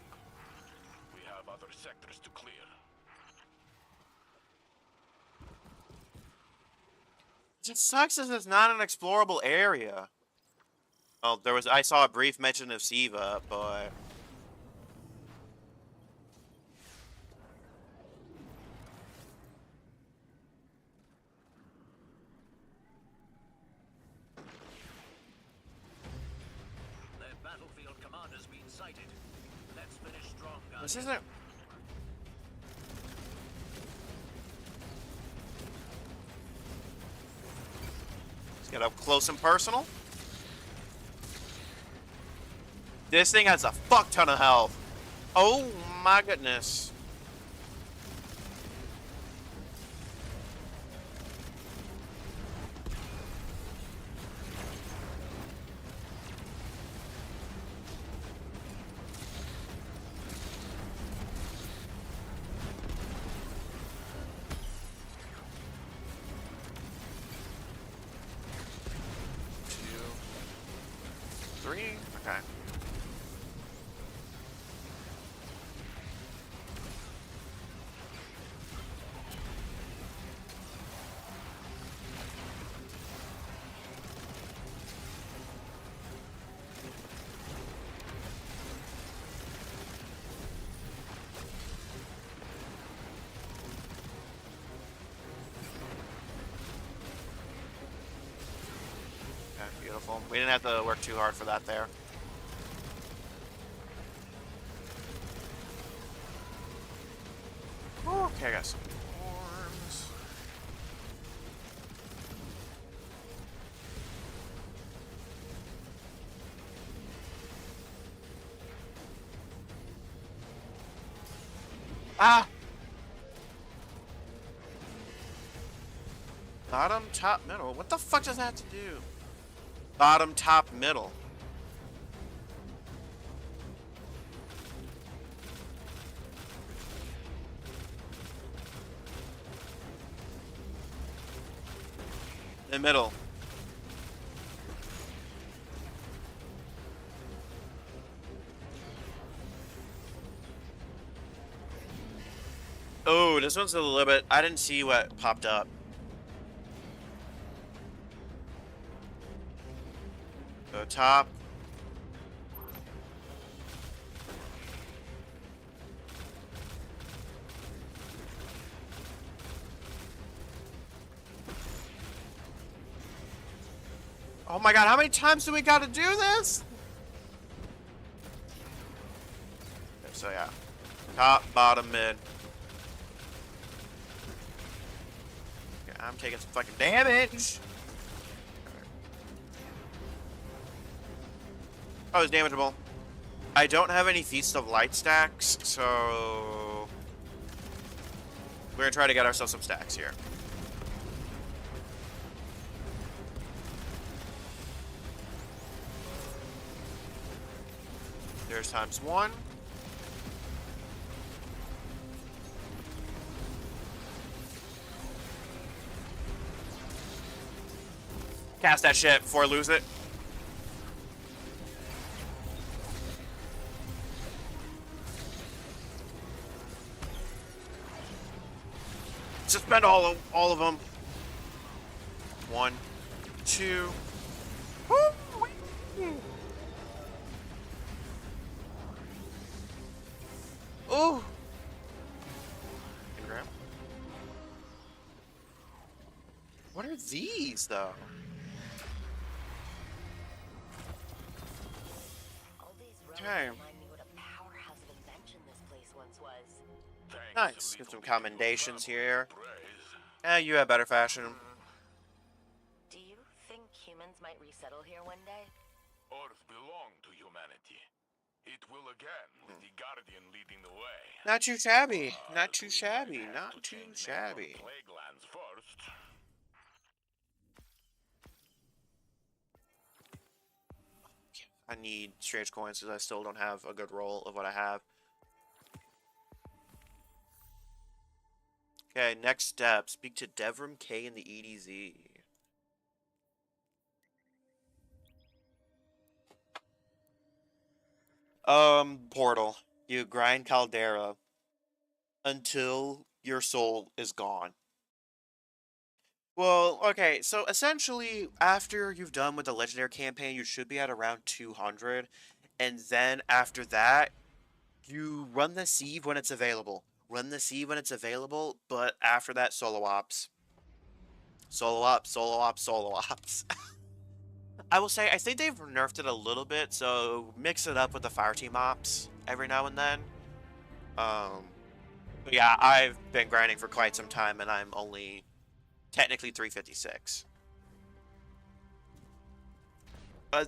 We have other sectors to clear. It just sucks as it's not an explorable area. Oh, I saw a brief mention of Siva, but The battlefield commander's been sighted. Let's finish strong, guys. this isn't. Let's get up close and personal. This thing has a fuck ton of health. Oh my goodness. Okay. Okay, beautiful. We didn't have to work too hard for that there. Okay, I got some worms. Ah! Bottom, top, middle. What the fuck does that have to do? Bottom, top, middle. The middle. Oh, this one's a little bit... I didn't see what popped up. Go top. Oh my god, how many times do we gotta do this? So yeah. Top, bottom, mid. Okay, I'm taking some fucking damage. Oh, it's damageable. I don't have any Feast of Light stacks, so we're gonna try to get ourselves some stacks here. There's ×1. Cast that shit before I lose it. Suspend all of them. 1, 2. Ooh. What are these, though? Okay. Nice. Get some commendations here. Yeah, you have better fashion. Do you think humans might resettle here one day? Earth belongs to humanity. It will again, with the Guardian leading the way. Not too shabby. Not too shabby. Not too shabby. Plaguelands first. I need strange coins because I still don't have a good roll of what I have. Okay, next step. Speak to Devrim K in the EDZ. Portal. You grind Caldera until your soul is gone. Well, okay, so essentially, after you've done with the Legendary campaign, you should be at around 200. And then after that, you run the Sieve when it's available. Run the Sieve when it's available, but after that, solo ops. Solo ops, solo ops, solo ops. I will say, I think they've nerfed it a little bit, so mix it up with the Fireteam ops every now and then. But yeah, I've been grinding for quite some time, and I'm only technically 356.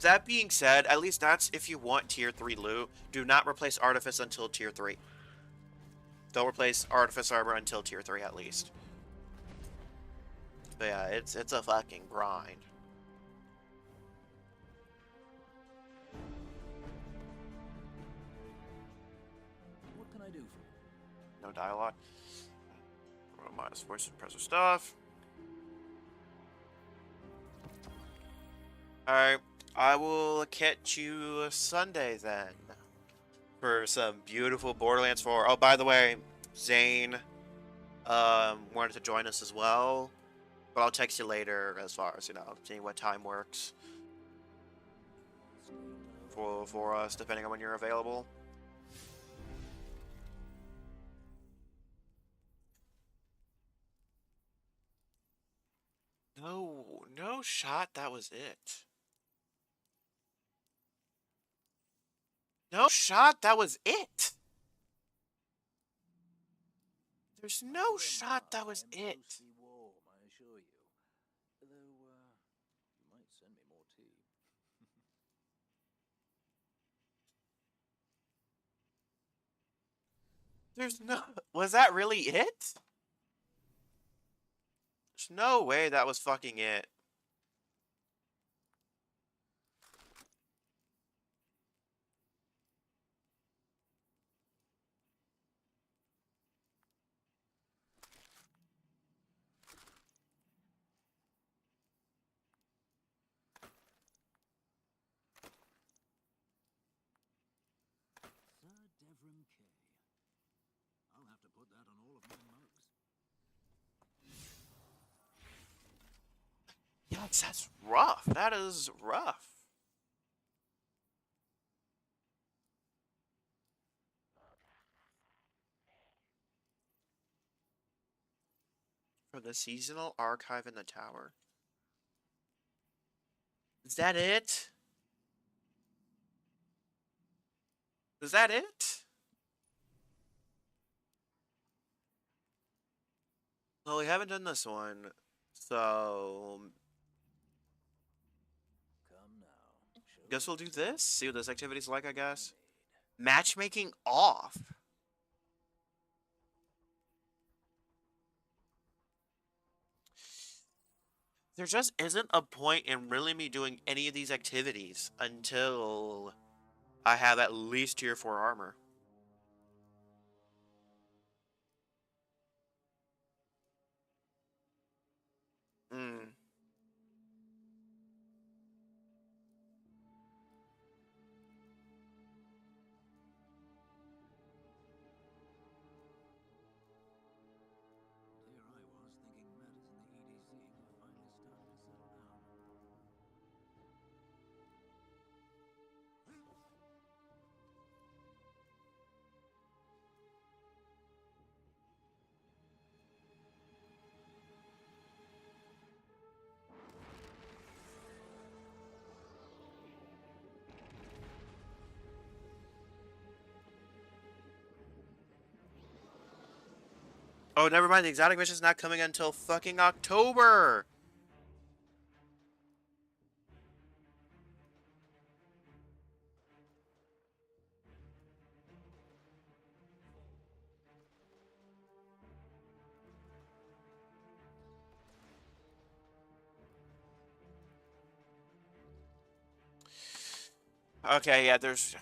That being said, at least that's if you want tier 3 loot. Do not replace Artifice until tier 3. Don't replace Artifice Armor until tier 3 at least. But yeah, it's a fucking grind. What can I do for you? No dialogue. Minus voice suppressor stuff. Alright, I will catch you Sunday then. For some beautiful Borderlands 4. Oh, by the way, Zane wanted to join us as well. But I'll text you later as far as, seeing what time works. For us, depending on when you're available. No shot, that was it. No shot, that was it. There's no shot, that was it. Warm, I assure you. Though, you might send me more tea. There's no... Was that really it? There's no way that was fucking it. Sir Devrim Kay. I'll have to put that on all of my mugs. Yikes, that's rough. That is rough. For the seasonal archive in the tower. Is that it? Is that it? Well, we haven't done this one, so guess we'll do this. See what this activity's like, I guess. Matchmaking off. There just isn't a point in really me doing any of these activities until I have at least tier 4 armor. Hmm. Here I was thinking matters in the EDZ were finally starting to settle down. Oh, never mind. The exotic mission's not coming until fucking October. Okay, yeah, there's...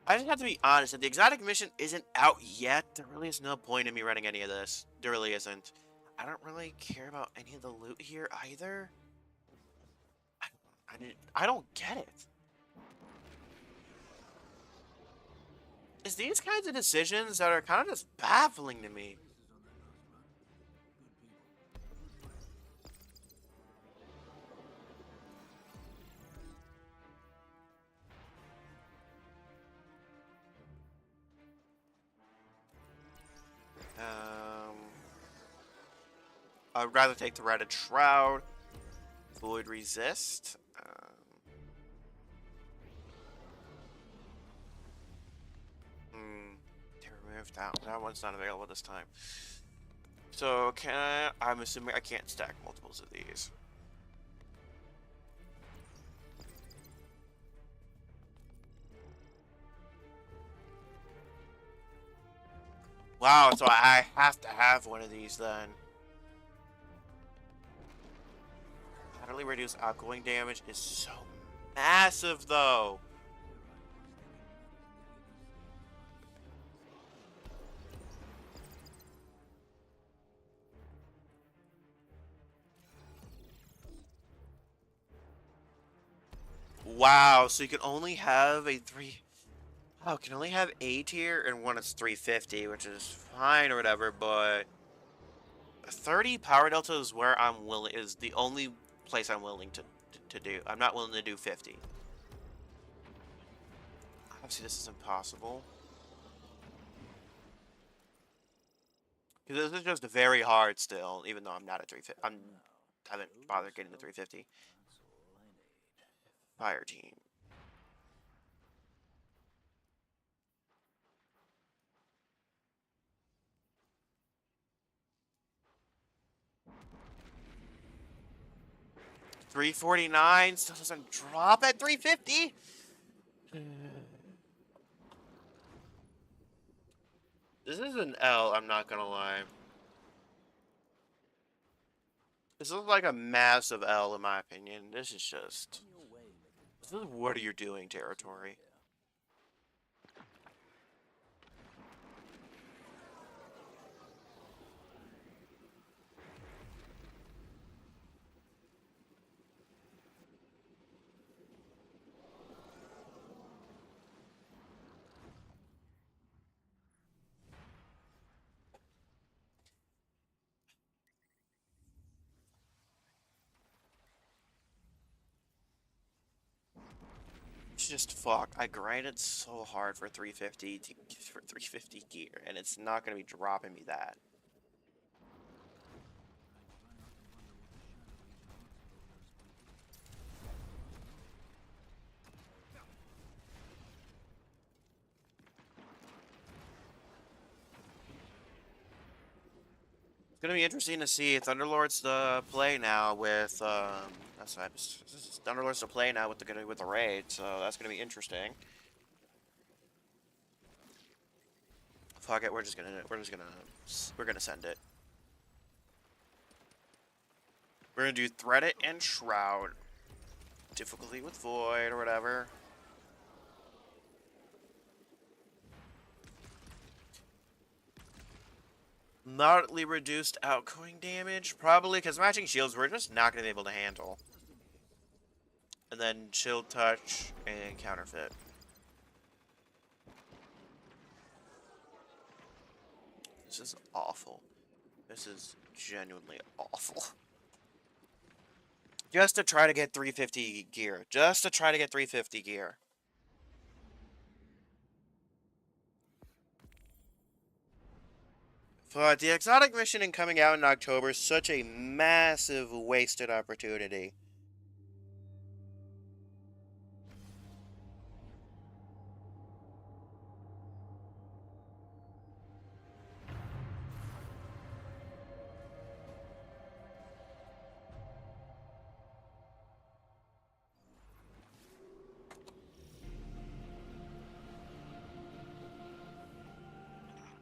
I just have to be honest. If the exotic mission isn't out yet, there really is no point in me running any of this. There really isn't. I don't really care about any of the loot here either. I don't get it. It's these kinds of decisions that are kind of just baffling to me. I'd rather take the Ratted Shroud. Void Resist. They removed that. That one's not available this time. So can I? I'm assuming I can't stack multiples of these. Wow, so I have to have one of these then. Utterly reduced outgoing damage is so massive though. Wow, so you can only have a 3... Oh, can only have A tier and one is 350, which is fine or whatever, but 30 power delta is where I'm willing, is the only place I'm willing to do. I'm not willing to do 50. Obviously this is impossible. Because this is just very hard still, even though I'm not at 350. I haven't bothered getting to 350. Fire team. $349 still doesn't drop at 350. This is an L, I'm not gonna lie. This is like a massive L in my opinion. This is just... This is what are you doing territory. Just fuck. I grinded so hard for 350 gear, and it's not gonna be dropping me that. It's gonna be interesting to see Thunderlords to play now with Thunderlords to play now with the raid, so that's gonna be interesting. Fuck it, we're gonna send it. We're gonna do Thread It and Shroud. Difficulty with Void or whatever. Moderately reduced outgoing damage, probably, because matching shields we're just not going to be able to handle. And then Shield Touch and Counterfeit. This is awful. This is genuinely awful. Just to try to get 350 gear. Just to try to get 350 gear. But the exotic mission and coming out in October is such a massive wasted opportunity.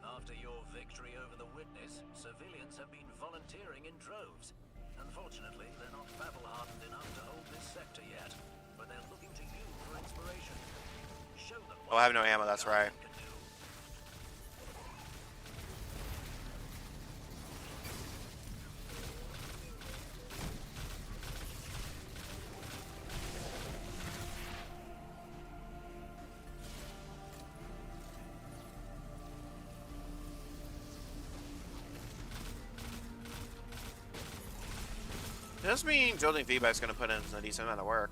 After your victory over the Witness, civilians have been volunteering in droves. Unfortunately, they're not battle-hardened enough to hold this sector yet, but they're looking to you for inspiration. Show them Oh, I have no ammo, that's right. Does mean building feedback's gonna put in a decent amount of work.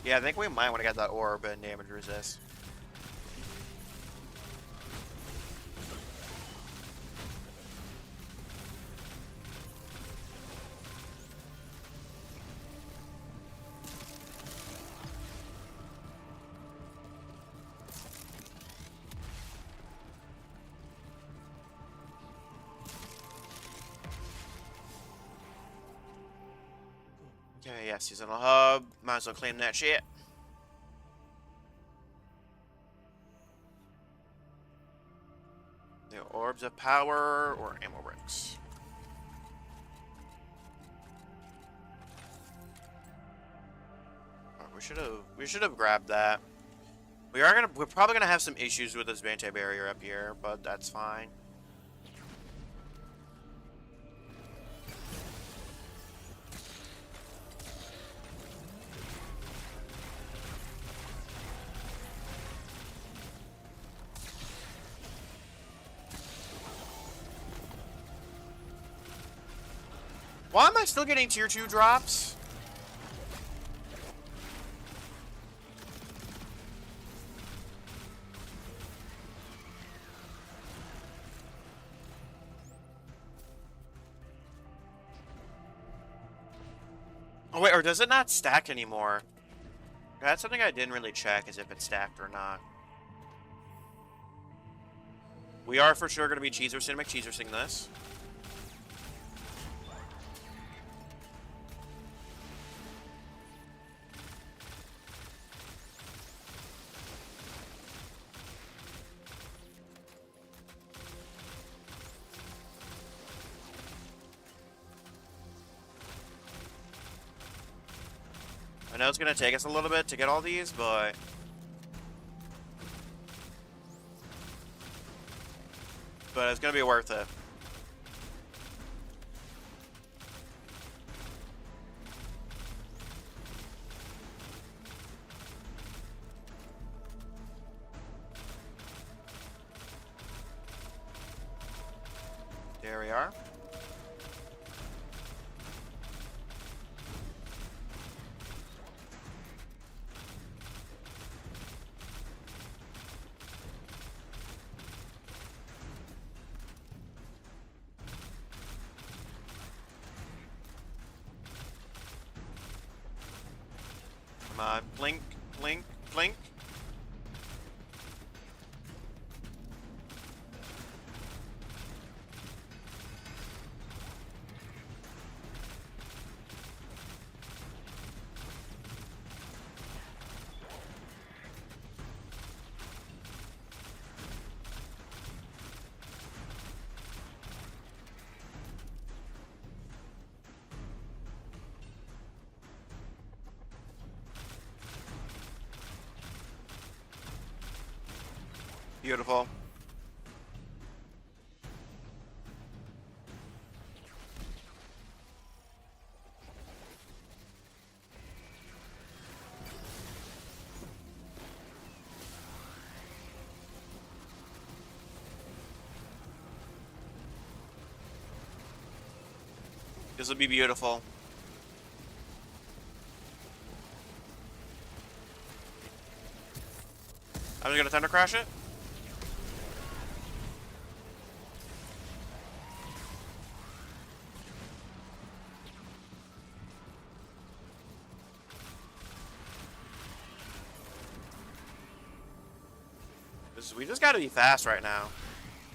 Yeah, I think we might want to get that orb and damage resist. Okay, yeah, seasonal hub. Might as well claim that shit. The orbs of power or ammo bricks. Oh, we should have grabbed that. We're probably gonna have some issues with this anti-barrier up here, but that's fine. Why am I still getting tier 2 drops? wait, or does it not stack anymore? That's something I didn't really check, is if it's stacked or not. We are for sure going to be McCheesersing this. I know it's going to take us a little bit to get all these, but... it's going to be worth it. There we are. Come on, blink, blink, blink. Beautiful. This will be beautiful. I'm just gonna Thunder Crash it. We just gotta be fast right now.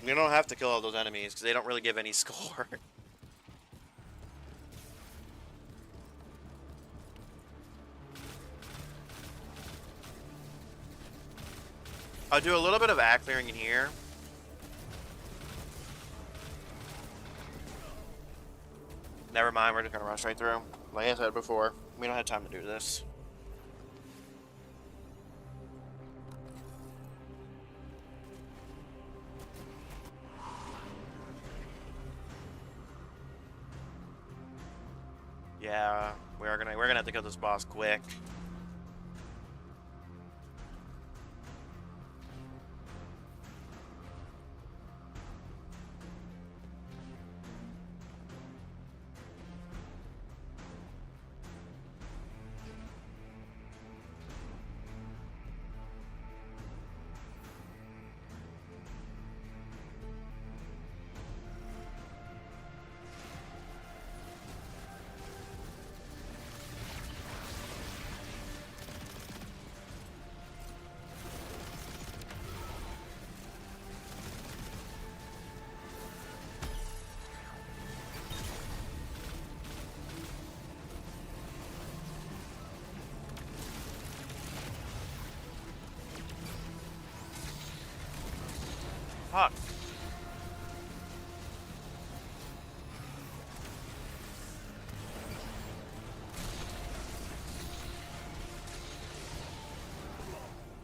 We don't have to kill all those enemies because they don't really give any score. I'll do a little bit of act clearing in here. Never mind, we're just gonna rush right through. Like I said before, we don't have time to do this. Yeah, we're gonna have to kill this boss quick. Fuck.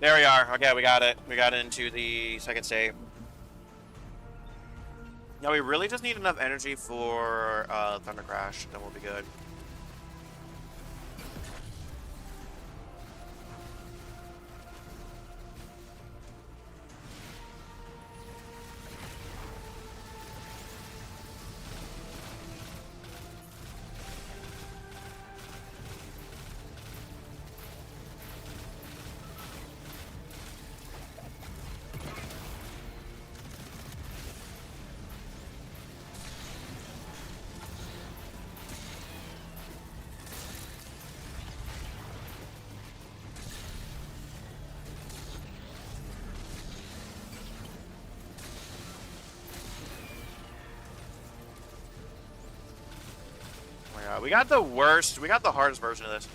There we are. Okay, we got it. We got into the second save. Now we really just need enough energy for Thunder Crash, then we'll be good. we got the worst. We got the hardest version of this.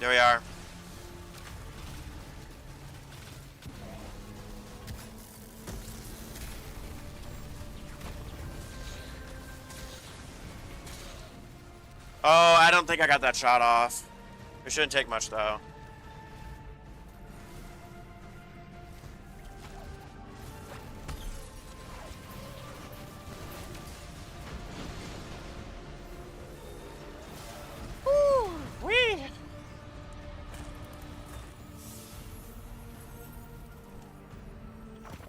There we are. Oh, I don't think I got that shot off. It shouldn't take much, though. Wee!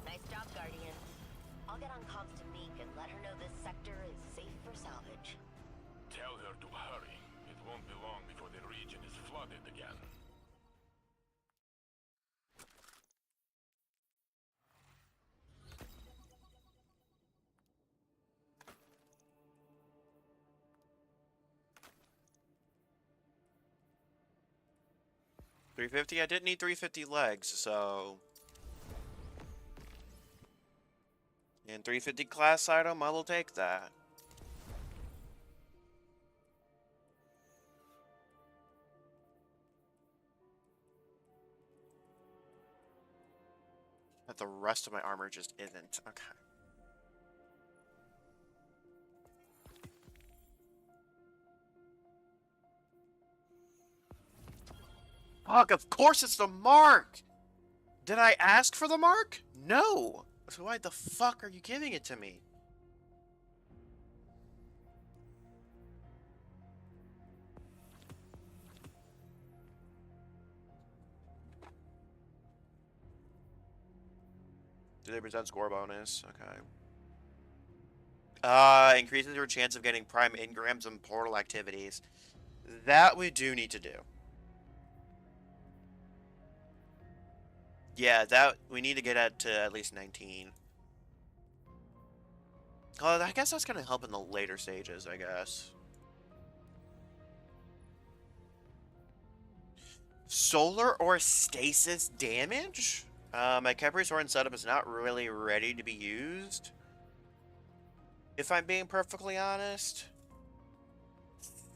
Nice job, Guardian. I'll get on comms to Meek and let her know this sector is safe for salvage. Tell her to hurry. It won't be long before the region is flooded again. $350? I didn't need 350 legs, so... And 350 class item, I will take that. But the rest of my armor just isn't. Okay. Fuck, of course it's the mark! Did I ask for the mark? No! So why the fuck are you giving it to me? Do they present score bonus? Okay. Increases your chance of getting prime engrams and portal activities. That we do need to do. Yeah, that we need to get at least 19. Oh, I guess that's gonna help in the later stages, I guess. Solar or stasis damage? My Khepri's Horn setup is not really ready to be used, if I'm being perfectly honest.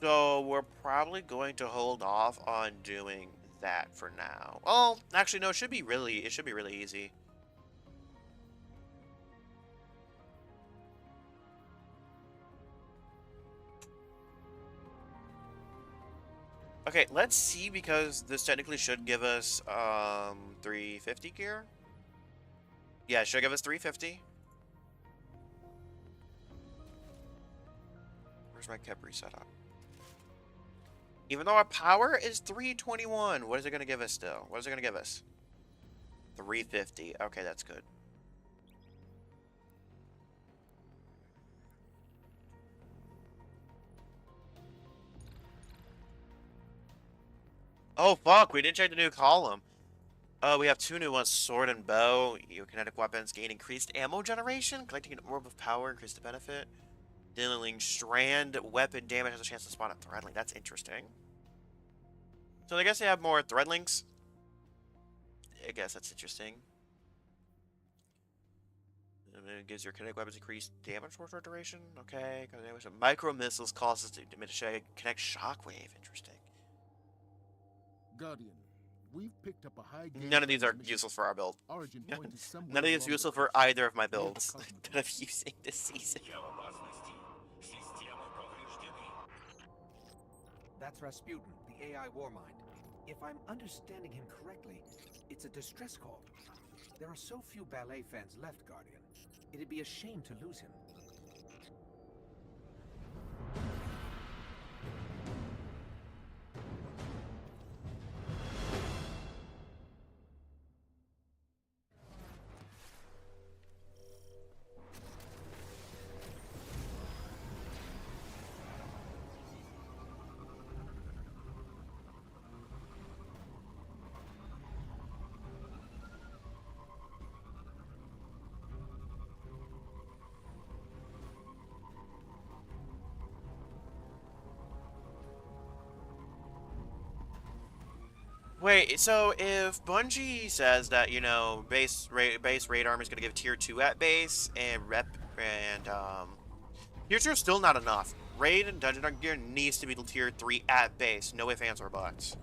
So we're probably going to hold off on doing that for now. Oh, actually no, it should be really easy. Okay, let's see, because this technically should give us 350 gear. Yeah, it should give us 350. Where's my Khepri setup? Even though our power is 321, what is it going to give us still? What is it going to give us? 350. Okay, that's good. Oh, fuck, we didn't check the new column. We have two new ones, sword and bow. Your kinetic weapons gain increased ammo generation. Collecting an orb of power, increase the benefit. Dealing strand weapon damage has a chance to spawn a threadling. That's interesting. So I guess they have more threadlings. I guess that's interesting. And it gives your kinetic weapons increased damage for short duration. Okay. Micro missiles causes to diminish kinetic shockwave. Interesting. Guardian, we've picked up a high. None of these are useful for our build. None of these are useful for either of my builds that I'm using this season. That's Rasputin, the AI Warmind. If I'm understanding him correctly, it's a distress call. There are so few ballet fans left, Guardian. It'd be a shame to lose him. Wait, so if Bungie says that, you know, base raid armor is going to give tier 2 at base, and tier 2 is still not enough. Raid and Dungeon Gear needs to be tier 3 at base. No ifs, ands, or buts.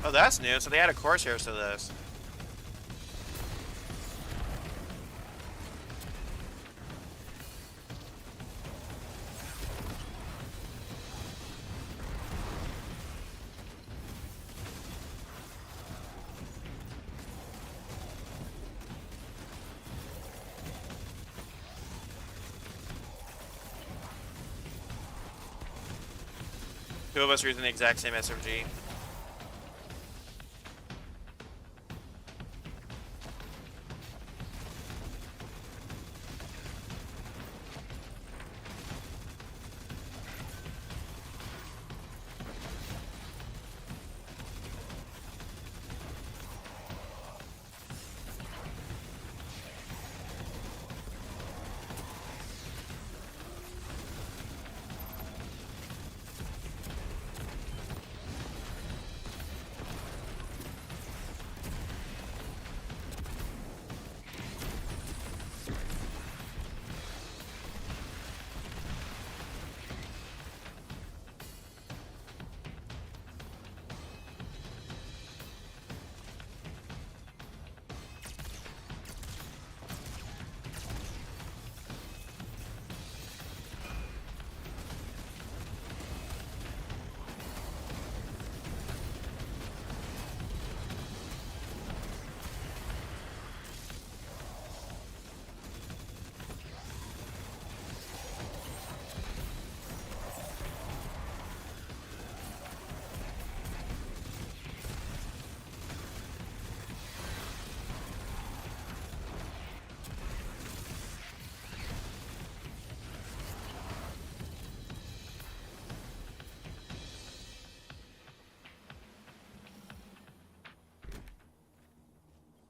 Oh, that's new. So they added Corsairs to this. Two of us are using the exact same SMG.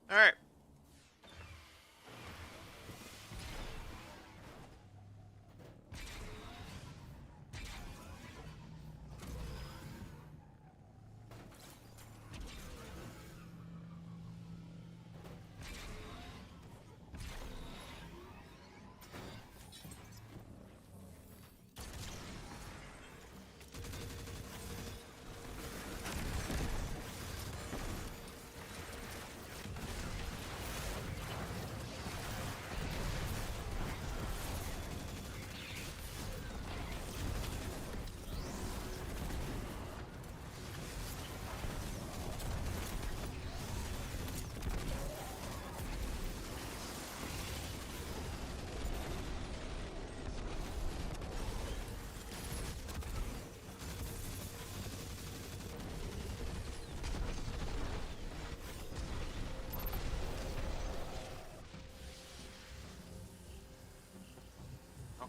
All right.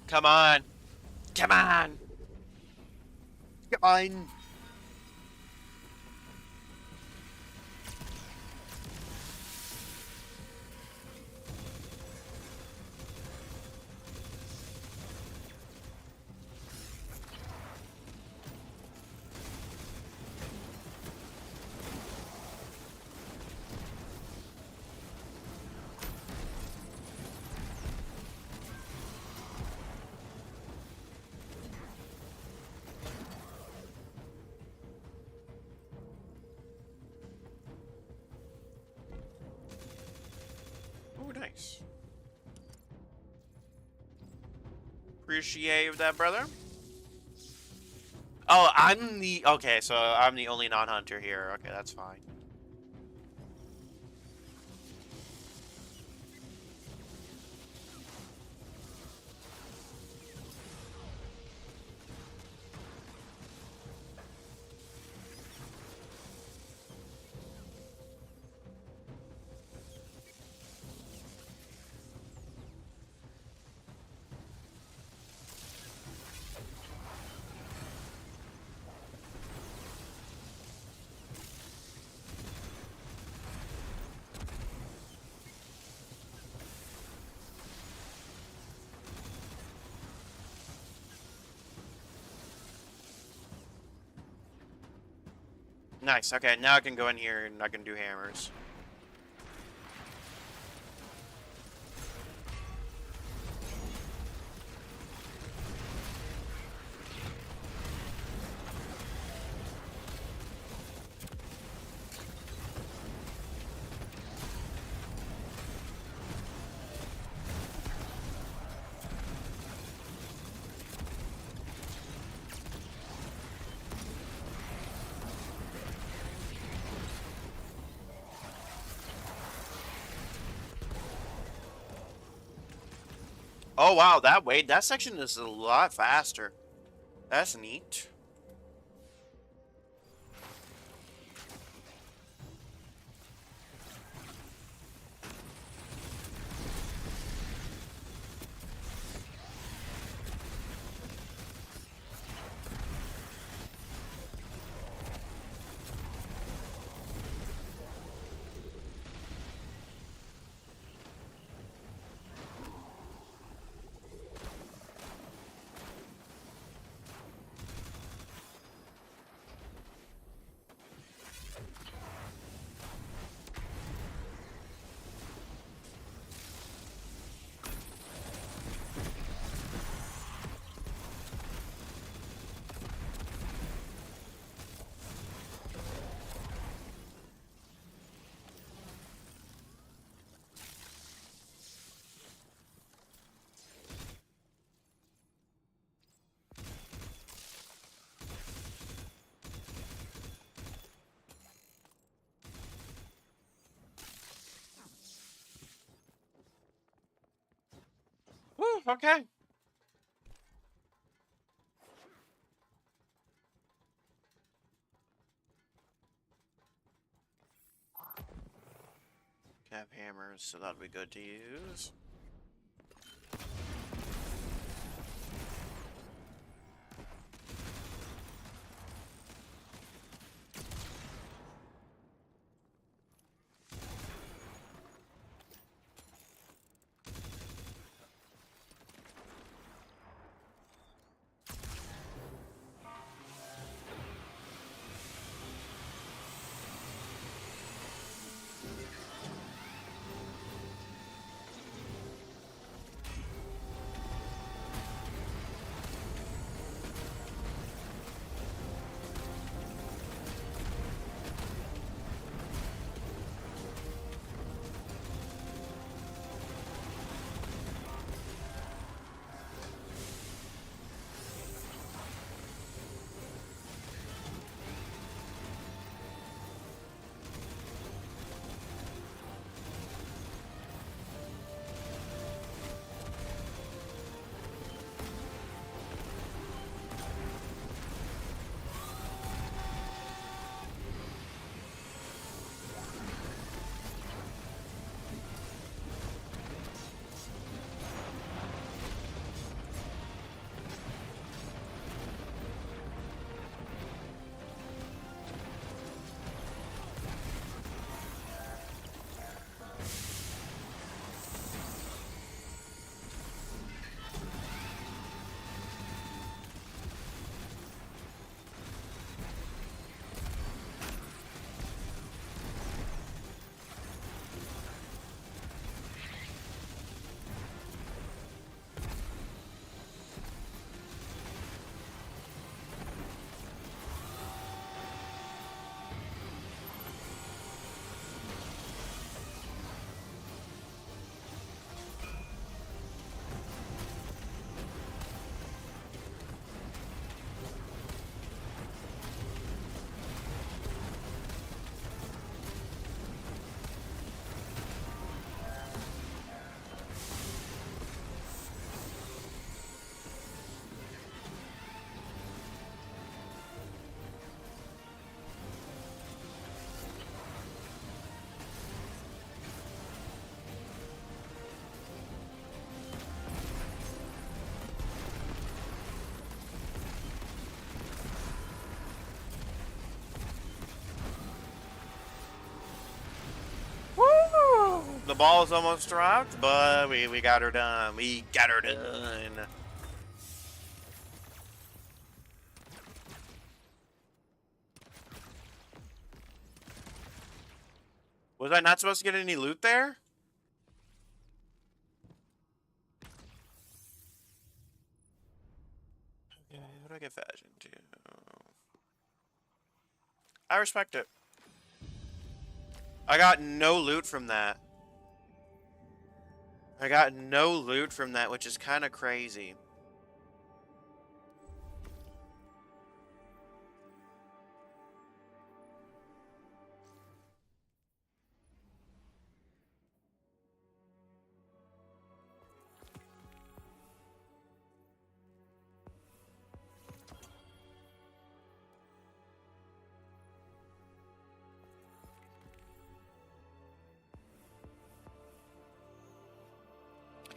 Come on. Come on. Come on. Nice. Appreciate that, brother. Oh, okay, so I'm the only non-hunter here. Okay, that's fine. Nice, okay, now I can go in here and I can do hammers. Oh wow, that section is a lot faster. That's neat. Woo, okay. Have hammers, so that'll be good to use. ball's almost dropped, but we got her done. We got her done. Was I not supposed to get any loot there? Okay, what do I get fashion to? I respect it. I got no loot from that. I got no loot from that, which is kind of crazy.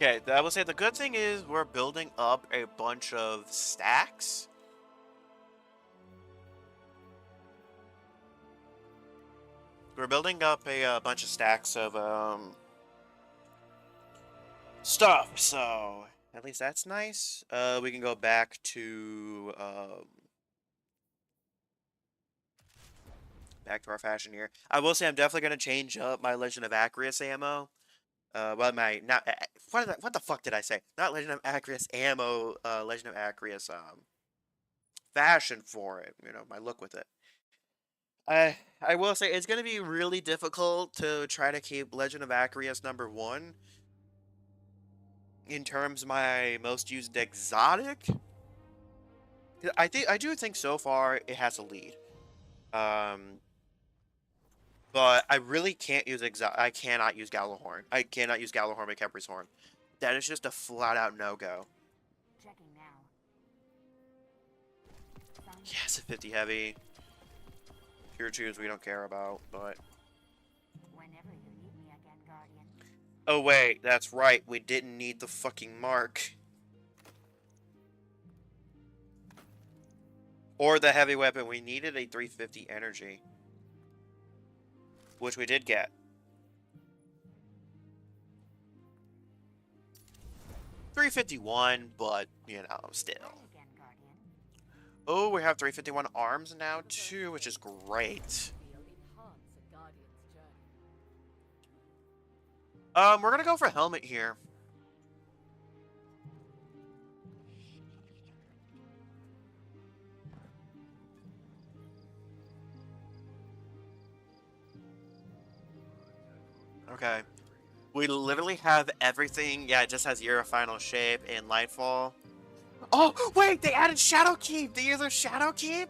Okay, I will say the good thing is we're building up a bunch of stacks. We're building up a bunch of stacks of stuff, so at least that's nice. We can go back to our fashion here. I will say I'm definitely gonna change up my Legend of Acreus ammo. Well, my not what the fuck did I say? Not Legend of Acreus ammo. Legend of Acreus fashion for it. You know, my look with it. I will say it's gonna be really difficult to try to keep Legend of Acreus #1 in terms of my most used exotic. I do think so far it has a lead. But I really can't use I cannot use Gallahorn. I cannot use Gallahorn with Kemper's Horn. That is just a flat out no-go. Checking now. Yes, a 50 heavy. Tier 2s we don't care about, but... Whenever you need me again, Guardian. Oh wait, that's right. We didn't need the fucking mark. Or the heavy weapon. We needed a 350 energy. Which we did get. 351, but, you know, still. Oh, we have 351 arms now, too, which is great. We're gonna go for helmet here. Okay. We literally have everything. Yeah, it just has Year of Final Shape and Lightfall. Oh, wait! They added Shadowkeep! They used their Shadowkeep?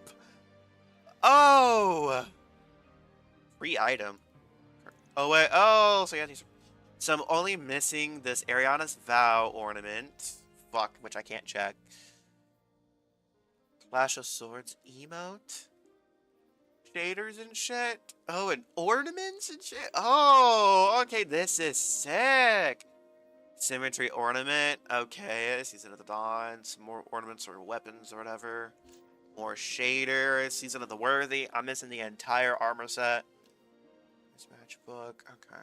Oh! Free item. Oh, wait. Oh, so yeah, these... So I'm only missing this Ariana's Vow ornament. Fuck, which I can't check. Clash of Swords emote? Shaders and shit. Oh, and ornaments and shit. Oh, okay, this is sick. Symmetry ornament. Okay, Season of the Dawn. Some more ornaments or weapons or whatever. More shader. Season of the Worthy. I'm missing the entire armor set. Mismatch book. Okay.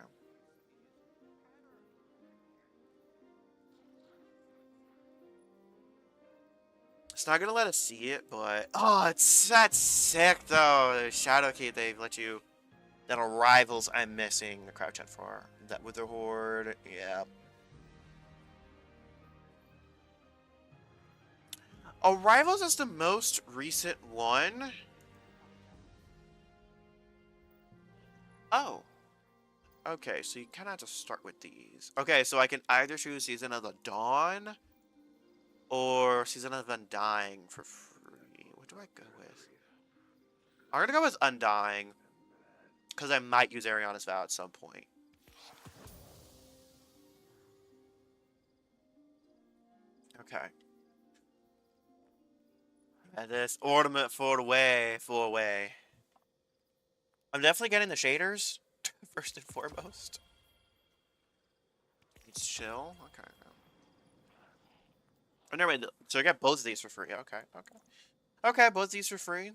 It's not gonna let us see it, but that's sick though. The Shadowkeep, they let you. That Arrivals, I'm missing the crouch at for that Wither Horde. Yeah. Arrivals is the most recent one. Oh. Okay, so you kind of have to start with these. Okay, so I can either choose Season of the Dawn. Or Season of Undying for free. What do I go with? I'm gonna go with Undying. Because I might use Ariana's Vow at some point. Okay. And this ornament for the way. I'm definitely getting the shaders. First and foremost. It's chill. Okay. Oh, never mind. So I got both of these for free. Okay. Okay, both of these for free.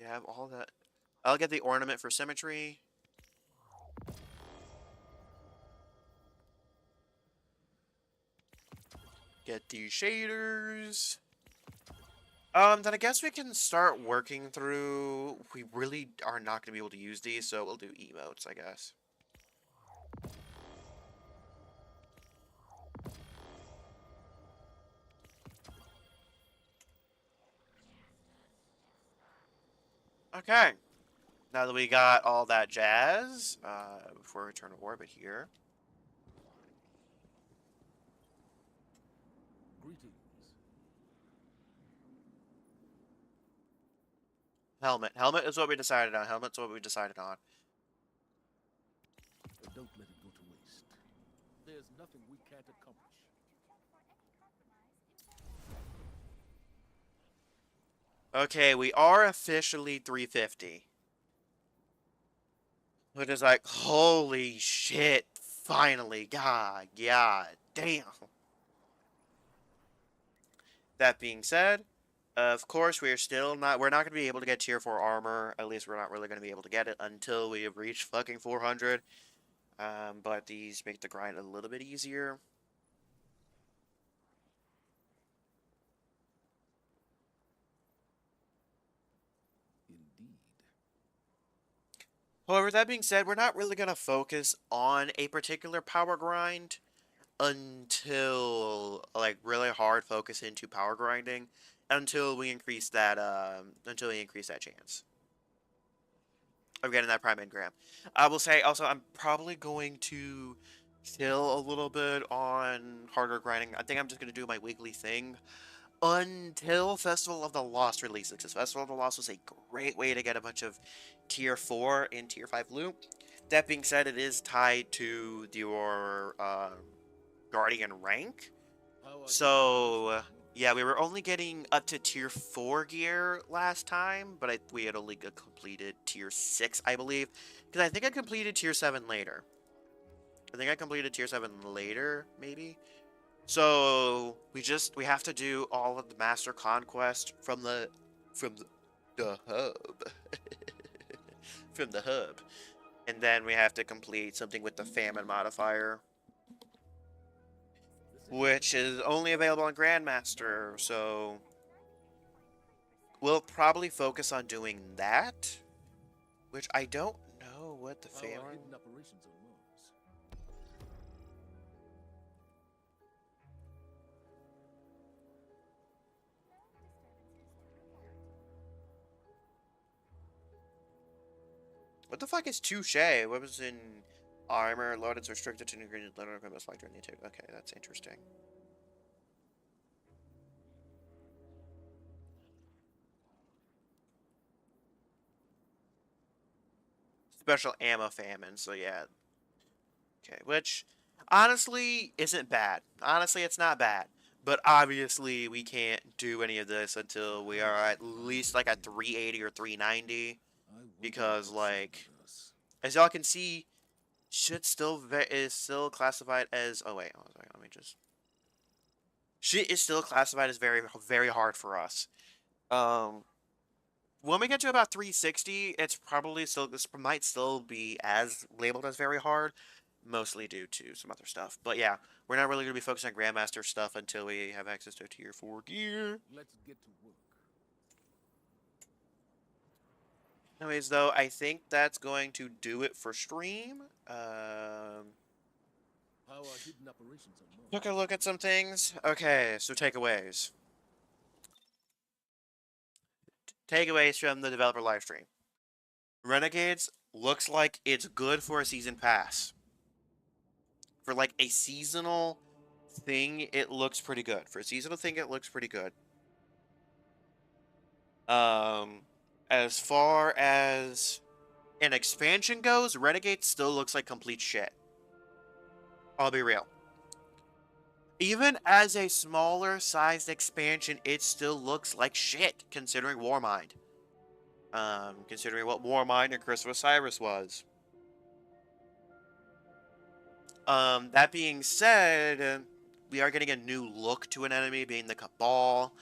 We have all that. I'll get the ornament for symmetry. Get these shaders. Then I guess we can start working through... We really are not going to be able to use these, so we'll do emotes, I guess. Okay. Now that we got all that jazz, before we return to orbit here. Helmet. Helmet is what we decided on. Helmet's what we decided on. But don't let it go to waste. There's nothing we can't accomplish. Okay, we are officially 350. Which is like, holy shit, finally, god damn. That being said, of course, we're not going to be able to get tier 4 armor. At least we're not really going to be able to get it until we have reached fucking 400. But these make the grind a little bit easier. Indeed. However, that being said, we're not really going to focus on a particular power grind until, like, really hard focus into power grinding until we increase that chance of getting that prime engram. I will say also I'm probably going to chill a little bit on harder grinding. I think I'm just going to do my weekly thing until Festival of the Lost releases, because Festival of the Lost was a great way to get a bunch of tier 4 and tier 5 loot. That being said, it is tied to your Guardian rank. So, yeah, we were only getting up to tier 4 gear last time, but we had only completed tier 6, I believe. Because I think I completed tier 7 later. Maybe? So, we have to do all of the Master Conquest from the hub. From the hub. And then we have to complete something with the Famine modifier, which is only available on Grandmaster, so we'll probably focus on doing that, which I don't know what the Famine... What the fuck is Touche? What was in armor? Loaded's restricted to ingredient loader equipment select during the take. Okay, that's interesting. Special ammo famine, so yeah. Okay, which honestly isn't bad. Honestly, it's not bad. But obviously, we can't do any of this until we are at least like at 380 or 390. Because, like, as y'all can see, shit is still classified as... Oh, wait. Let me just... Shit is still classified as very, very hard for us. When we get to about 360, it's probably still... This might still be as labeled as very hard. Mostly due to some other stuff. But yeah, we're not really going to be focusing on Grandmaster stuff until we have access to tier 4 gear. Let's get to work. Anyways, though, I think that's going to do it for stream. Took a look at some things. Okay, so takeaways. Takeaways from the developer livestream. Renegades looks like it's good for a season pass. For like a seasonal thing, it looks pretty good. For a seasonal thing, it looks pretty good. As far as an expansion goes, Renegade still looks like complete shit. I'll be real. Even as a smaller sized expansion, it still looks like shit, considering Warmind. Considering what Warmind and Curse of Osiris was. That being said, we are getting a new look to an enemy, being the Cabal.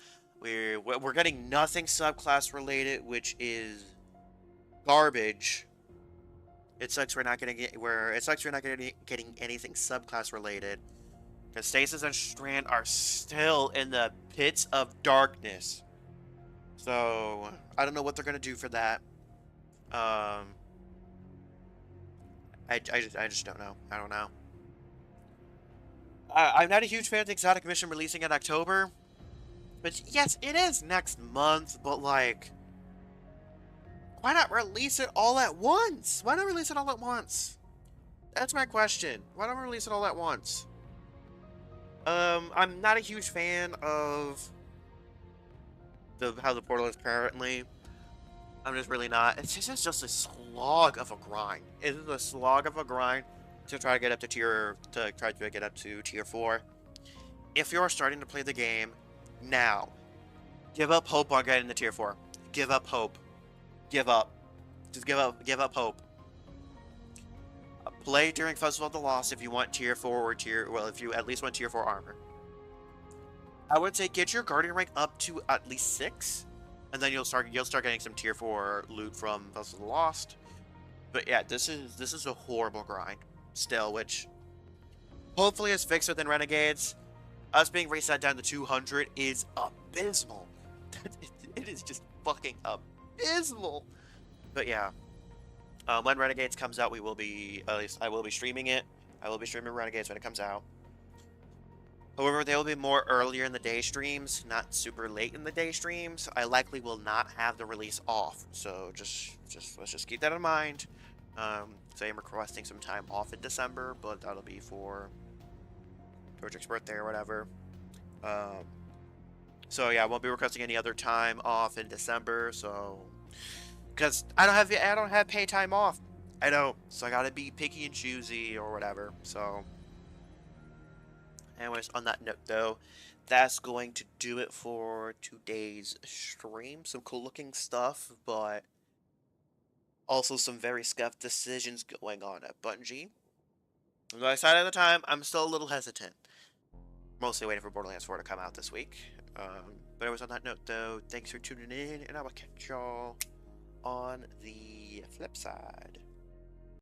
We're getting nothing subclass related, which is garbage. It sucks we're not getting getting anything subclass related. Because Stasis and Strand are still in the pits of darkness. So I don't know what they're gonna do for that. I just don't know. I don't know. I'm not a huge fan of the Exotic Mission releasing in October. But yes, it is next month, but like, why not release it all at once? Why not release it all at once? That's my question. Why don't we release it all at once? I'm not a huge fan of how the portal is currently. I'm just really not. It's just a slog of a grind. It is a slog of a grind to try to get up to tier 4. If you're starting to play the game now, give up hope on getting to tier 4. Give up hope. Give up. Just give up hope. Play during Festival of the Lost if you want tier 4 or if you at least want tier 4 armor. I would say get your Guardian rank up to at least 6, and then you'll start getting some tier 4 loot from Festival of the Lost. But yeah, this is a horrible grind still, which hopefully is fixed within Renegades. Us being reset down to 200 is abysmal. It is just fucking abysmal. But yeah, when Renegades comes out, at least I will be streaming it. I will be streaming Renegades when it comes out. However, they will be more earlier in the day streams, not super late in the day streams. I likely will not have the release off, so let's just keep that in mind. So I'm requesting some time off in December, but that'll be for Torchic's birthday or whatever. So yeah, I won't be requesting any other time off in December. So, because I don't have paid time off. I don't. So I gotta be picky and choosy or whatever. So, anyways, on that note though, that's going to do it for today's stream. Some cool looking stuff, but also some very scuffed decisions going on at Bungie. As I said at the time, I'm still a little hesitant. Mostly waiting for Borderlands 4 to come out this week. But anyways, on that note though, thanks for tuning in, and I will catch y'all on the flip side.